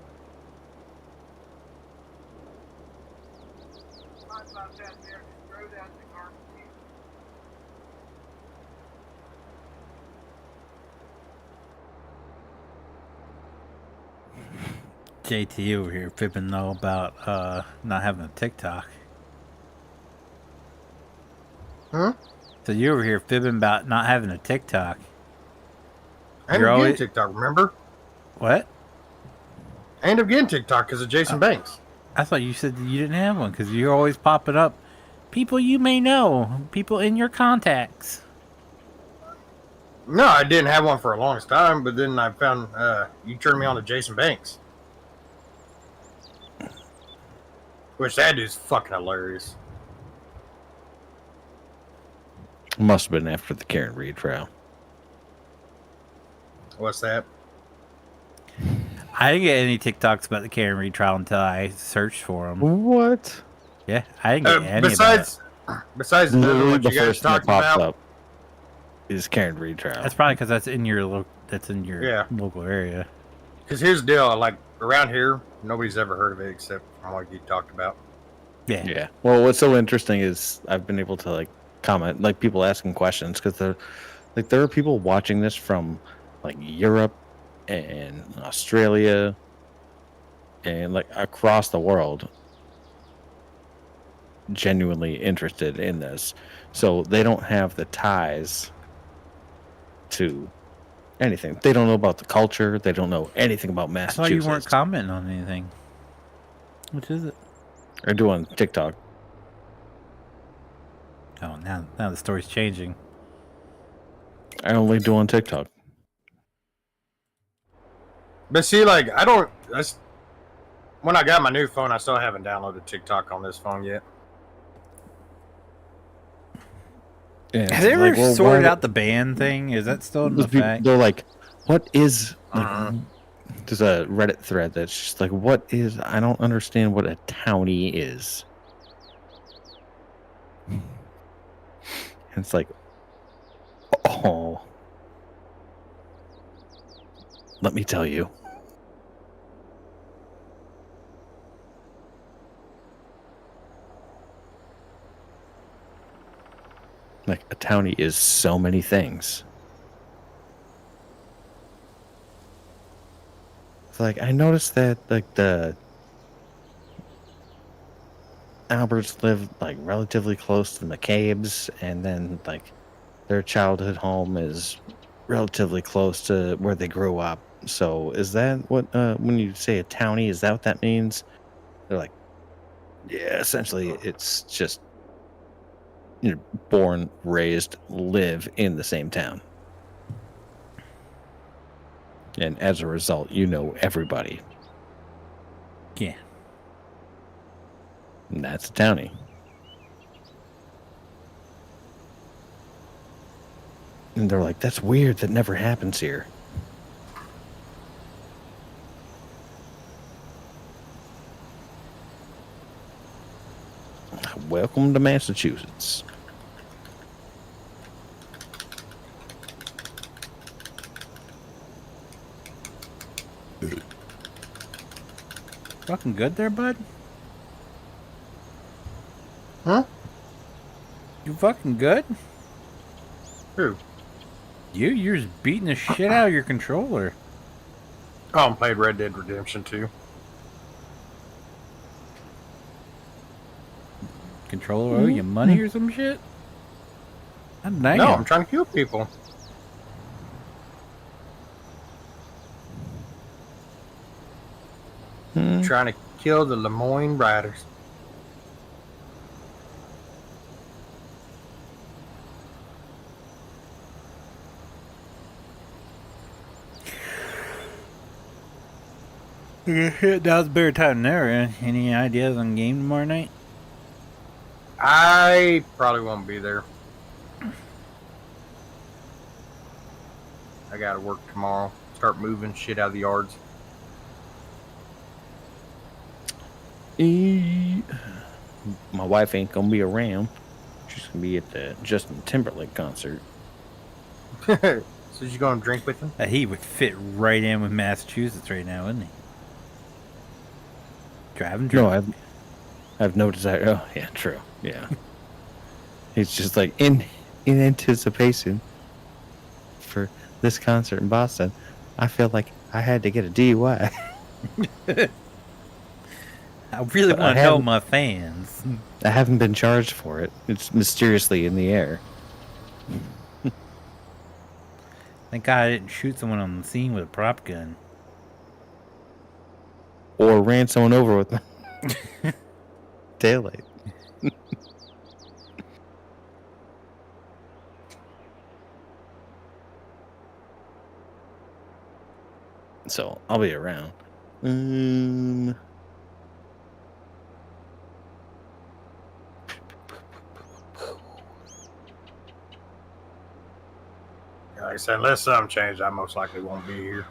JT over here fibbing though about not having a TikTok. Huh? So you over here fibbing about not having a TikTok. I ended You're up always- getting TikTok, remember? What? I ended up getting TikTok because of Jason Banks. I thought you said that you didn't have one because you're always popping up. People you may know, people in your contacts. No, I didn't have one for a long time, but then I found you turned me on to Jason Banks. Which that dude's fucking hilarious. Must have been after the Karen Reed trial. What's that? I didn't get any TikToks about the Karen Reed trial until I searched for them. What? Yeah, I didn't get any Besides Literally what the you guys first thing that talked pops about. up is Karen Reed trial. That's probably because that's in your Yeah. local area. Because here's the deal, like around here, nobody's ever heard of it except from what you talked about. Yeah. Yeah. Well, what's so interesting is I've been able to like comment, like people asking questions, because there are people watching this from like Europe and Australia and like across the world. genuinely interested in this. So they don't have the ties to anything. They don't know about the culture. They don't know anything about I Massachusetts. thought you weren't commenting on anything. Which is it? They're doing TikTok. Oh, now the story's changing. I only do on TikTok. But see, like, I don't. That's when I got my new phone. I still haven't downloaded TikTok on this phone yet. And Have they ever like, well, sorted why- out the ban thing? Is that still in those people- effect? They're like, what is like? Uh-huh. There's a Reddit thread that's just like, what is? I don't understand what a townie is. It's like, oh, let me tell you. Like, a townie is so many things. It's like, I noticed that, like, the Alberts live, like, relatively close to McCabe's, and then, like, their childhood home is relatively close to where they grew up. So, is that what, when you say a townie, is that what that means? They're like, yeah, essentially, it's just, born, raised, live in the same town. And as a result, you know everybody. Yeah. And that's a townie. And they're like, that's weird. That never happens here. Welcome to Massachusetts. Fucking good there, bud? Huh? You fucking good? Who? You're just beating the shit out of your controller. Oh, I played Red Dead Redemption 2. Controller owe you money or some shit? God damn. No, I'm trying to kill people. Trying to kill the Lemoyne Riders. Now's a better time than ever. Any ideas on game tomorrow night? I probably won't be there. I gotta work tomorrow. Start moving shit out of the yards. My wife ain't gonna be around. She's gonna be at the Justin Timberlake concert. So you gonna drink with him? He would fit right in with Massachusetts right now, wouldn't he? Driving No, drunk. I've no desire. Oh, yeah, true. Yeah. He's just like in anticipation for this concert in Boston. I feel like I had to get a DUI. I really But I want to tell haven't- my fans. I haven't been charged for it. It's mysteriously in the air. Thank God I didn't shoot someone on the scene with a prop gun. Or ran someone over with my taillight. So I'll be around. Like I said, unless something changed, I most likely won't be here.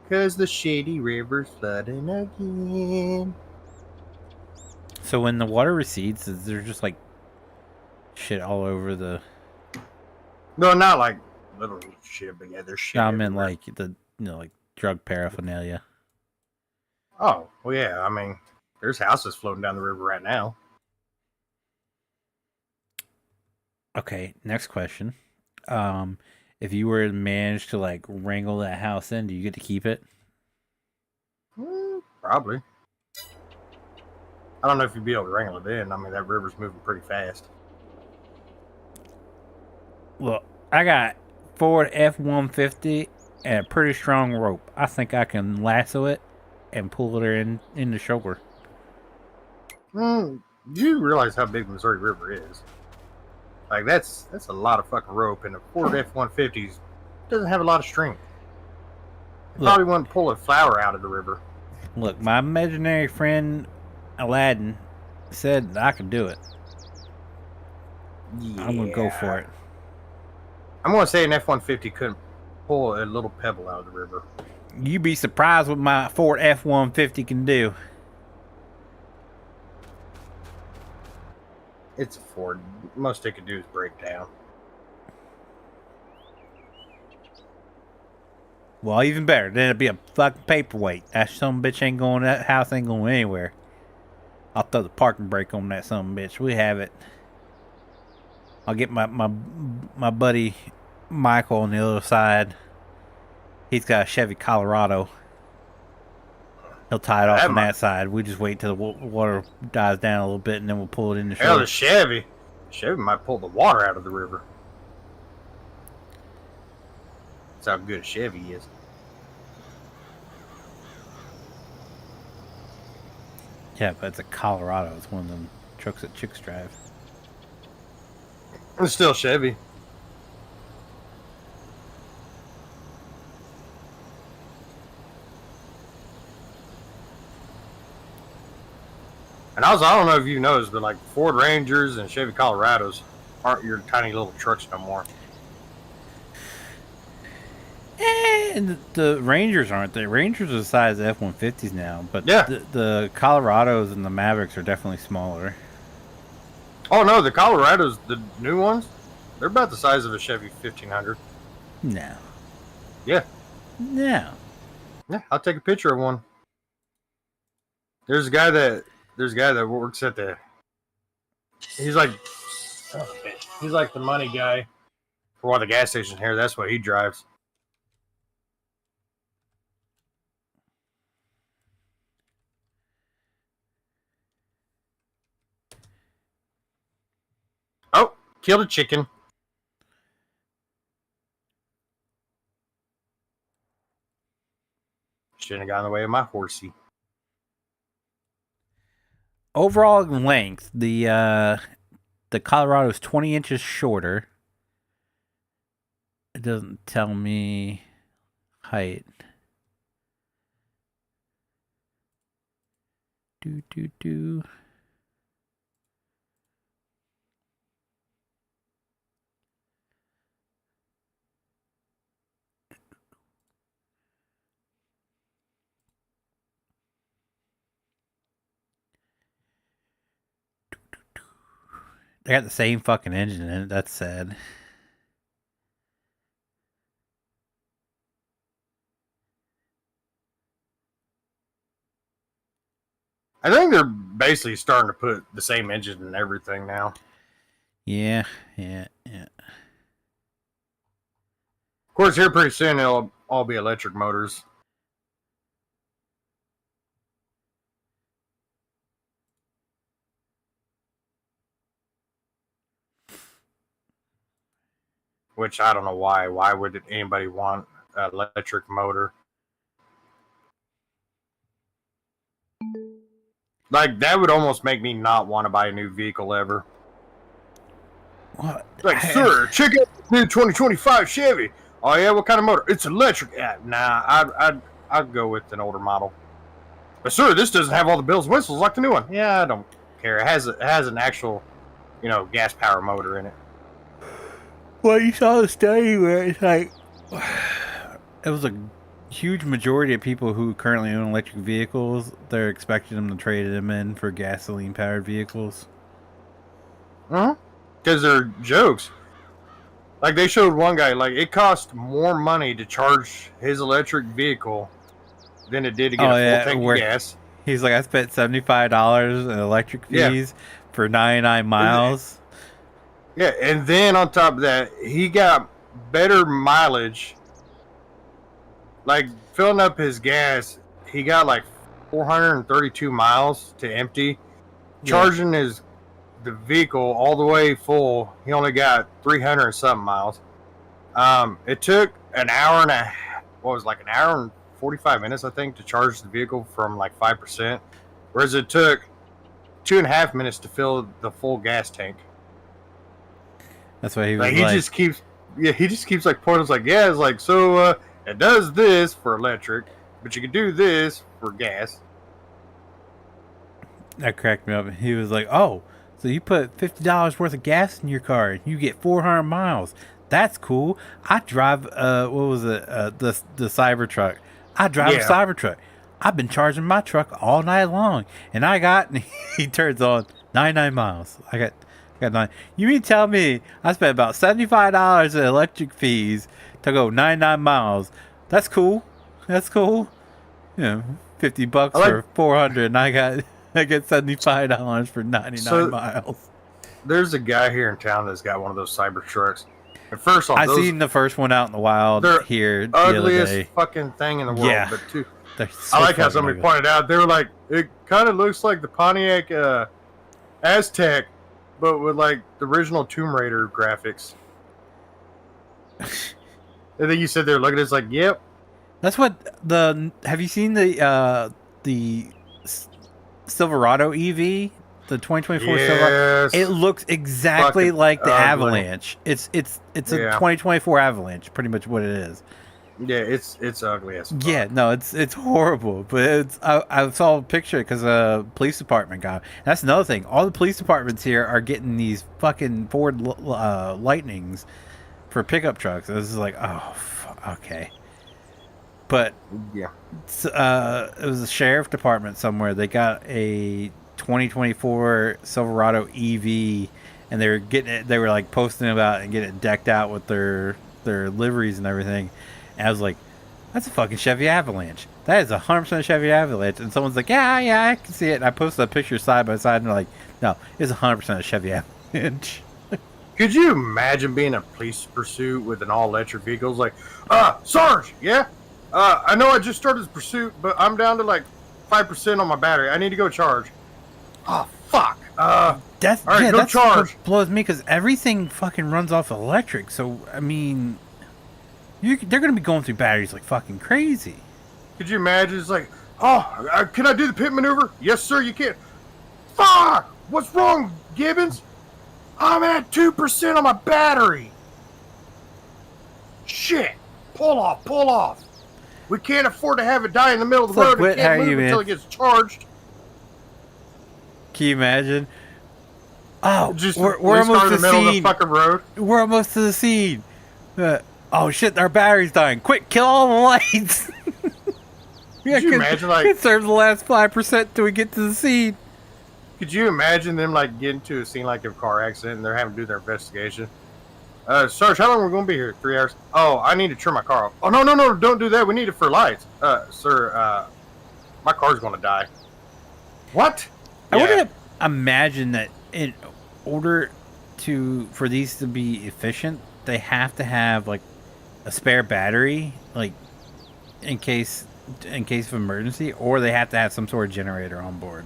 Cause the shady river's flooding again. So when the water recedes, is there just like shit all over the... No, not like little shit, but yeah, there's shit. No, I meant everywhere. like the, like drug paraphernalia. Oh, well, yeah. I mean, there's houses floating down the river right now. Okay, next question. if you were to manage to like wrangle that house in, do you get to keep it? Probably. I don't know if you'd be able to wrangle it in. I mean, that river's moving pretty fast. Look, I got Ford F-150 and a pretty strong rope. I think I can lasso it and pull it in the shoulder. You realize how big the Missouri River is? Like that's a lot of fucking rope, and the Ford F-150s doesn't have a lot of strength. It probably wouldn't pull a flower out of the river. Look, my imaginary friend Aladdin said I could do it. Yeah. I'm gonna go for it. I'm gonna say an F-150 couldn't pull a little pebble out of the river. You'd be surprised what my Ford F-150 can do. It's a Ford. Most it could do is break down. Well, even better. Then it'd be a fucking paperweight. That some bitch ain't going. That house ain't going anywhere. I'll throw the parking brake on that some bitch. We have it. I'll get my buddy Michael on the other side. He's got a Chevy Colorado. He'll tie it off on that side. We just wait till the water dies down a little bit, and then we'll pull it in the shoulder. Hell, the Chevy might pull the water out of the river. That's how good a Chevy is. Yeah, but it's a Colorado. It's one of them trucks that chicks drive. It's still Chevy. And also, I don't know if you noticed, but like Ford Rangers and Chevy Colorados aren't your tiny little trucks no more. And the Rangers aren't. The Rangers are the size of F-150s now, but yeah, the Colorados and the Mavericks are definitely smaller. Oh no, the Colorados, the new ones, they're about the size of a Chevy 1500. No. Yeah. No. Yeah, I'll take a picture of one. There's a guy that works at the. He's like the money guy for one of the gas stations here. That's what he drives. Oh, killed a chicken. Shouldn't have got in the way of my horsey. Overall length, the Colorado is 20 inches shorter. It doesn't tell me height. Do. They got the same fucking engine in it. That's sad. I think they're basically starting to put the same engine in everything now. Yeah. Of course, here pretty soon they'll all be electric motors. Which I don't know why. Why would anybody want an electric motor? Like, that would almost make me not want to buy a new vehicle ever. What? Like, sir, check out the new 2025 Chevy. Oh, yeah? What kind of motor? It's electric. Nah, I'd go with an older model. But, sir, this doesn't have all the bells and whistles like the new one. Yeah, I don't care. It has an actual, gas power motor in it. Well, you saw the study where it's like it was a huge majority of people who currently own electric vehicles. They're expecting them to trade them in for gasoline-powered vehicles. Because they're jokes. Like, they showed one guy, like, it cost more money to charge his electric vehicle than it did to get a full tank of gas. He's like, I spent $75 in electric fees for 99 miles. Yeah, and then on top of that, he got better mileage. Like filling up his gas, he got like 432 miles to empty. Charging the vehicle all the way full, he only got 300 and something miles. It took an hour and an hour and 45 minutes, I think, to charge the vehicle from like 5%, whereas it took 2.5 minutes to fill the full gas tank. That's why he was Like, like, he just keeps like pointing. It's like, yeah, it's like, so it does this for electric, but you can do this for gas. that cracked me up. He was like, oh, so you put $50 worth of gas in your car and you get 400 miles. That's cool. I drive, what was it? The Cybertruck. I drive a Cybertruck. I've been charging my truck all night long. And I got, he turns on 99 miles. I got 9. You mean tell me I spent about $75 in electric fees to go 99 miles? That's cool. That's cool. You know, $50 for 400 and I get $75 for 99 miles. There's a guy here in town that's got one of those Cybertrucks. And first off, I seen the first one out in the wild here the other ugliest day. fucking thing in the world. Yeah. But too, So I like how somebody pointed out. They were like, it kind of looks like the Pontiac Aztec, but with like the original Tomb Raider graphics. And then you sit there looking at it, it's like, yep. That's what have you seen the Silverado EV? The 2024 Silverado? It looks exactly like the ugly. Avalanche. It's a 2024 Avalanche, pretty much what it is. Yeah, it's ugly as fuck. Yeah, no, it's horrible. But I saw a picture because a police department got it. That's another thing. All the police departments here are getting these fucking Ford Lightnings for pickup trucks. This is like, oh, okay. But yeah, it was a sheriff department somewhere. They got a 2024 Silverado EV, and they were like posting about it and getting it decked out with their liveries and everything. And I was like, that's a fucking Chevy Avalanche. That is 100% Chevy Avalanche. And someone's like, yeah, I can see it. And I posted a picture side by side, and they're like, no, it's 100% a Chevy Avalanche. Could you imagine being a police pursuit with an all-electric vehicle? It's like, Sarge, yeah? I know I just started this pursuit, but I'm down to like 5% on my battery. I need to go charge. Oh, fuck. That's all right, go that's charge. what blows me, because everything fucking runs off electric. So, I mean, they're going to be going through batteries like fucking crazy. Could you imagine? It's like, can I do the pit maneuver? Yes, sir, you can. Fuck! What's wrong, Gibbons? I'm at 2% on my battery. Shit! Pull off. We can't afford to have it die in the middle of the road. It can't move until it gets charged. Can you imagine? Oh, we're almost almost in the middle of the fucking road. We're almost to the scene. Oh shit, our battery's dying. Quick, kill all the lights. Could you imagine, like, it serves the last 5% till we get to the scene. Could you imagine them like getting to a scene like a car accident and they're having to do their investigation? Sarge, how long are we going to be here? 3 hours? Oh, I need to turn my car off. Oh, no, don't do that. We need it for lights. Sir, my car's going to die. What? I would imagine that in order for these to be efficient, they have to have like a spare battery, like in case of emergency, or they have to have some sort of generator on board.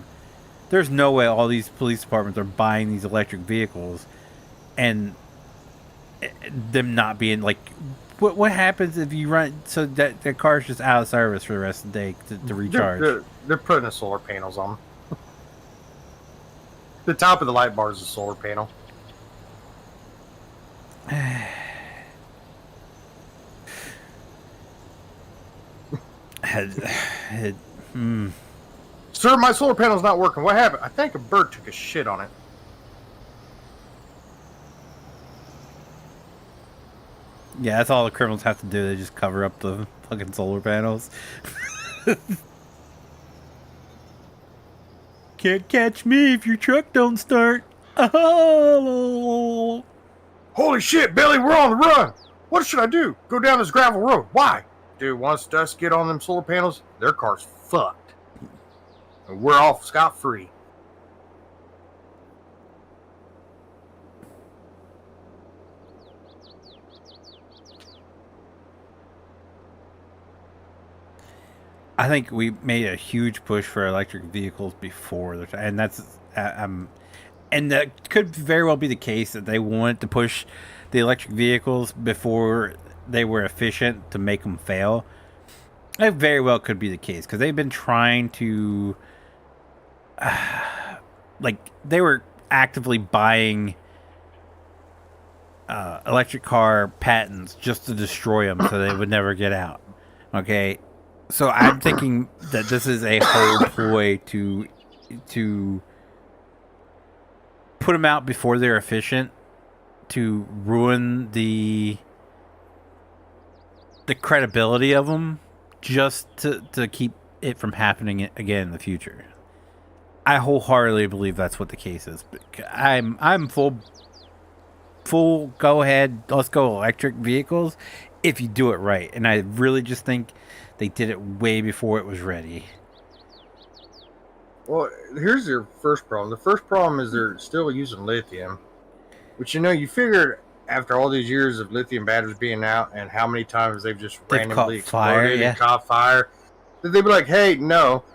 There's no way all these police departments are buying these electric vehicles and them not being like, what happens if you run so that the car's just out of service for the rest of the day to recharge? They're putting the solar panels on. The top of the light bar is a solar panel. Sir, my solar panel's not working. What happened? I think a bird took a shit on it. Yeah, that's all the criminals have to do. They just cover up the fucking solar panels. Can't catch me if your truck don't start. Oh. Holy shit, Billy, we're on the run. What should I do? Go down this gravel road. Why? Dude, once dust get on them solar panels, their car's fucked. And we're off scot-free. I think we made a huge push for electric vehicles before, and and that could very well be the case that they wanted to push the electric vehicles before they were efficient to make them fail. That very well could be the case because they've been trying to, they were actively buying electric car patents just to destroy them so they would never get out. Okay, so I'm thinking that this is a whole ploy to put them out before they're efficient, to ruin the credibility of them, just to keep it from happening again in the future. I wholeheartedly believe that's what the case is. I'm full go ahead, let's go electric vehicles if you do it right. And I really just think they did it way before it was ready. Well, here's your first problem. The first problem is they're still using lithium, which, you figured after all these years of lithium batteries being out and how many times they've just randomly exploded and caught fire, that they'd be like, hey, no.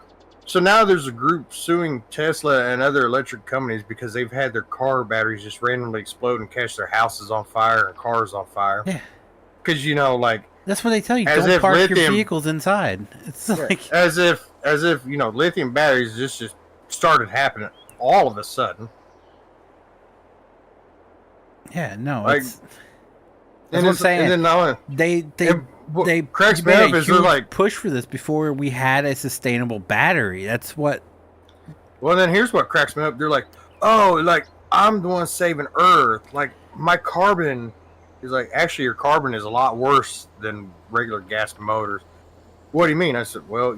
So now there's a group suing Tesla and other electric companies because they've had their car batteries just randomly explode and catch their houses on fire and cars on fire. Yeah. Because, that's what they tell you. Don't park your vehicles inside. It's like as if lithium batteries just started happening all of a sudden. Yeah, no. That's what I'm saying. And then they cracks me up is they're like push for this before we had a sustainable battery. That's what. Well, then here's what cracks me up. They're like, oh, I'm the one saving Earth. Like my carbon is actually your carbon is a lot worse than regular gas motors. What do you mean? I said, well,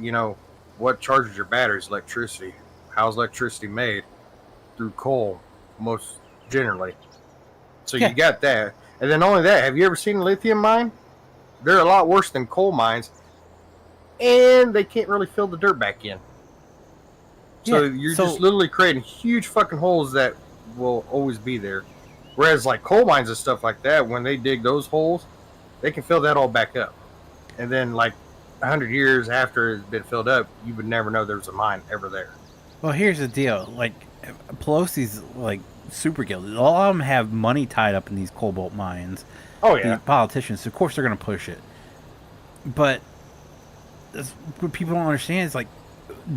what charges your batteries? Electricity. How's electricity made? Through coal, most generally. So you got that. And then only that, have you ever seen a lithium mine? They're a lot worse than coal mines. And they can't really fill the dirt back in. So you're just literally creating huge fucking holes that will always be there. Whereas coal mines and stuff like that, when they dig those holes, they can fill that all back up. And then 100 years after it's been filled up, you would never know there was a mine ever there. Well, here's the deal. Pelosi's super guilty. All of them have money tied up in these cobalt mines. Oh yeah, these politicians. Of course, they're going to push it. But what people don't understand is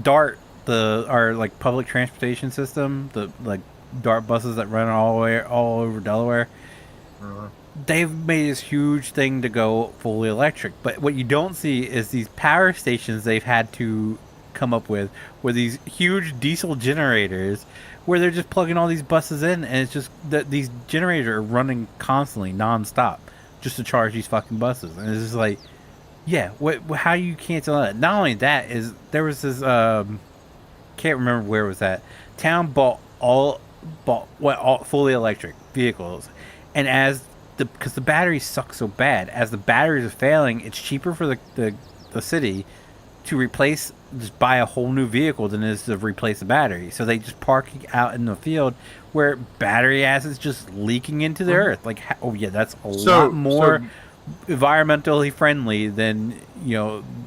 DART, our public transportation system, the DART buses that run all over Delaware. Uh-huh. They've made this huge thing to go fully electric. But what you don't see is these power stations they've had to come up with these huge diesel generators where they're just plugging all these buses in, and it's just that these generators are running constantly, nonstop, just to charge these fucking buses. And it's just how you cancel that? Not only that, is there was this can't remember where it was at. Town bought all fully electric vehicles, and because the batteries suck so bad, as the batteries are failing, it's cheaper for the city to just buy a whole new vehicle than it is to replace the battery. So they just park out in the field where battery acid's just leaking into the earth. That's a lot more environmentally friendly than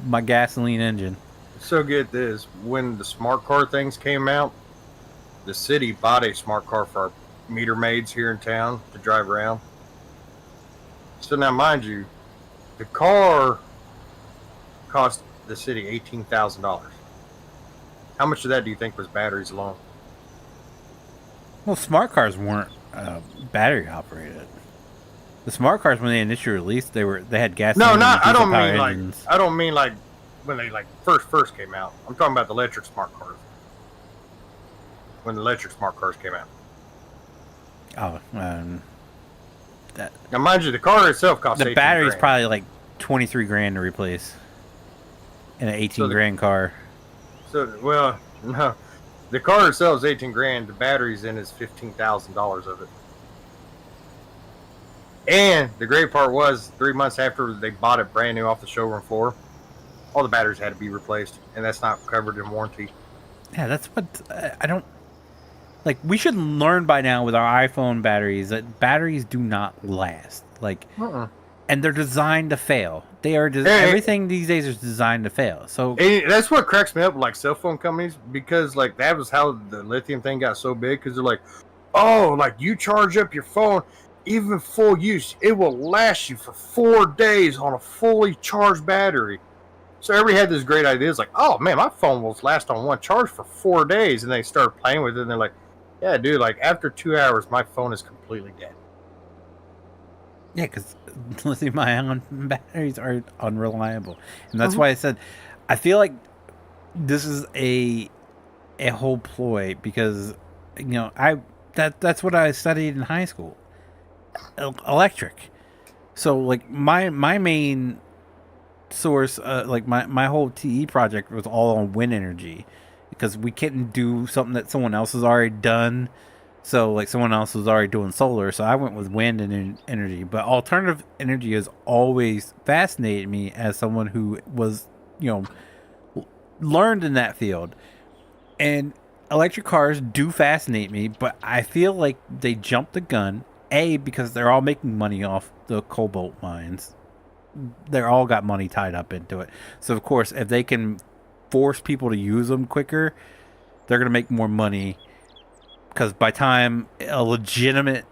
my gasoline engine. So get this, when the smart car things came out, the city bought a smart car for our meter maids here in town to drive around. So now, mind you, the car cost the city $18,000. How much of that do you think was batteries alone? Well, smart cars weren't battery operated. The smart cars, when they initially released, they had gas. No, not. I don't mean when they first came out. I'm talking about the electric smart cars. When the electric smart cars came out. Oh, now, mind you, the car itself costs the battery's probably $23,000 to replace in an 18 grand car. So, well, no, the car itself is $18,000. The battery's in is $15,000 of it. And the great part was 3 months after they bought it brand new off the showroom floor, all the batteries had to be replaced, and that's not covered in warranty. Yeah, that's what I don't. We should learn by now with our iPhone batteries that batteries do not last. and they're designed to fail. They are everything these days is designed to fail. So and that's what cracks me up with like cell phone companies, because like that was how the lithium thing got so big, because they're like, oh, like you charge up your phone, even full use, it will last you for 4 days on a fully charged battery. So everybody had this great idea. It's like, oh man, my phone will last on one charge for 4 days, and they start playing with it, and they're like, yeah, dude, like after 2 hours, my phone is completely dead. yeah, because lithium-ion batteries are unreliable, and that's why I said I feel like this is a whole ploy, because that's what I studied in high school, electric. So like my main source, like my whole TE project was all on wind energy, because we couldn't do something that someone else has already done. So like someone else was already doing solar, so I went with wind and energy. But alternative energy has always fascinated me as someone who was, learned in that field. And electric cars do fascinate me, but I feel like they jumped the gun. A, because they're all making money off the cobalt mines. They're all got money tied up into it. So of course, if they can force people to use them quicker, they're going to make more money. Because by the time a legitimate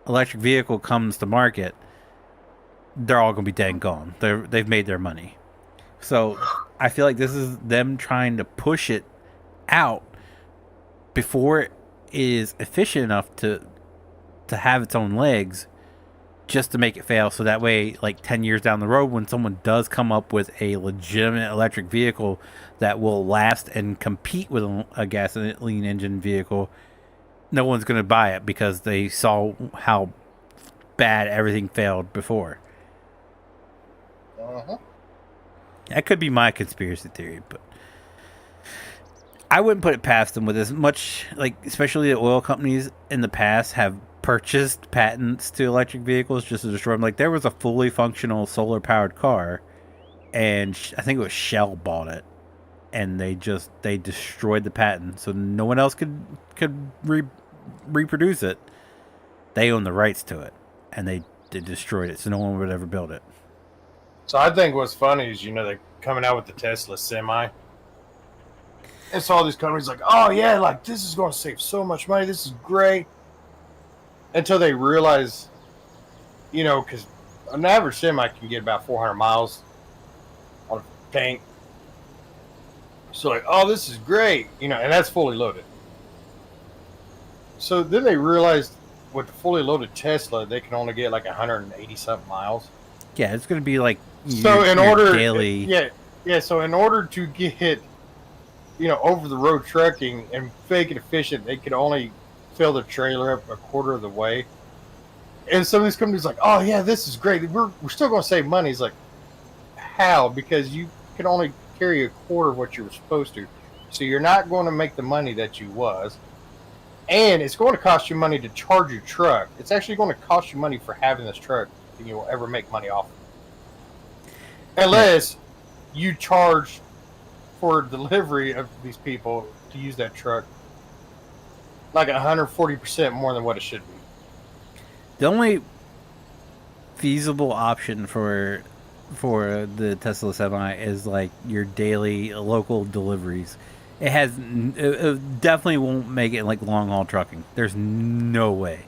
electric vehicle comes to market, they're all going to be dead and gone. They've made their money. So I feel like this is them trying to push it out before it is efficient enough to have its own legs, just to make it fail. So that way, like 10 years down the road, when someone does come up with a legitimate electric vehicle that will last and compete with a gasoline engine vehicle, no one's going to buy it because they saw how bad everything failed before. That could be my conspiracy theory, but I wouldn't put it past them. With as much, like, especially the oil companies in the past have purchased patents to electric vehicles just to destroy them. Like, there was a fully functional solar powered car, and I think it was Shell bought it, and they destroyed the patent, so no one else could reproduce it. They own the rights to it, and they destroyed it, so no one would ever build it. So I think what's funny is, they're coming out with the Tesla Semi. And so all these companies like, oh yeah, like this is going to save so much money. This is great. Until they realize, because an average semi can get about 400 miles on a tank. So like, oh, this is great, and that's fully loaded. So then they realized with the fully loaded Tesla, they can only get like 180 something miles. Yeah, it's going to be like so in order daily. Yeah. So in order to get over the road trucking and make it efficient, they could only fill the trailer up a quarter of the way. And some of these companies like, oh yeah, this is great. We're still going to save money. It's like, how? Because you can only carry a quarter of what you were supposed to. So you're not going to make the money that you was. And it's going to cost you money to charge your truck. It's actually going to cost you money for having this truck, and you'll ever make money off of it. Unless you charge for delivery of these people to use that truck like 140% more than what it should be. The only feasible option for the Tesla Semi is like your daily local deliveries. It definitely won't make it like long haul trucking. There's no way.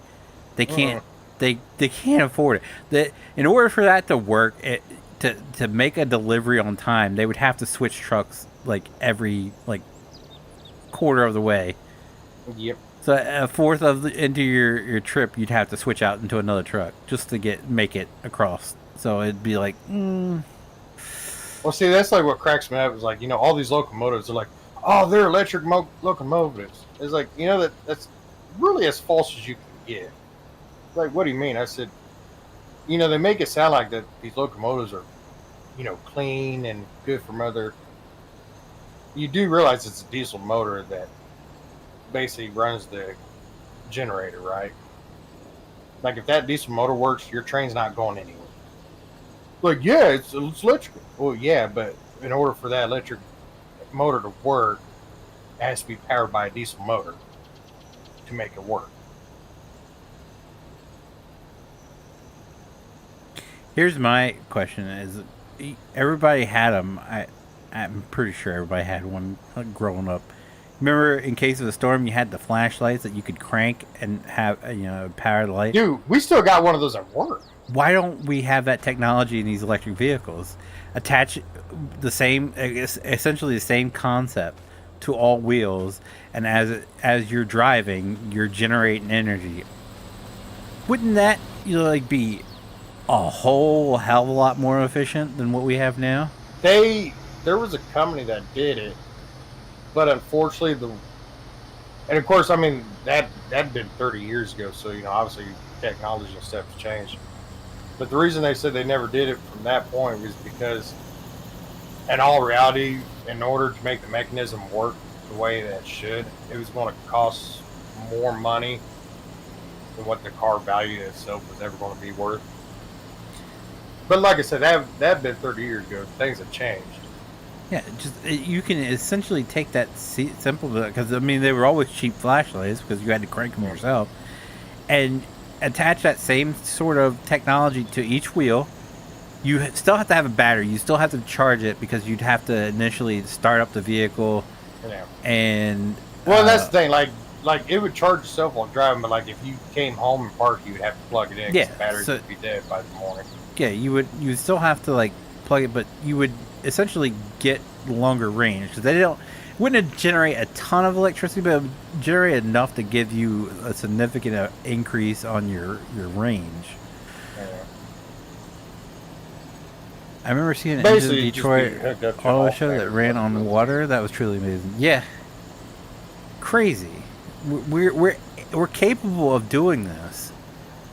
They can't. They can't afford it. In order for that to work, to make a delivery on time, they would have to switch trucks like every quarter of the way. Yep. So a fourth into your trip, you'd have to switch out into another truck just to make it across. So it'd be like. Well, see, that's like what cracks me up is like all these locomotives are like, oh, they're electric locomotives. It's like that's really as false as you can get. Like, what do you mean? I said, they make it sound like that these locomotives are, clean and good for mother. You do realize it's a diesel motor that basically runs the generator, right? Like, if that diesel motor works, your train's not going anywhere. Like, yeah, it's electrical. Well, yeah, but in order for that electric motor to work, it has to be powered by a diesel motor to make it work. Here's my question: Is everybody had them? I'm pretty sure everybody had one growing up. Remember, in case of a storm, you had the flashlights that you could crank and have power the light. Dude, we still got one of those at work. Why don't we have that technology in these electric vehicles? Attach the same, essentially the same concept to all wheels, and as you're driving, you're generating energy. Wouldn't that be a whole hell of a lot more efficient than what we have now? There was a company that did it, but unfortunately and of course, I mean that'd been 30 years ago, so obviously technology and stuff has changed. But the reason they said they never did it from that point was because, in all reality, in order to make the mechanism work the way that it should, it was going to cost more money than what the car value itself was ever going to be worth. But like I said, that been 30 years ago. Things have changed. Yeah, you can essentially take that simple, because I mean they were always cheap flashlights because you had to crank them yourself, and attach that same sort of technology to each wheel. You still have to have a battery. You still have to charge it because you'd have to initially start up the vehicle. Yeah. And that's the thing. Like it would charge itself while driving, but like if you came home and parked, you would have to plug it in. Yeah, the battery would be dead by the morning. Yeah, you would still have to plug it, but you would essentially get longer range because wouldn't generate a ton of electricity, but it would generate enough to give you a significant increase on your range. Yeah. I remember seeing an Basically, engine Detroit auto show that ran on water. That was truly amazing. Yeah, crazy. We're capable of doing this,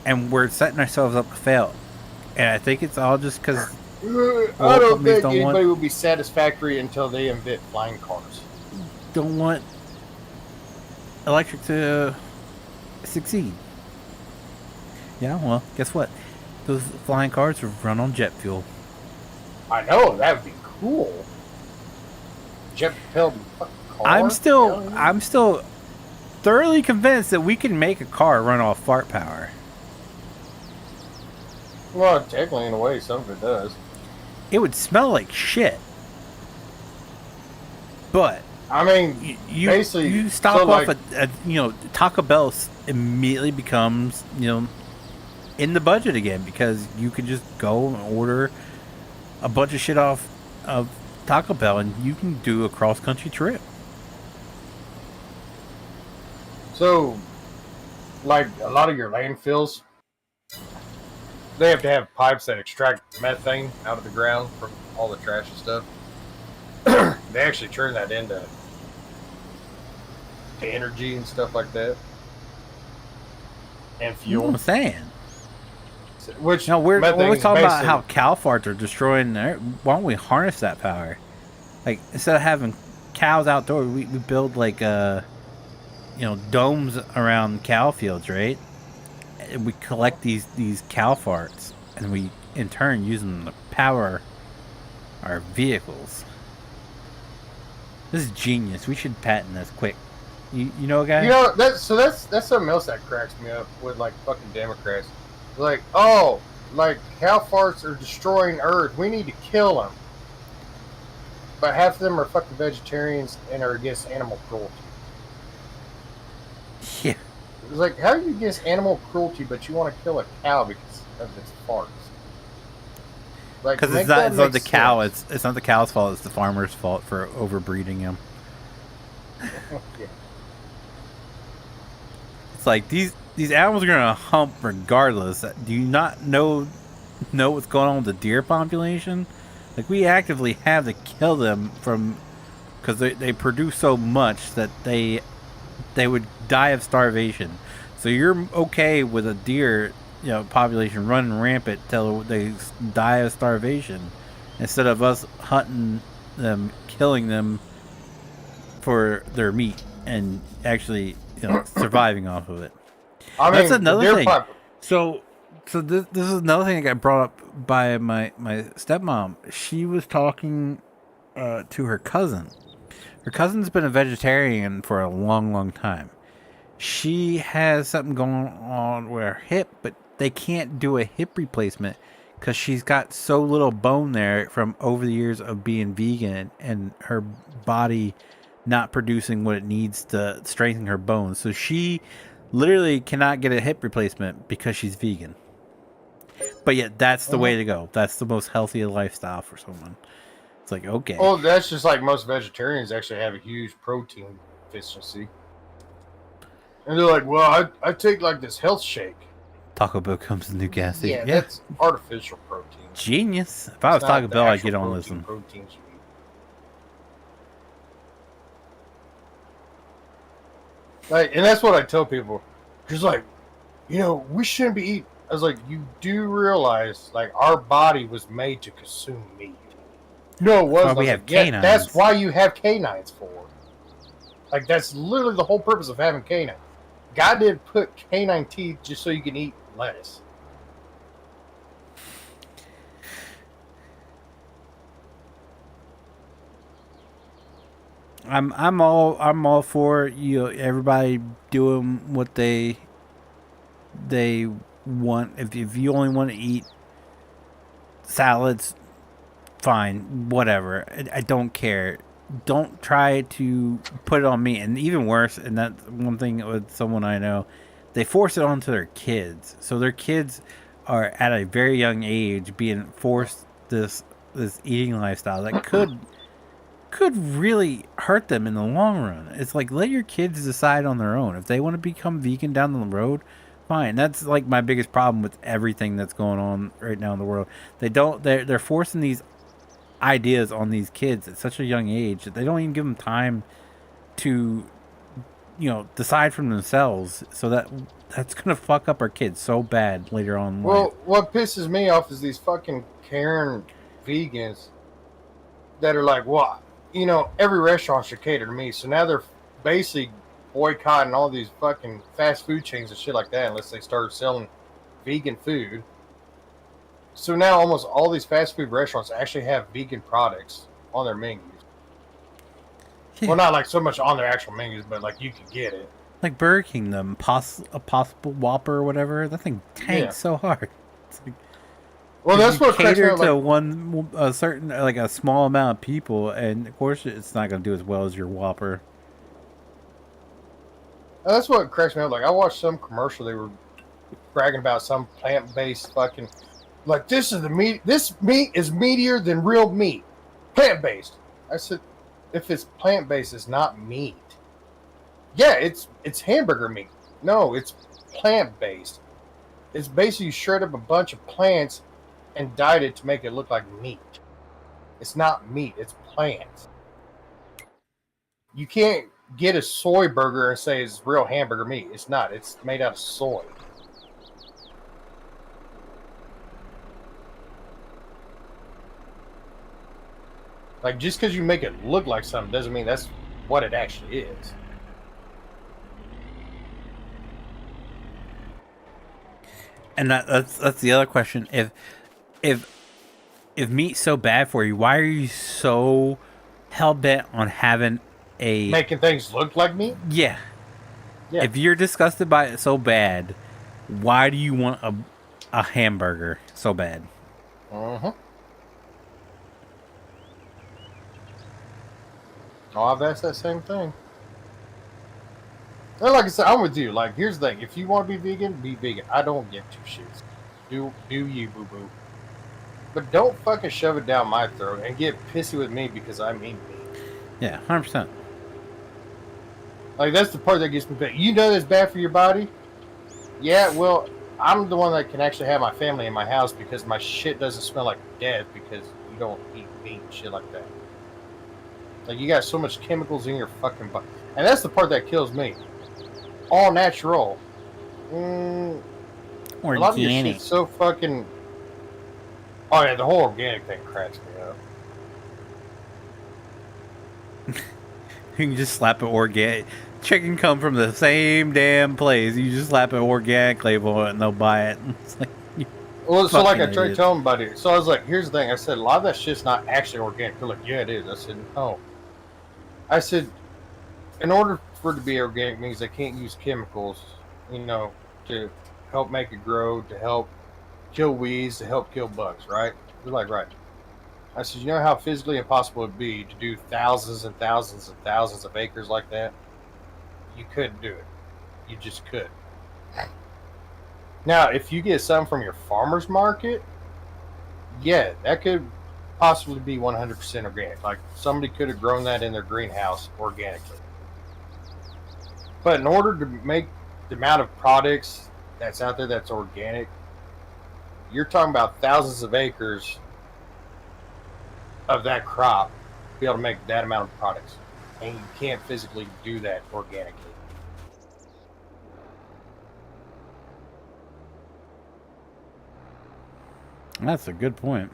and we're setting ourselves up to fail. And I think it's all just because I don't think anybody will be satisfactory until they invent flying cars. Don't want electric to succeed. Yeah, well, guess what? Those flying cars are run on jet fuel. I know, that would be cool. Jet propelled car. I'm still thoroughly convinced that we can make a car run off fart power. Well, technically, in a way, some of it does. It would smell like shit. But I mean, basically, you stop off at Taco Bell immediately becomes in the budget again because you can just go and order a bunch of shit off of Taco Bell and you can do a cross country trip. So, like a lot of your landfills, they have to have pipes that extract methane out of the ground from all the trash and stuff. They actually turn that into energy and stuff like that, and fuel. You know what I'm saying? Which we're talking about how cow farts are destroying. Why don't we harness that power? Like instead of having cows outdoors, we build domes around cow fields, right? And we collect these cow farts, and we in turn use them to power our vehicles. This is genius. We should patent this quick. You know, guys? That's something else that cracks me up with fucking Democrats. Like, oh, cow farts are destroying Earth. We need to kill them. But half of them are fucking vegetarians and are against animal cruelty. Yeah. It's like, how are you against animal cruelty, but you want to kill a cow because of its farts? Because it's not the cow. It's not the cow's fault. It's the farmer's fault for overbreeding him. Yeah. It's like these animals are gonna hump regardless. Do you not know what's going on with the deer population? Like we actively have to kill them because they produce so much that they would die of starvation. So you're okay with a deer population running rampant till they die of starvation, instead of us hunting them, killing them for their meat, and actually surviving off of it. I mean, that's another thing. So this is another thing that got brought up by my stepmom. She was talking to her cousin. Her cousin's been a vegetarian for a long time. She has something going on with her hip, but they can't do a hip replacement because she's got so little bone there from over the years of being vegan and her body not producing what it needs to strengthen her bones. So she literally cannot get a hip replacement because she's vegan. But yet, that's the way to go. That's the most healthy lifestyle for someone. It's like, okay. Well, that's just like most vegetarians actually have a huge protein deficiency. And they're like, well, I take like this health shake. Taco Bell comes in new gas station. Yeah, that's artificial protein. Genius. If I was It's not Taco the Bell, I'd actual get on this one. proteins you eat. Like, and that's what I tell people. Just like, we shouldn't be eating. I was like, you do realize, like, our body was made to consume meat. No, it wasn't. We have canines. That's why you have canines for. Like, that's literally the whole purpose of having canines. God didn't put canine teeth just so you can eat lettuce. I'm all for everybody doing what they want. If you only want to eat salads, fine, whatever. I don't care. Don't try to put it on me. And even worse, and that's one thing with someone I know, they force it onto their kids. So their kids are at a very young age being forced this eating lifestyle that could really hurt them in the long run. It's like, let your kids decide on their own. If they want to become vegan down the road, fine. That's like my biggest problem with everything that's going on right now in the world. They're forcing these ideas on these kids at such a young age that they don't even give them time to decide for themselves. So that's gonna fuck up our kids so bad later on in life. What pisses me off is these fucking Karen vegans that are like, well, every restaurant should cater to me. So now they're basically boycotting all these fucking fast food chains and shit like that unless they start selling vegan food. So now almost all these fast food restaurants actually have vegan products on their menus. Yeah. Well, not like so much on their actual menus, but like you can get it. Like Burger King, a possible Whopper or whatever. That thing tanks so hard. It's like, well, that's what cater to a certain, like a small amount of people, and of course it's not going to do as well as your Whopper. That's what cracks me up. Like I watched some commercial, they were bragging about some plant-based fucking. Like, this is the meat. This meat is meatier than real meat. Plant-based. I said, if it's plant-based, it's not meat. Yeah, it's hamburger meat. No, it's plant-based. It's basically you shred up a bunch of plants and dyed it to make it look like meat. It's not meat. It's plants. You can't get a soy burger and say it's real hamburger meat. It's not. It's made out of soy. Like, just because you make it look like something doesn't mean that's what it actually is. And that's the other question. If meat's so bad for you, why are you so hell bent on having making things look like meat? Yeah. Yeah. If you're disgusted by it so bad, why do you want a hamburger so bad? Uh-huh. Oh, I've asked that same thing. And like I said, I'm with you. Like, here's the thing. If you want to be vegan, be vegan. I don't give two shits. Do you, boo-boo. But don't fucking shove it down my throat and get pissy with me because I'm eating meat. Yeah, 100%. Like, that's the part that gets me pissed. You know that's bad for your body? Yeah, well, I'm the one that can actually have my family in my house because my shit doesn't smell like death because you don't eat meat and shit like that. Like, you got so much chemicals in your fucking body. And that's the part that kills me. All natural. A lot of your shit's so fucking... Oh, yeah, the whole organic thing cracks me up. You can just slap an organic... Chicken come from the same damn place. You just slap an organic label on it and they'll buy it. It's like... Well, so like I tried telling buddy. So I was like, here's the thing. I said, a lot of that shit's not actually organic. They're like, yeah, it is. I said, no. I said, in order for it to be organic means they can't use chemicals, to help make it grow, to help kill weeds to help kill bugs, right? They're like, right. I said, you know how physically impossible it would be to do thousands and thousands and thousands of acres like that? You couldn't do it. You just could. Now, if you get some from your farmer's market, yeah, that could possibly be 100% organic. Like somebody could have grown that in their greenhouse organically. But in order to make the amount of products that's out there that's organic, you're talking about thousands of acres of that crop to be able to make that amount of products. And you can't physically do that organically. That's a good point.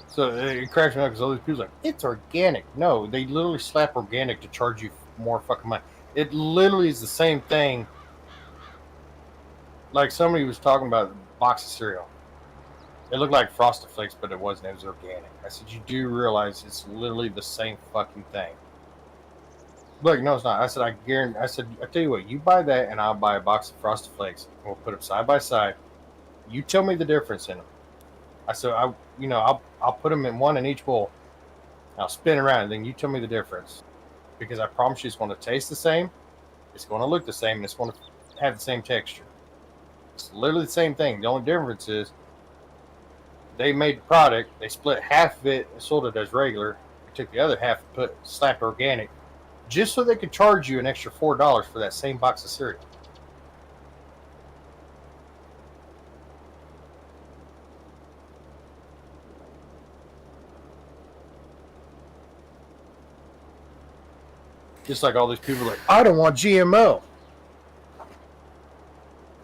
So it cracks me up because all these people are like, it's organic. No, they literally slap organic to charge you more fucking money. It literally is the same thing. Like somebody was talking about a box of cereal. It looked like Frosted Flakes, but it wasn't. It was organic. I said, you do realize it's literally the same fucking thing. Look, no, it's not. I said, I guarantee. I said, I tell you what, you buy that, and I'll buy a box of Frosted Flakes. And we'll put them side by side. You tell me the difference in them. I said, I'll put them in one in each bowl. I'll spin around, and then you tell me the difference, because I promise you, it's going to taste the same, it's going to look the same, and it's going to have the same texture. It's literally the same thing. The only difference is they made the product, they split half of it and sold it as regular. They took the other half and slapped organic, just so they could charge you an extra $4 for that same box of cereal. Just like all these people are like, I don't want GMO.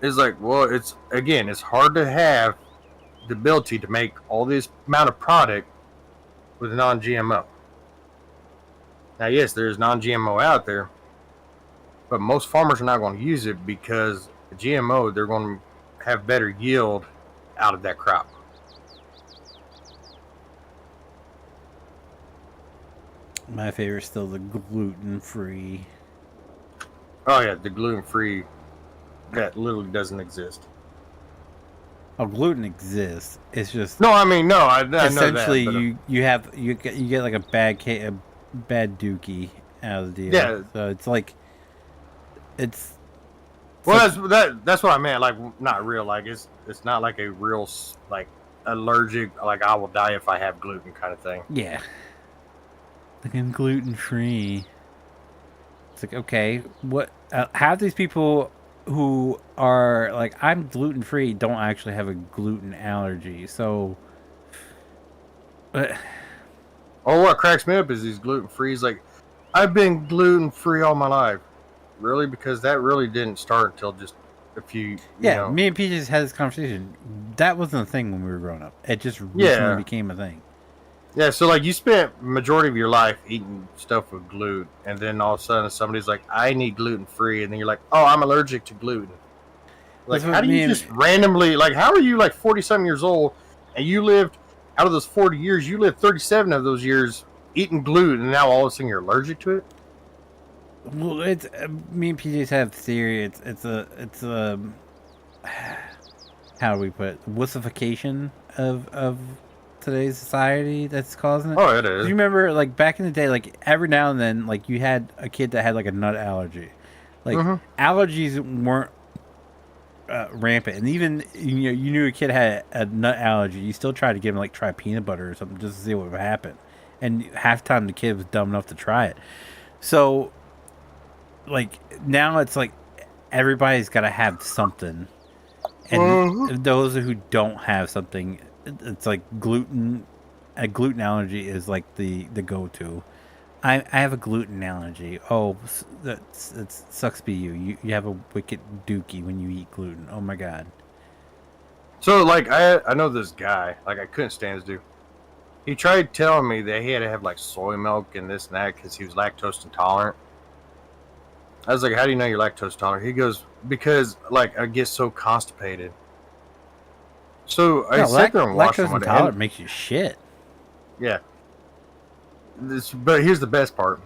It's like, well, it's hard to have the ability to make all this amount of product with non-GMO. Now, yes, there's non-GMO out there, but most farmers are not going to use it because the GMO, they're going to have better yield out of that crop. My favorite is still the gluten-free. Oh, yeah, the gluten-free, that literally doesn't exist. Oh, gluten exists. It's just No, I mean, no, I know that. essentially But, you get like a bad dookie out of the deal. Yeah. So it's like it's well, that's what I meant. Like, not real. Like, it's not like a real like allergic. Like, I will die if I have gluten kind of thing. yeah. Like I'm gluten free. It's like, okay, what? Half these people who are like, I'm gluten free, don't actually have a gluten allergy. So, Or what cracks me up is these gluten free. Like, I've been gluten free all my life. Really? Because that really didn't start until just a few. yeah, me and PJ just had this conversation. That wasn't a thing when we were growing up. It just recently became a thing. Yeah, so like you spent majority of your life eating stuff with gluten, and then all of a sudden somebody's like, "I need gluten free," and then you're like, "Oh, I'm allergic to gluten." Like, how do you just randomly like? How are you like 40-something years old, and you lived out of those 40 years, you lived 37 of those years eating gluten, and now all of a sudden you're allergic to it? Well, it's me and PJ's have theory. It's a how do we put it? Wussification of today's society that's causing it. Oh, it is. You remember, like back in the day, like every now and then, like you had a kid that had like a nut allergy. Like allergies weren't rampant, and even you knew a kid had a nut allergy, you still tried to give him like try peanut butter or something just to see what would happen. And half the time the kid was dumb enough to try it. So, like now it's like everybody's got to have something, and those who don't have something, it's like gluten. A gluten allergy is like the go-to. I have a gluten allergy. Oh, it sucks to be you. You have a wicked dookie when you eat gluten. Oh my god. So like I know this guy. Like I couldn't stand this dude. He tried telling me that he had to have like soy milk and this and that because he was lactose intolerant. I was like, how do you know you're lactose intolerant? He goes, because like I get so constipated. So I sat there and watched him. Lactose intolerant makes you shit. Yeah. But here's the best part.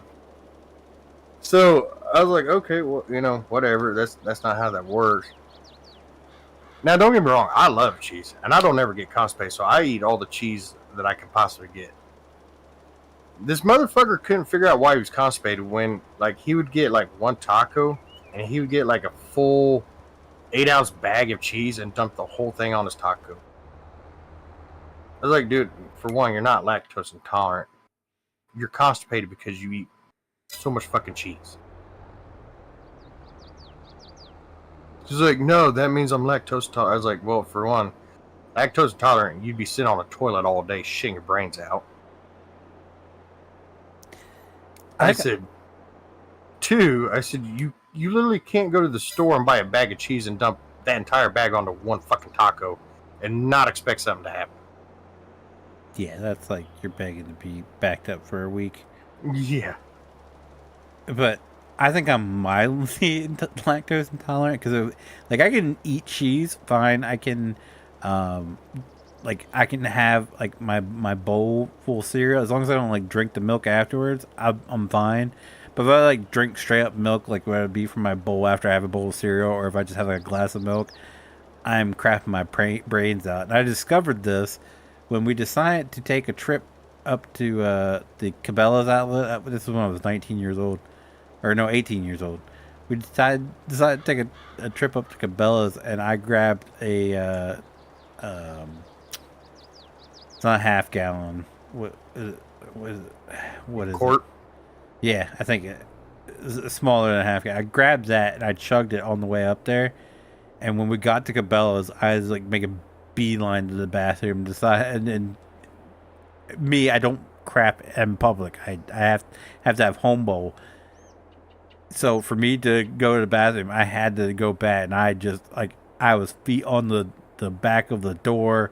So I was like, okay, well, whatever. That's not how that works. Now, don't get me wrong. I love cheese, and I don't ever get constipated, so I eat all the cheese that I can possibly get. This motherfucker couldn't figure out why he was constipated when, like, he would get like one taco, and he would get like a full 8-ounce bag of cheese and dump the whole thing on his taco. I was like, dude, for one, you're not lactose intolerant. You're constipated because you eat so much fucking cheese. She's like, no, that means I'm lactose intolerant. I was like, well, for one, lactose intolerant, you'd be sitting on a toilet all day shitting your brains out. I said, two, I said, you literally can't go to the store and buy a bag of cheese and dump that entire bag onto one fucking taco and not expect something to happen. Yeah, that's like you're begging to be backed up for a week. Yeah. But I think I'm mildly lactose intolerant because, like, I can eat cheese fine. I can, I can have like my bowl full of cereal as long as I don't like drink the milk afterwards. I'm fine. But if I like drink straight up milk, like what it'd be from my bowl after I have a bowl of cereal, or if I just have like a glass of milk, I'm crapping my brains out. And I discovered this when we decided to take a trip up to the Cabela's outlet. This was when I was 19 years old. Or no, 18 years old. We decided to take a trip up to Cabela's, and I grabbed a it's not a half gallon. What is it? Quart? Yeah, I think it's smaller than a half gallon. I grabbed that and I chugged it on the way up there. And when we got to Cabela's, I was like making beeline to the bathroom. And me, I don't crap in public. I have to have home bowl. So for me to go to the bathroom, I had to go back, and I was feet on the back of the door,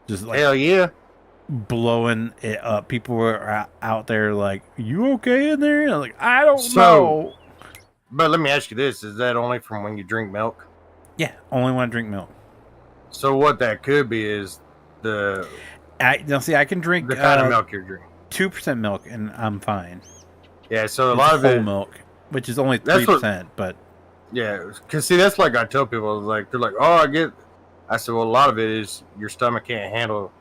just like hell yeah, blowing it up. People were out there like, "You okay in there?" And I'm like, "I don't know." But let me ask you this: is that only from when you drink milk? Yeah, only when I drink milk. So what that could be is I can drink the kind of milk you're drinking. 2% milk, and I'm fine. Yeah, so a It's lot of whole it milk, which is only 3%, but yeah, because see, that's like I tell people, like they're like, "Oh, I said, well, a lot of it is your stomach can't handle.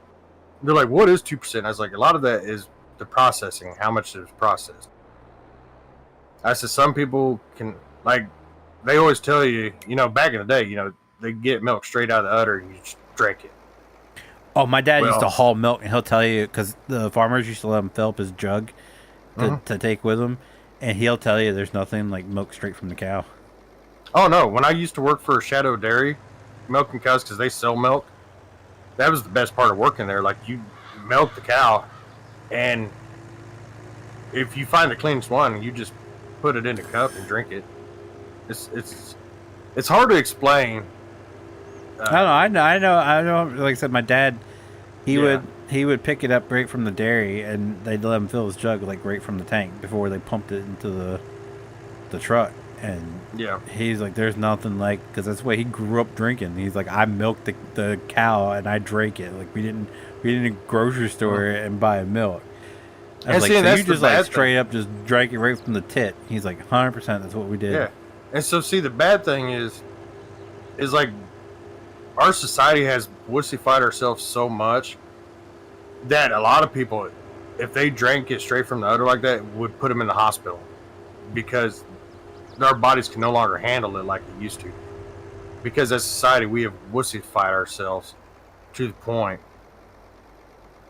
They're like, what is 2%? I was like, a lot of that is the processing, how much is processed. I said, some people can, like, they always tell you, back in the day, they get milk straight out of the udder and you just drink it. Oh, my dad used to haul milk, and he'll tell you, because the farmers used to let him fill up his jug to take with him, and he'll tell you there's nothing like milk straight from the cow. Oh, no. When I used to work for Shadow Dairy, milking cows, because they sell milk, that was the best part of working there. Like, you milk the cow, and if you find the cleanest one, you just put it in a cup and drink it. It's hard to explain. I know. Like I said, my dad, he would pick it up right from the dairy, and they'd let him fill his jug like right from the tank before they pumped it into the truck. And yeah, he's like, there's nothing like, because that's what he grew up drinking. He's like, I milked the cow and I drank it. Like we didn't grocery store and buy milk. I was like, so you just like straight up just drank it right from the tit. He's like, 100%. That's what we did. Yeah, and so see, the bad thing is like our society has wussified ourselves so much that a lot of people, if they drank it straight from the udder like that, would put them in the hospital because our bodies can no longer handle it like they used to. Because as a society, we have wussified ourselves to the point.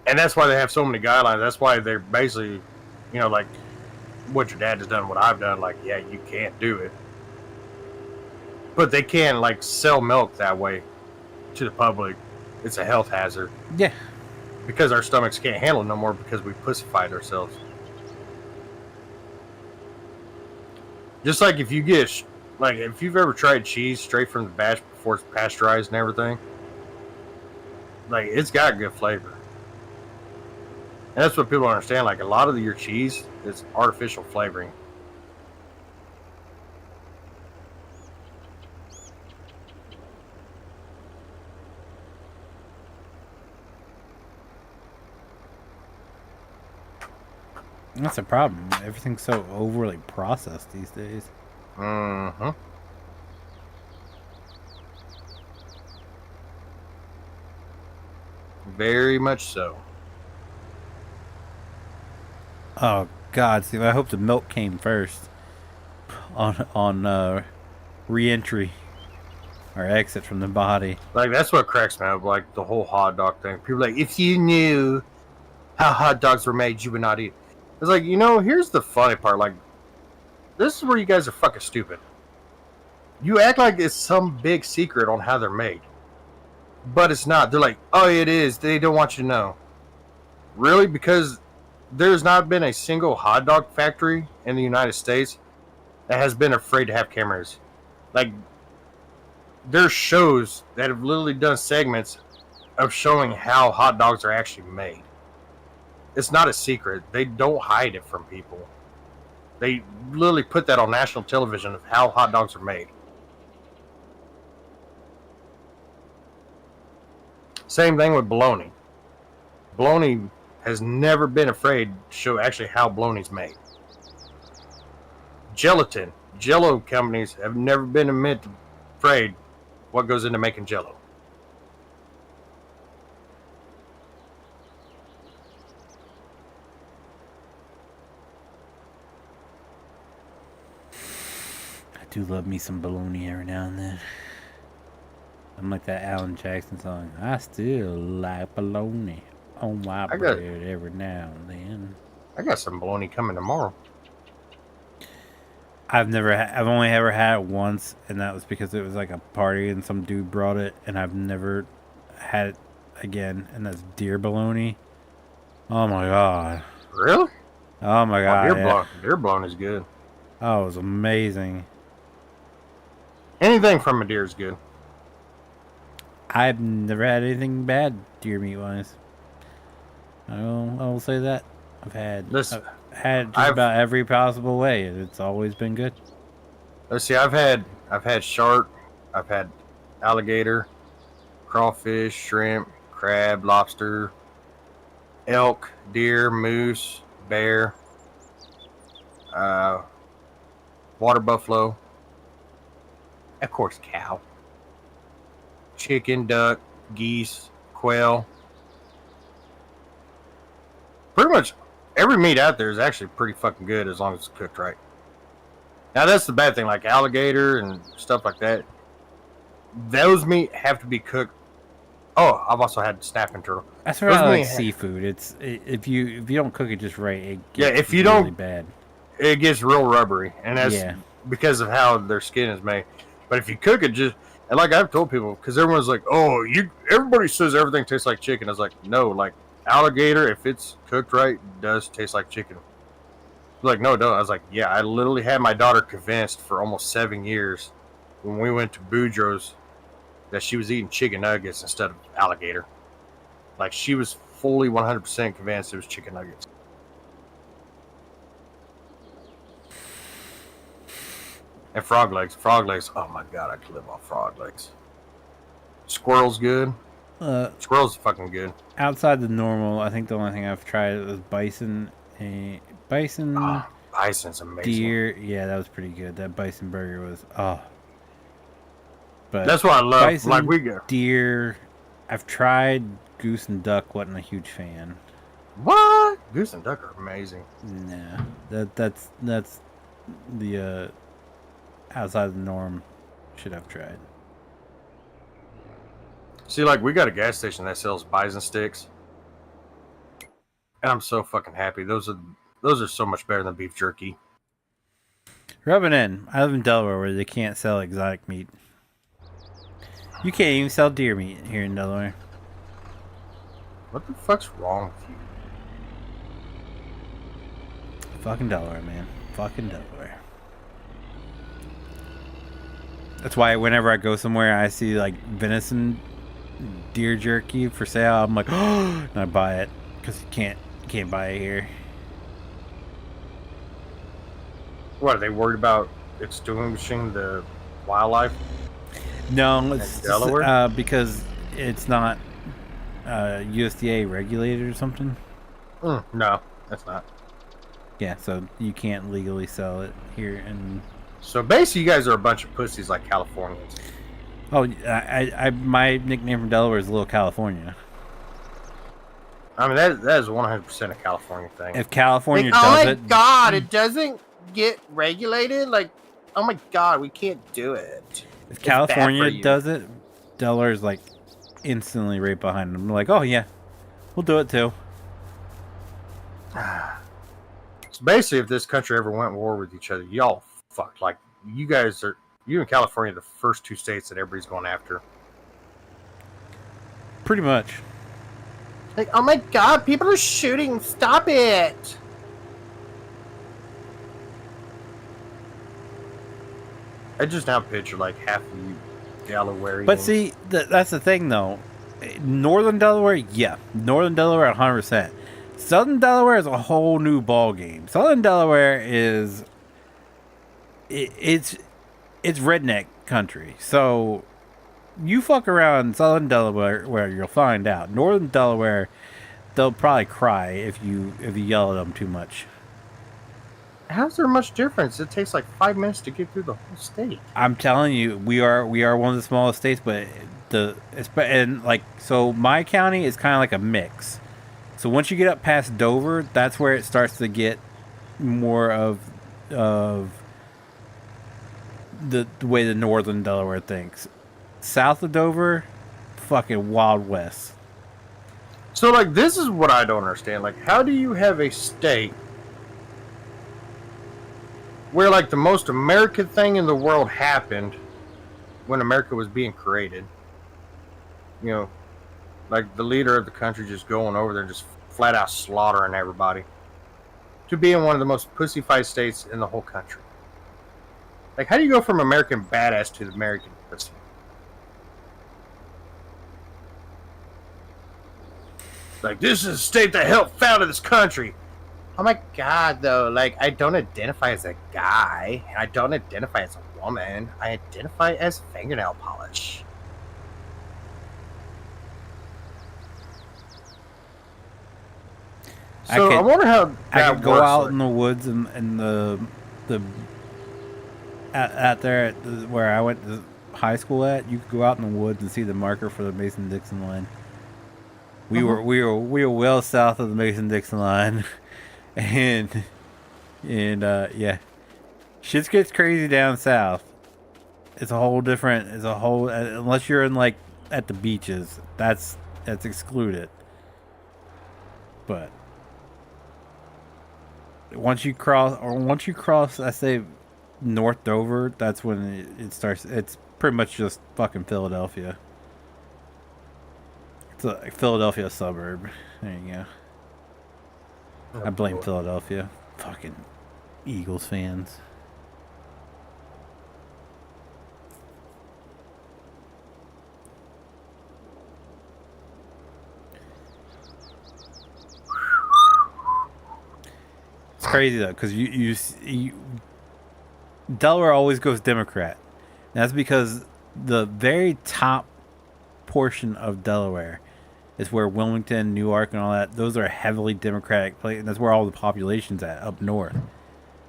And that's why they have so many guidelines. That's why they're basically, like what your dad has done, what I've done, like, yeah, you can't do it. But they can, like, sell milk that way to the public. It's a health hazard. Yeah. Because our stomachs can't handle it no more because we pussified ourselves. Just like if you've ever tried cheese straight from the batch before it's pasteurized and everything, like, it's got good flavor. And that's what people don't understand. Like, a lot of your cheese is artificial flavoring. That's a problem. Everything's so overly processed these days. Mm-hmm. Very much so. Oh God, Steve! I hope the milk came first on re-entry or exit from the body. Like, that's what cracks me up. Like, the whole hot dog thing. People are like, if you knew how hot dogs were made, you would not eat. It's like, here's the funny part. Like, this is where you guys are fucking stupid. You act like it's some big secret on how they're made. But it's not. They're like, oh, it is. They don't want you to know. Really? Because there's not been a single hot dog factory in the United States that has been afraid to have cameras. Like, there's shows that have literally done segments of showing how hot dogs are actually made. It's not a secret. They don't hide it from people. They literally put that on national television of how hot dogs are made. Same thing with bologna. Bologna has never been afraid to show actually how bologna's made. Gelatin. Jello companies have never been afraid what goes into making Jello. I do love me some bologna every now and then. I'm like that Alan Jackson song. I still like bologna on my bread every now and then. I got some bologna coming tomorrow. I've only ever had it once, and that was because it was like a party and some dude brought it, and I've never had it again, and that's deer bologna. Oh my God. Really? Oh my God. Deer bologna is good. Oh, it was amazing. Anything from a deer is good. I've never had anything bad deer meat wise. I will say that. I've had just about every possible way. It's always been good. Let's see. I've had shark, I've had alligator, crawfish, shrimp, crab, lobster, elk, deer, moose, bear, water buffalo, of course, cow, chicken, duck, geese, quail. Pretty much every meat out there is actually pretty fucking good as long as it's cooked right. Now, that's the bad thing, like alligator and stuff like that. Those meat have to be cooked. Oh, I've also had snapping turtle. That's why I like seafood. If you don't cook it just right, it gets if you really don't, bad. It gets real rubbery, and that's because of how their skin is made. But if you cook it and like I've told people, because everyone's like, oh, everybody says everything tastes like chicken. I was like, no, like alligator, if it's cooked right, does taste like chicken. Like, no, don't. I was like, yeah, I literally had my daughter convinced for almost 7 years when we went to Boudreaux's that she was eating chicken nuggets instead of alligator. Like, she was fully 100% convinced it was chicken nuggets. And frog legs. Frog legs. Oh my God, I could live off frog legs. Squirrel's good. Squirrel's fucking good. Outside the normal, I think the only thing I've tried was bison. Bison. Oh, bison's amazing. Deer. Yeah, that was pretty good. That bison burger was. Oh. But that's what I love. Bison, like we go. Deer. I've tried goose and duck. Wasn't a huge fan. What? Goose and duck are amazing. Nah, that's the outside the norm shit I've tried. See, like, we got a gas station that sells bison sticks, and I'm so fucking happy. Those are so much better than beef jerky. Rub it in. I live in Delaware where they can't sell exotic meat. You can't even sell deer meat here in Delaware. What the fuck's wrong with you? Fucking Delaware, man. Fucking Delaware. That's why whenever I go somewhere, I see like venison deer jerky for sale. I'm like, oh, and I buy it because you can't buy it here. What, are they worried about extinguishing the wildlife? No, it's Delaware because it's not USDA regulated or something. No, that's not. Yeah, so you can't legally sell it here. And So basically, you guys are a bunch of pussies like Californians. oh, my nickname from Delaware is Little California. I mean, that is 100% a California thing. If California Like, does oh my it, god, it doesn't get regulated? Like, oh my god, we can't do it. if It's California bad for you. does it, Delaware's like instantly right behind them. Like, oh yeah, we'll do it too. So basically, if this country ever went war with each other, y'all fucked. Like, you and California are the first two states that everybody's going after. Pretty much. Like, oh my god, people are shooting, stop it! I just now picture, like, half of you Delawareans. But see, that's the thing though. Northern Delaware, yeah. Northern Delaware, 100%. Southern Delaware is a whole new ball game. Southern Delaware is... It's redneck country. So, you fuck around in Southern Delaware where you'll find out. Northern Delaware, they'll probably cry if you yell at them too much. How's there much difference? It takes like 5 minutes to get through the whole state. I'm telling you, we are one of the smallest states, but so my county is kind of like a mix. So once you get up past Dover, that's where it starts to get more of the way the Northern Delaware thinks. South of Dover, fucking Wild West. So, like, this is what I don't understand. Like, how do you have a state where, like, the most American thing in the world happened when America was being created? You know, like, the leader of the country just going over there and just flat out slaughtering everybody, to being one of the most pussy-fied states in the whole country. Like, how do you go from American badass to the American pussy? Like, this is a state that helped founded this country. Oh my god, though. Like, I don't identify as a guy. And I don't identify as a woman. I identify as fingernail polish. So I wonder how that I could go works, out like- in the woods and out there where I went to high school at. You could go out in the woods and see the marker for the Mason-Dixon line. We were well south of the Mason-Dixon line, and yeah, shit gets crazy down south. It's a whole different. Unless you're in like at the beaches, that's excluded. But once you cross, I say North Dover, that's when it starts. It's pretty much just fucking Philadelphia. It's a Philadelphia suburb. There you go. I blame Philadelphia. Fucking Eagles fans. It's crazy though, because you Delaware always goes Democrat. And that's because the very top portion of Delaware is where Wilmington, Newark, and all that. Those are heavily Democratic places, and that's where all the population's at up north.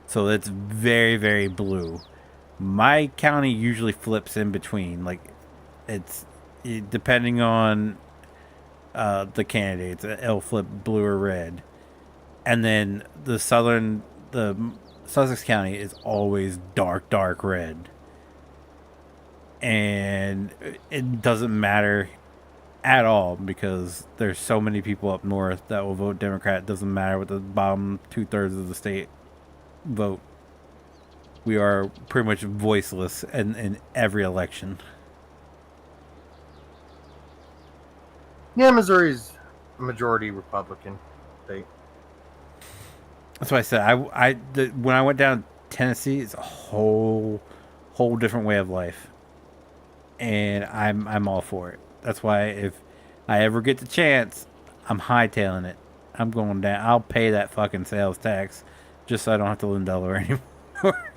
So it's very, very blue. My county usually flips in between. Like depending on the candidates, it'll flip blue or red. And then the Sussex County is always dark, dark red. And it doesn't matter at all because there's so many people up north that will vote Democrat. It doesn't matter what the bottom 2/3 of the state vote. We are pretty much voiceless in every election. Yeah, Missouri's a majority Republican state. That's why I said when I went down to Tennessee, it's a whole different way of life, and I'm all for it. That's why if I ever get the chance, I'm hightailing it. I'm going down. I'll pay that fucking sales tax just so I don't have to live in Delaware anymore.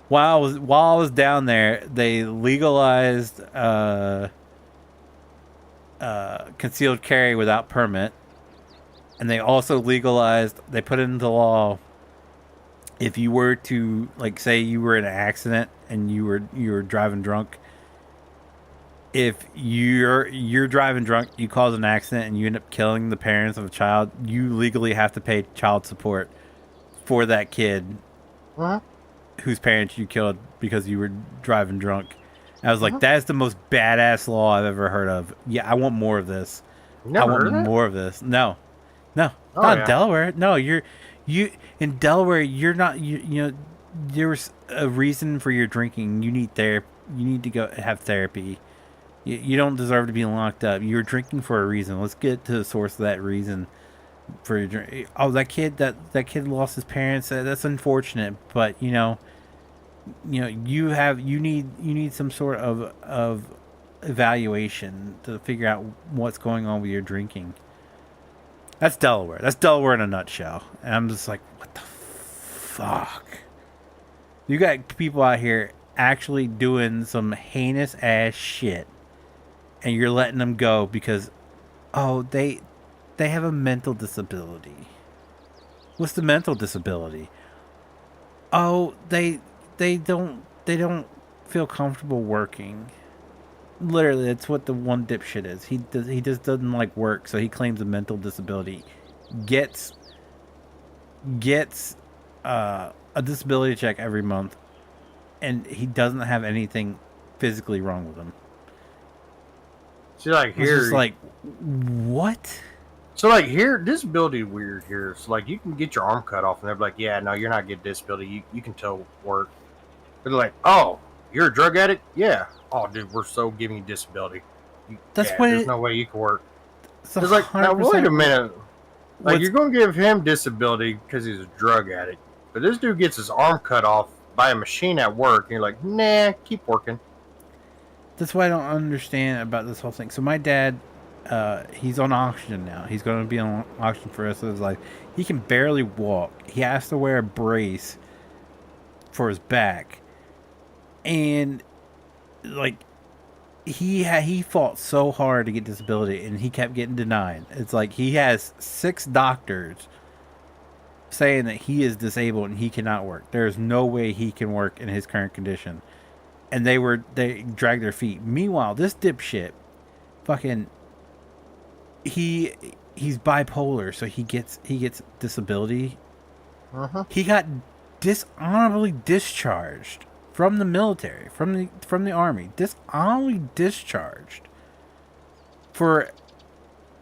While I was down there, they legalized concealed carry without permit. And they also legalized, they put it into law, if you were to, like, say you were in an accident and you were driving drunk, if you're driving drunk, you cause an accident and you end up killing the parents of a child, you legally have to pay child support for that kid whose parents you killed because you were driving drunk. And I was like, that is the most badass law I've ever heard of. Yeah, I want more of this. I want more of this. No, not in Delaware. No, you in Delaware. You're not. You know, there's a reason for your drinking. You need therapy. You need to go have therapy. You don't deserve to be locked up. You're drinking for a reason. Let's get to the source of that reason for your drink. Oh, that kid lost his parents. That's unfortunate, but you need some sort of evaluation to figure out what's going on with your drinking. That's Delaware. That's Delaware in a nutshell. And I'm just like, what the fuck? You got people out here actually doing some heinous ass shit, and you're letting them go because, oh, they have a mental disability. What's the mental disability? Oh, they don't feel comfortable working. Literally, that's what the one dipshit is. He just doesn't like work, so he claims a mental disability. Gets a disability check every month, and he doesn't have anything physically wrong with him. See, like here, it's just like, what? So like here, disability weird here. So like you can get your arm cut off, and they're like, yeah, no, you're not getting disability. You can tell work. They're like, oh, you're a drug addict? Yeah. Oh, dude, we're so giving you disability. There's no way you can work. It's like, now wait a minute. Like, you're going to give him disability because he's a drug addict. But this dude gets his arm cut off by a machine at work, and you're like, nah, keep working. That's what I don't understand about this whole thing. So my dad, he's on oxygen now. He's going to be on oxygen for the rest of his life. He can barely walk. He has to wear a brace for his back. And like he fought so hard to get disability, and he kept getting denied. It's like he has 6 doctors saying that he is disabled and he cannot work. There's no way he can work in his current condition, and they dragged their feet. Meanwhile, this dipshit, fucking, he's bipolar, so he gets disability. He got dishonorably discharged from the military, from the army, dishonorably discharged for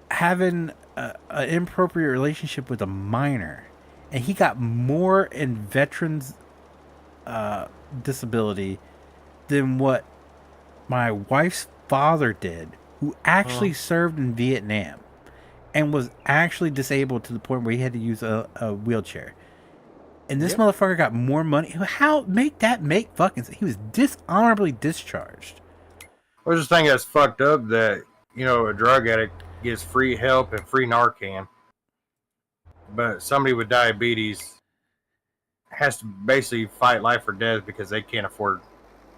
having an inappropriate relationship with a minor, and he got more in veterans disability than what my wife's father did, who actually served in Vietnam and was actually disabled to the point where he had to use a wheelchair. And this motherfucker got more money. How make fucking sense? He was dishonorably discharged. I was just thinking that's fucked up that, a drug addict gets free help and free Narcan. But somebody with diabetes has to basically fight life or death because they can't afford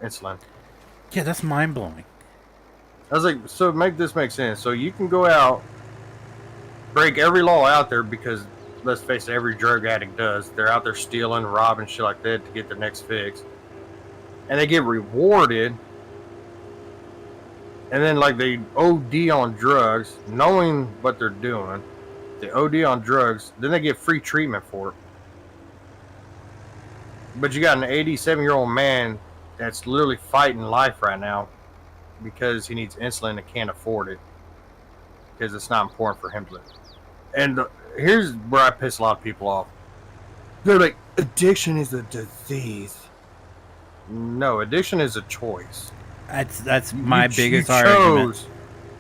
insulin. Yeah, that's mind-blowing. I was like, so make this make sense. So you can go out, break every law out there because, let's face it, every drug addict does. They're out there stealing, robbing, shit like that to get their next fix. And they get rewarded. And then, like, they OD on drugs, knowing what they're doing. They OD on drugs. Then they get free treatment for it. But you got an 87-year-old man that's literally fighting life right now because he needs insulin and can't afford it. Because it's not important for him to live. And here's where I piss a lot of people off. They're like, addiction is a disease. No, addiction is a choice. That's my biggest argument.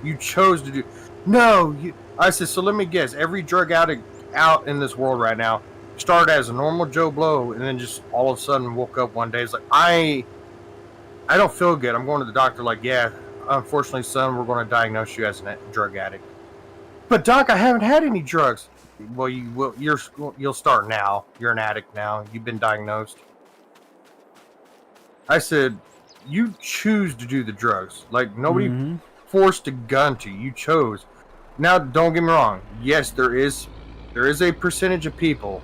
You chose to do. No, I said. So let me guess. Every drug addict out in this world right now started as a normal Joe Blow, and then just all of a sudden woke up one day. It's like I don't feel good. I'm going to the doctor. Like, yeah, unfortunately, son, we're going to diagnose you as a drug addict. But doc, I haven't had any drugs. Well, you will. You'll start now. You're an addict now. You've been diagnosed. I said, you choose to do the drugs. Like, nobody forced a gun to you. You chose. Now, don't get me wrong. Yes, there is there is a percentage of people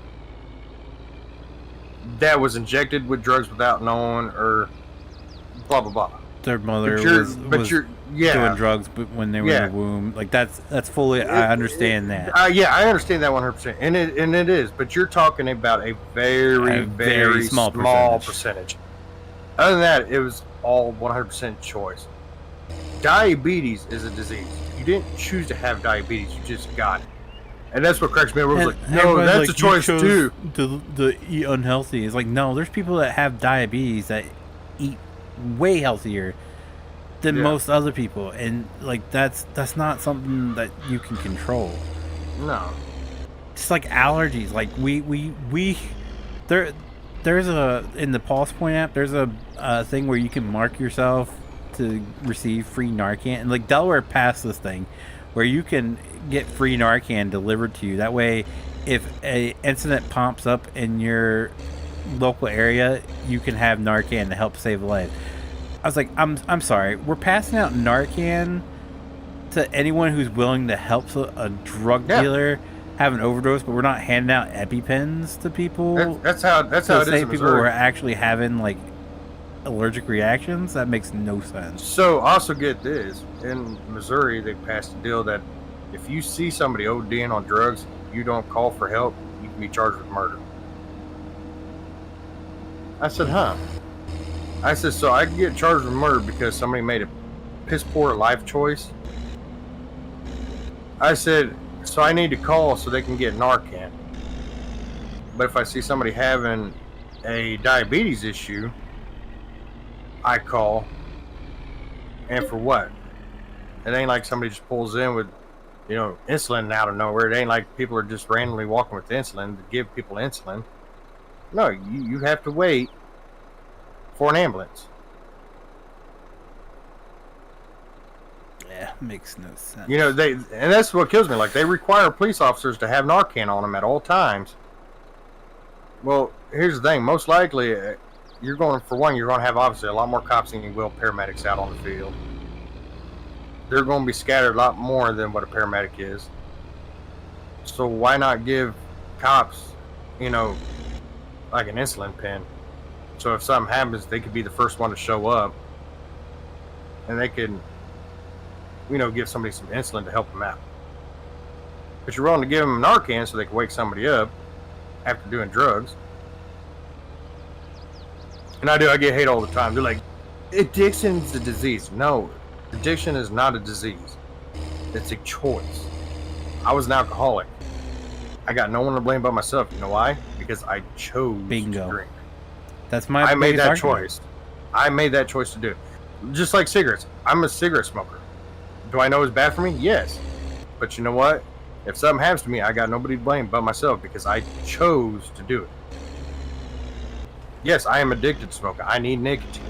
that was injected with drugs without knowing, or blah blah blah. Their mother was doing drugs when they were in the womb. Like that's fully. I understand that. Yeah, I understand that 100%, and it is. But you're talking about a very small percentage. Other than that, it was all 100% choice. Diabetes is a disease. You didn't choose to have diabetes; you just got it. And that's what cracks me up. Like, no, that's like, a choice too. To eat unhealthy. It's like, no, there's people that have diabetes that eat way healthier than most other people, and like that's not something that you can control. No, it's like allergies. Like there's a in the Pulse Point app. There's a thing where you can mark yourself to receive free Narcan, and like Delaware passed this thing where you can get free Narcan delivered to you. That way, if a incident pops up in your local area, you can have Narcan to help save a life. I was like, I'm sorry, we're passing out Narcan to anyone who's willing to help a drug dealer have an overdose, but we're not handing out EpiPens to people. That's how it is in people Missouri. who are actually having like allergic reactions. That makes no sense. So also get this, in Missouri they passed a deal that if you see somebody ODing on drugs, you don't call for help, you can be charged with murder. I said, huh? I said, so I can get charged with murder because somebody made a piss poor life choice? I said, so I need to call so they can get Narcan. But if I see somebody having a diabetes issue, I call. And for what? It ain't like somebody just pulls in with, insulin out of nowhere. It ain't like people are just randomly walking with insulin to give people insulin. No, you have to wait for an ambulance. Yeah, makes no sense. And that's what kills me. Like, they require police officers to have Narcan on them at all times. Well, here's the thing. Most likely, you're going to have obviously a lot more cops than you will paramedics out on the field. They're going to be scattered a lot more than what a paramedic is. So why not give cops, like an insulin pen? So if something happens, they could be the first one to show up, and they can, give somebody some insulin to help them out. But you're willing to give them Narcan so they can wake somebody up after doing drugs. And I get hate all the time. They're like, addiction's a disease. No, addiction is not a disease. It's a choice. I was an alcoholic. I got no one to blame but myself. You know why? Because I chose to drink. I made that argument. choice. I made that choice to do it. Just like cigarettes. I'm a cigarette smoker. Do I know it's bad for me? Yes. But you know what? If something happens to me, I got nobody to blame but myself because I chose to do it. Yes, I am addicted to smoking. I need nicotine.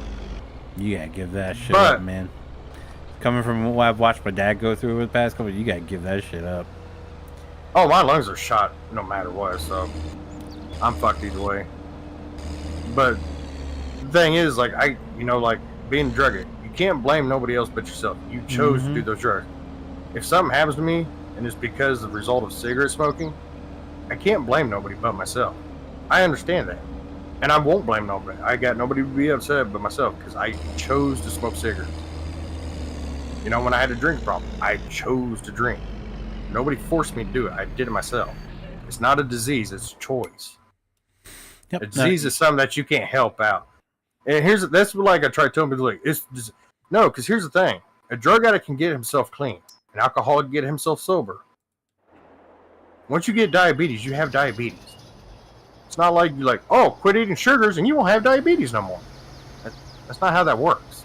You gotta give that shit up, man. Coming from what I've watched my dad go through with the past couple, you gotta give that shit up. Oh, my lungs are shot no matter what, so I'm fucked either way. But the thing is, like, being a drug addict, you can't blame nobody else but yourself. You chose to do those drugs. If something happens to me and it's because of the result of cigarette smoking, I can't blame nobody but myself. I understand that. And I won't blame nobody. I got nobody to be upset but myself because I chose to smoke cigarettes. When I had a drink problem, I chose to drink. Nobody forced me to do it. I did it myself. It's not a disease, it's a choice. Yep. A disease is something that you can't help out. And that's what, like, I try to tell people, like, no, because here's the thing. A drug addict can get himself clean. An alcoholic can get himself sober. Once you get diabetes, you have diabetes. It's not like you're like, oh, quit eating sugars and you won't have diabetes no more. That's not how that works.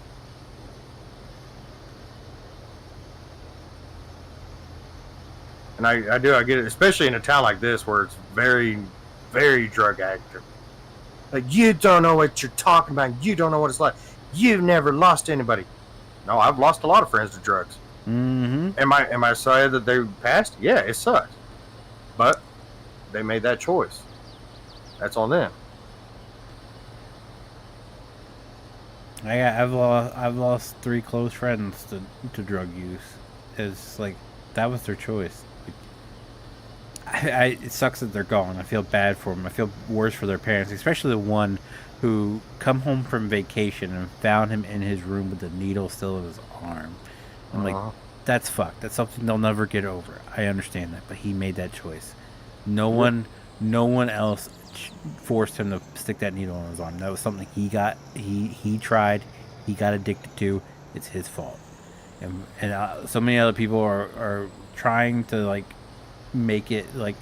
And I get it, especially in a town like this where it's very, very drug active. Like, you don't know what you're talking about. You don't know what it's like. You've never lost anybody. No, I've lost a lot of friends to drugs. Mm-hmm. Am I sorry that they passed? Yeah, it sucks. But they made that choice. That's on them. I've lost 3 close friends to drug use. It's like that was their choice. it sucks that they're gone. I feel bad for them. I feel worse for their parents, especially the one who come home from vacation and found him in his room with the needle still in his arm. I'm like, that's fucked. That's something they'll never get over. I understand that, but he made that choice. No one else forced him to stick that needle in his arm. That was something he tried. He got addicted to. It's his fault. And so many other people are trying to like make it like,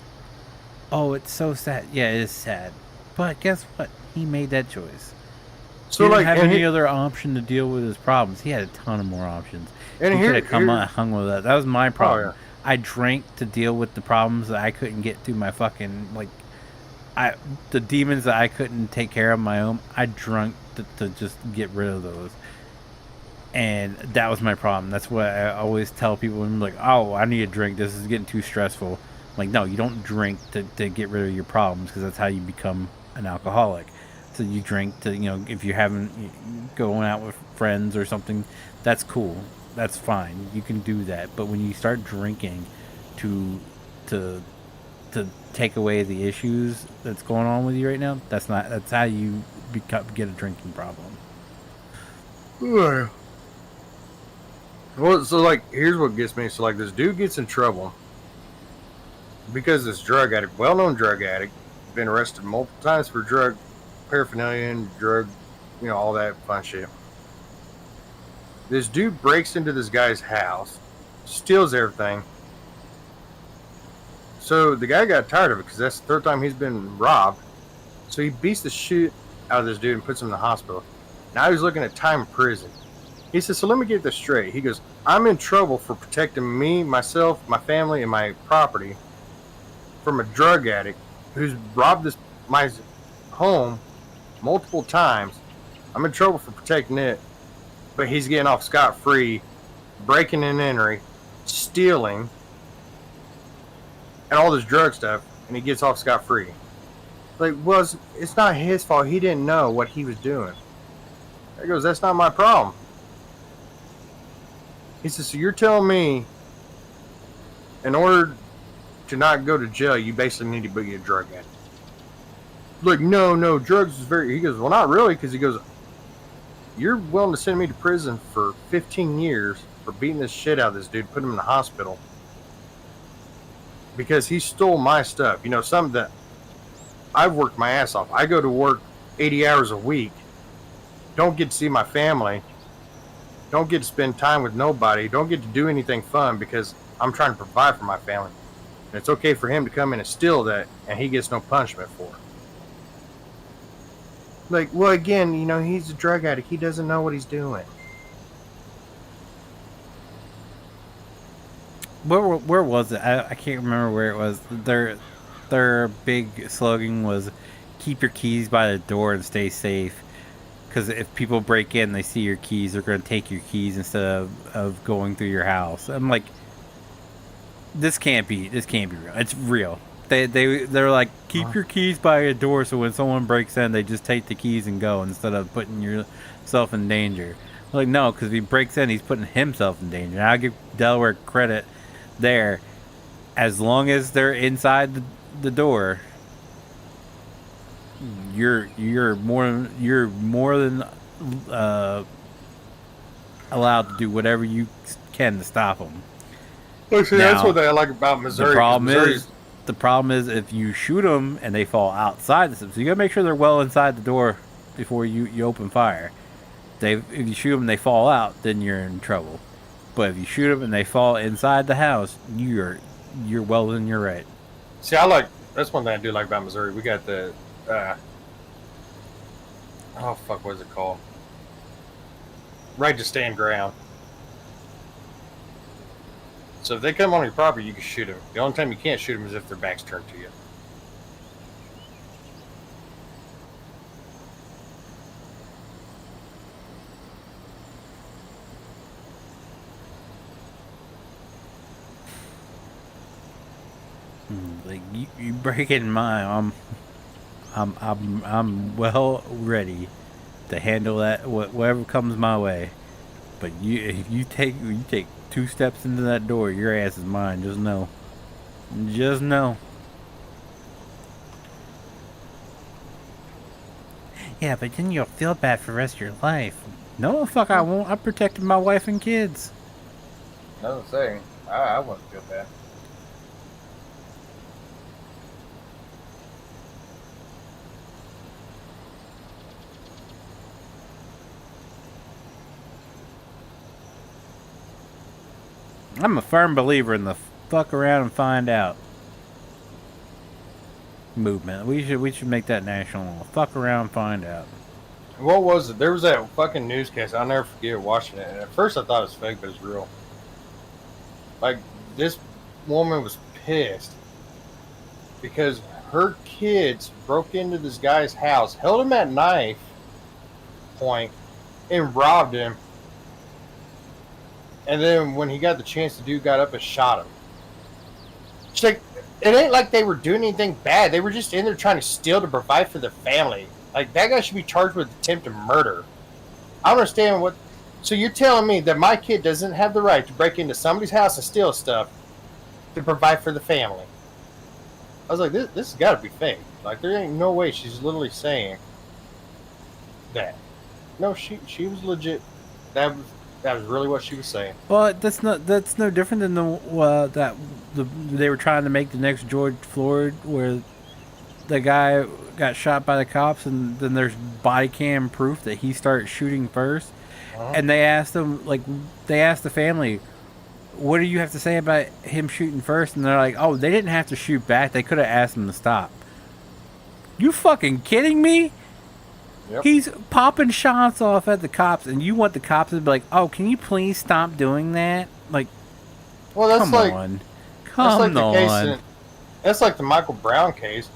oh, it's so sad. Yeah, it is sad. But guess what? He made that choice. So he didn't like, have any other option to deal with his problems. He had a ton of more options. And he could have hung with that. That was my problem. Oh, yeah. I drank to deal with the problems that I couldn't get through my fucking the demons that I couldn't take care of on my own. I drank to just get rid of those. And that was my problem. That's what I always tell people. I'm like, oh, I need a drink. This is getting too stressful. I'm like, no, you don't drink to get rid of your problems, because that's how you become an alcoholic. So you drink to, if you haven't going out with friends or something, that's cool. That's fine. You can do that. But when you start drinking to take away the issues that's going on with you right now, that's how you get a drinking problem. Well, so like, here's what gets me. So like, this dude gets in trouble because this drug addict, well-known drug addict, been arrested multiple times for drug paraphernalia and drug, all that fun shit. This dude breaks into this guy's house, steals everything. So the guy got tired of it because that's the third time he's been robbed. So he beats the shit out of this dude and puts him in the hospital. Now he's looking at time in prison. He says, so let me get this straight. He goes, I'm in trouble for protecting me, myself, my family, and my property from a drug addict who's robbed my home multiple times. I'm in trouble for protecting it, but he's getting off scot-free, breaking and entering, stealing, and all this drug stuff, and he gets off scot-free. Like, well, it's not his fault. He didn't know what he was doing. He goes, that's not my problem. He says, so you're telling me in order to not go to jail, you basically need to be a drug addict? Like, no, drugs is very... He goes, well, not really, because he goes, you're willing to send me to prison for 15 years for beating this shit out of this dude, put him in the hospital, because he stole my stuff. Something that I've worked my ass off. I go to work 80 hours a week, don't get to see my family, don't get to spend time with nobody, don't get to do anything fun because I'm trying to provide for my family. And it's okay for him to come in and steal that, and he gets no punishment for it. Like, well, again, he's a drug addict. He doesn't know what he's doing. Where was it? I can't remember where it was. Their big slogan was, keep your keys by the door and stay safe. Because if people break in, they see your keys, they're going to take your keys instead of going through your house. I'm like, this can't be real. It's real. They're like, keep your keys by your door, so when someone breaks in, they just take the keys and go instead of putting yourself in danger. I'm like, no, because if he breaks in, he's putting himself in danger. And I'll give Delaware credit there. As long as they're inside the door, you're more than allowed to do whatever you can to stop them. Look, see, that's what I like about Missouri. The problem is if you shoot them and they fall outside the system, so you gotta make sure they're well inside the door before you open fire. If you shoot them and they fall out, then you're in trouble. But if you shoot them and they fall inside the house, you're well within your right. See, that's one thing I do like about Missouri. We got the what is it called? Right to stand ground. So if they come on your property, you can shoot them. The only time you can't shoot them is if their back's turned to you. Like you break in mine, I'm well ready to handle that whatever comes my way. But if you take 2 steps into that door, your ass is mine. Just know. Yeah, but then you'll feel bad for the rest of your life. No, fuck, I won't. I protected my wife and kids. Another thing, I wouldn't feel bad. I'm a firm believer in the fuck around and find out movement. We should make that national law. Fuck around and find out. What was it? There was that fucking newscast. I'll never forget watching it. And at first I thought it was fake, but it's real. Like, this woman was pissed because her kids broke into this guy's house, held him at knife point, and robbed him. And then when he got the chance, the dude got up and shot him. She's like, it ain't like they were doing anything bad. They were just in there trying to steal to provide for their family. Like, that guy should be charged with attempted murder. I don't understand what... So you're telling me that my kid doesn't have the right to break into somebody's house and steal stuff to provide for the family? I was like, this has got to be fake. Like, there ain't no way she's literally saying that. No, she was legit. That was really what she was saying. Well, that's no different than they were trying to make the next George Floyd, where the guy got shot by the cops, and then there's body cam proof that he started shooting first. And they asked him, they asked the family, what do you have to say about him shooting first? And they're like, oh, they didn't have to shoot back. They could have asked him to stop. You fucking kidding me? Yep. He's popping shots off at the cops, and you want the cops to be like, oh, can you please stop doing that? Like, well, that's come like, on. That's like the case that's like the Michael Brown case.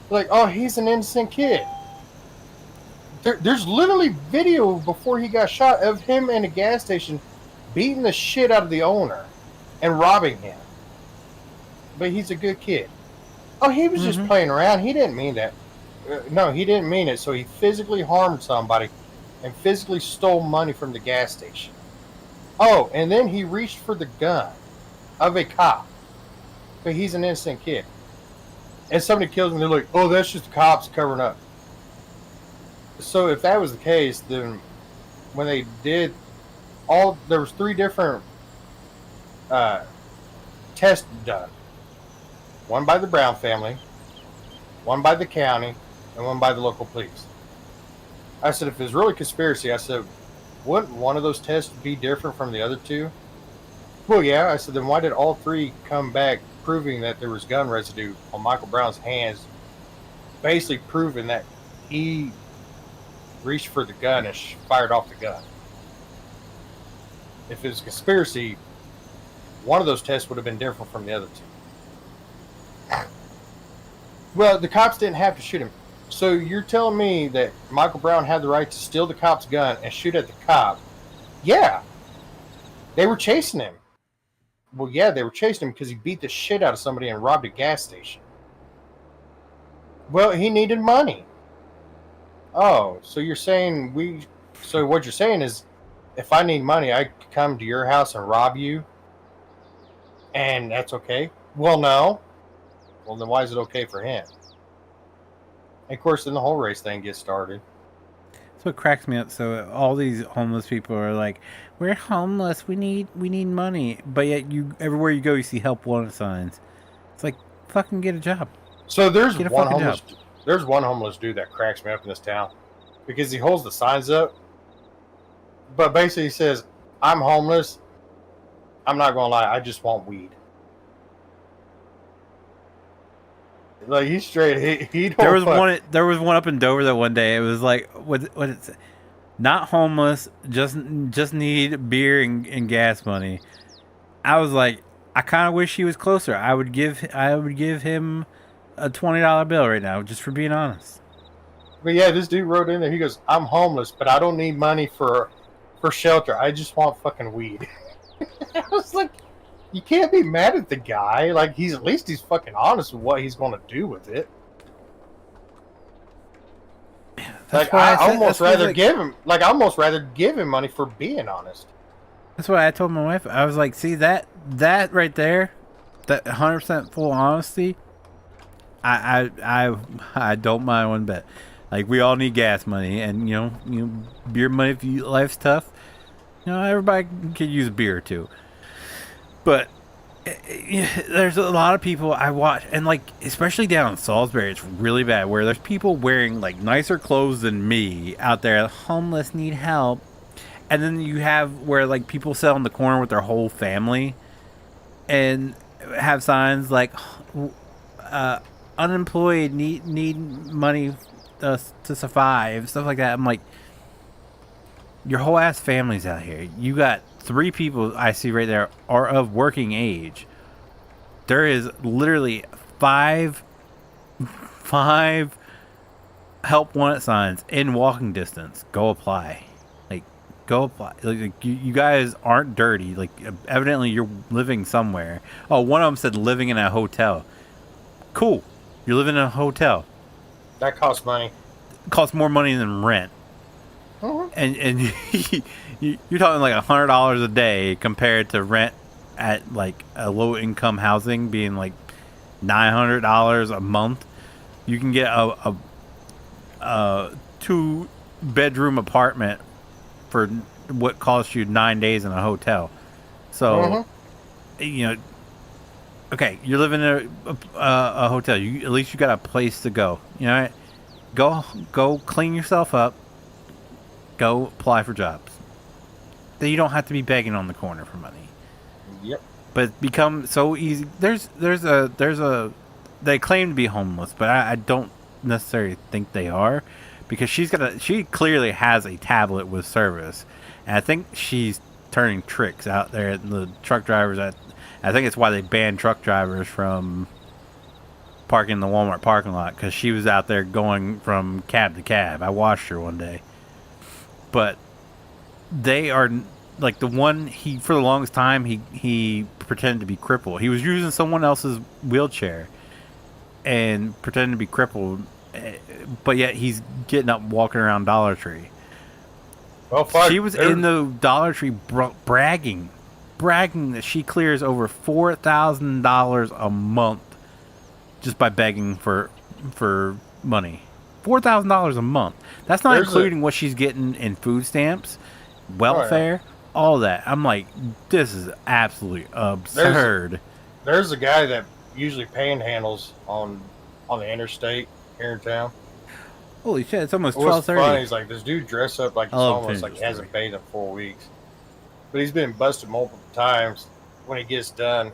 Like, oh, he's an innocent kid. There's literally video before he got shot of him in a gas station beating the shit out of the owner and robbing him. But he's a good kid. Oh, he was just playing around. He didn't mean that. No, he didn't mean it. So he physically harmed somebody and physically stole money from the gas station. Oh, and then he reached for the gun of a cop. But he's an innocent kid. And somebody kills him, they're like, oh, that's just the cops covering up. So if that was the case, then when they did there was 3 different tests done. One by the Brown family, one by the county, and one by the local police. I said, if it's really conspiracy, I said, wouldn't one of those tests be different from the other 2? Well, yeah. I said, then why did all 3 come back proving that there was gun residue on Michael Brown's hands, basically proving that he reached for the gun and fired off the gun? If it was a conspiracy, one of those tests would have been different from the other 2. Well, the cops didn't have to shoot him. So you're telling me that Michael Brown had the right to steal the cop's gun and shoot at the cop? Yeah. They were chasing him. Well, yeah, they were chasing him because he beat the shit out of somebody and robbed a gas station. Well, he needed money. Oh, so you're saying so what you're saying is, if I need money, I could come to your house and rob you? And that's okay? Well, no. Well, then why is it okay for him? And of course, then the whole race thing gets started. That's what cracks me up. So all these homeless people are like, we're homeless, we need money. But yet everywhere you go, you see help wanted signs. It's like, fucking get a job. So there's one homeless dude that cracks me up in this town because he holds the signs up, but basically he says, I'm homeless. I'm not gonna lie, I just want weed. Like, he's straight. He there was one up in Dover that one day. It was like, what it say? Not homeless, just need beer and gas money. I was like, I kind of wish he was closer. I would give him a $20 bill right now, just for being honest. But yeah, this dude wrote in there. He goes, I'm homeless, but I don't need money for shelter. I just want fucking weed. I was like, you can't be mad at the guy. Like, at least he's fucking honest with what he's going to do with it. Like, I almost rather give him money for being honest. That's what I told my wife. I was like, see that right there, that 100% full honesty. I don't mind one bit. Like, we all need gas money, and beer money if life's tough. Everybody could use a beer or two. But there's a lot of people I watch, and like, especially down in Salisbury, it's really bad, where there's people wearing like nicer clothes than me out there. Homeless, need help. And then you have where like people sit on the corner with their whole family and have signs like unemployed, need money to survive, stuff like that. I'm like, your whole ass family's out here. You got 3 people I see right there are of working age. There is literally 5 help wanted signs in walking distance. Go apply. Like, go apply. Like, you guys aren't dirty. Like, evidently you're living somewhere. Oh, one of them said living in a hotel. Cool. You're living in a hotel. That costs money. It costs more money than rent. And you're talking like $100 a day compared to rent at like a low income housing being like $900 a month. You can get a 2-bedroom apartment for what costs you 9 days in a hotel. So okay, you're living in a hotel. At least you got a place to go. Go clean yourself up. Go apply for jobs. Then you don't have to be begging on the corner for money. Yep. But it's become so easy. There's a they claim to be homeless, but I don't necessarily think they are, because she clearly has a tablet with service, and I think she's turning tricks out there at the truck drivers. I think it's why they banned truck drivers from parking in the Walmart parking lot, because she was out there going from cab to cab. I watched her one day. But they are like the one for the longest time he pretended to be crippled. He was using someone else's wheelchair and pretending to be crippled, but yet he's getting up, walking around Dollar Tree. Well, fuck, she was in the Dollar Tree bragging that she clears over $4,000 a month just by begging for money. $4,000 a month. That's not including what she's getting in food stamps, welfare, all that. I'm like, this is absolutely absurd. There's a guy that usually panhandles on the interstate here in town. Holy shit! It's almost 12:30. He's like, this dude dressed up like he's almost like he hasn't bathed in 4 weeks, but he's been busted multiple times. When he gets done,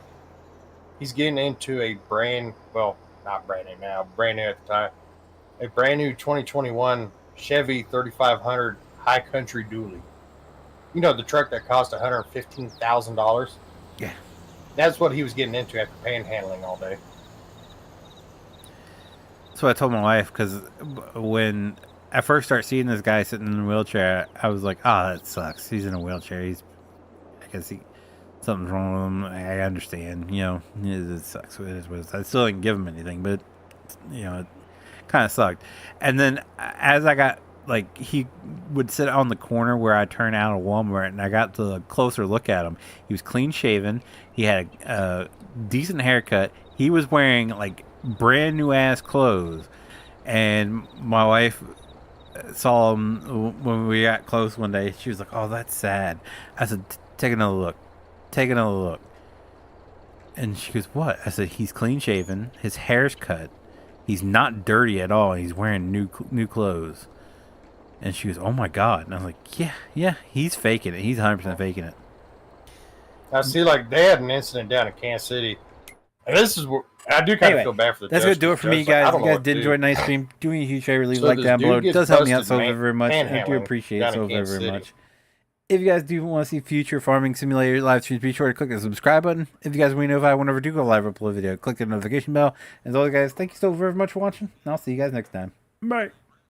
he's getting into a not brand new now, brand new at the time. A brand new 2021 Chevy 3500 High Country Dually. You know, the truck that cost $115,000? Yeah. That's what he was getting into after panhandling all day. So I told my wife, because when I first started seeing this guy sitting in a wheelchair, I was like, that sucks. He's in a wheelchair. I guess something's wrong with him. I understand. It sucks. It is what it is. I still didn't give him anything, but, it kind of sucked. And then as I got, like, he would sit on the corner where I turn out of Walmart, and I got to a closer look at him. He was clean shaven. He had a decent haircut. He was wearing like brand new ass clothes, and my wife saw him when we got close one day. She was like, "Oh, that's sad." I said, "Take another look. Take another look." And she goes, "What?" I said, "He's clean shaven. His hair's cut. He's not dirty at all. He's wearing new clothes." And she goes, "Oh my God." And I was like, yeah, he's faking it. He's 100% faking it. I see, like, they had an incident down in Kansas City. And this is where I do kind of feel bad for the That's going to do it for me, guys. If you guys did enjoy tonight's stream, do me a huge favor. Leave a like down below. It does help me out so very much. I do appreciate it so very much. If you guys do want to see future farming simulator live streams, be sure to click the subscribe button. If you guys want to know if I whenever do go live or upload a video, click the notification bell. As always, guys, thank you so very much for watching, and I'll see you guys next time. Bye.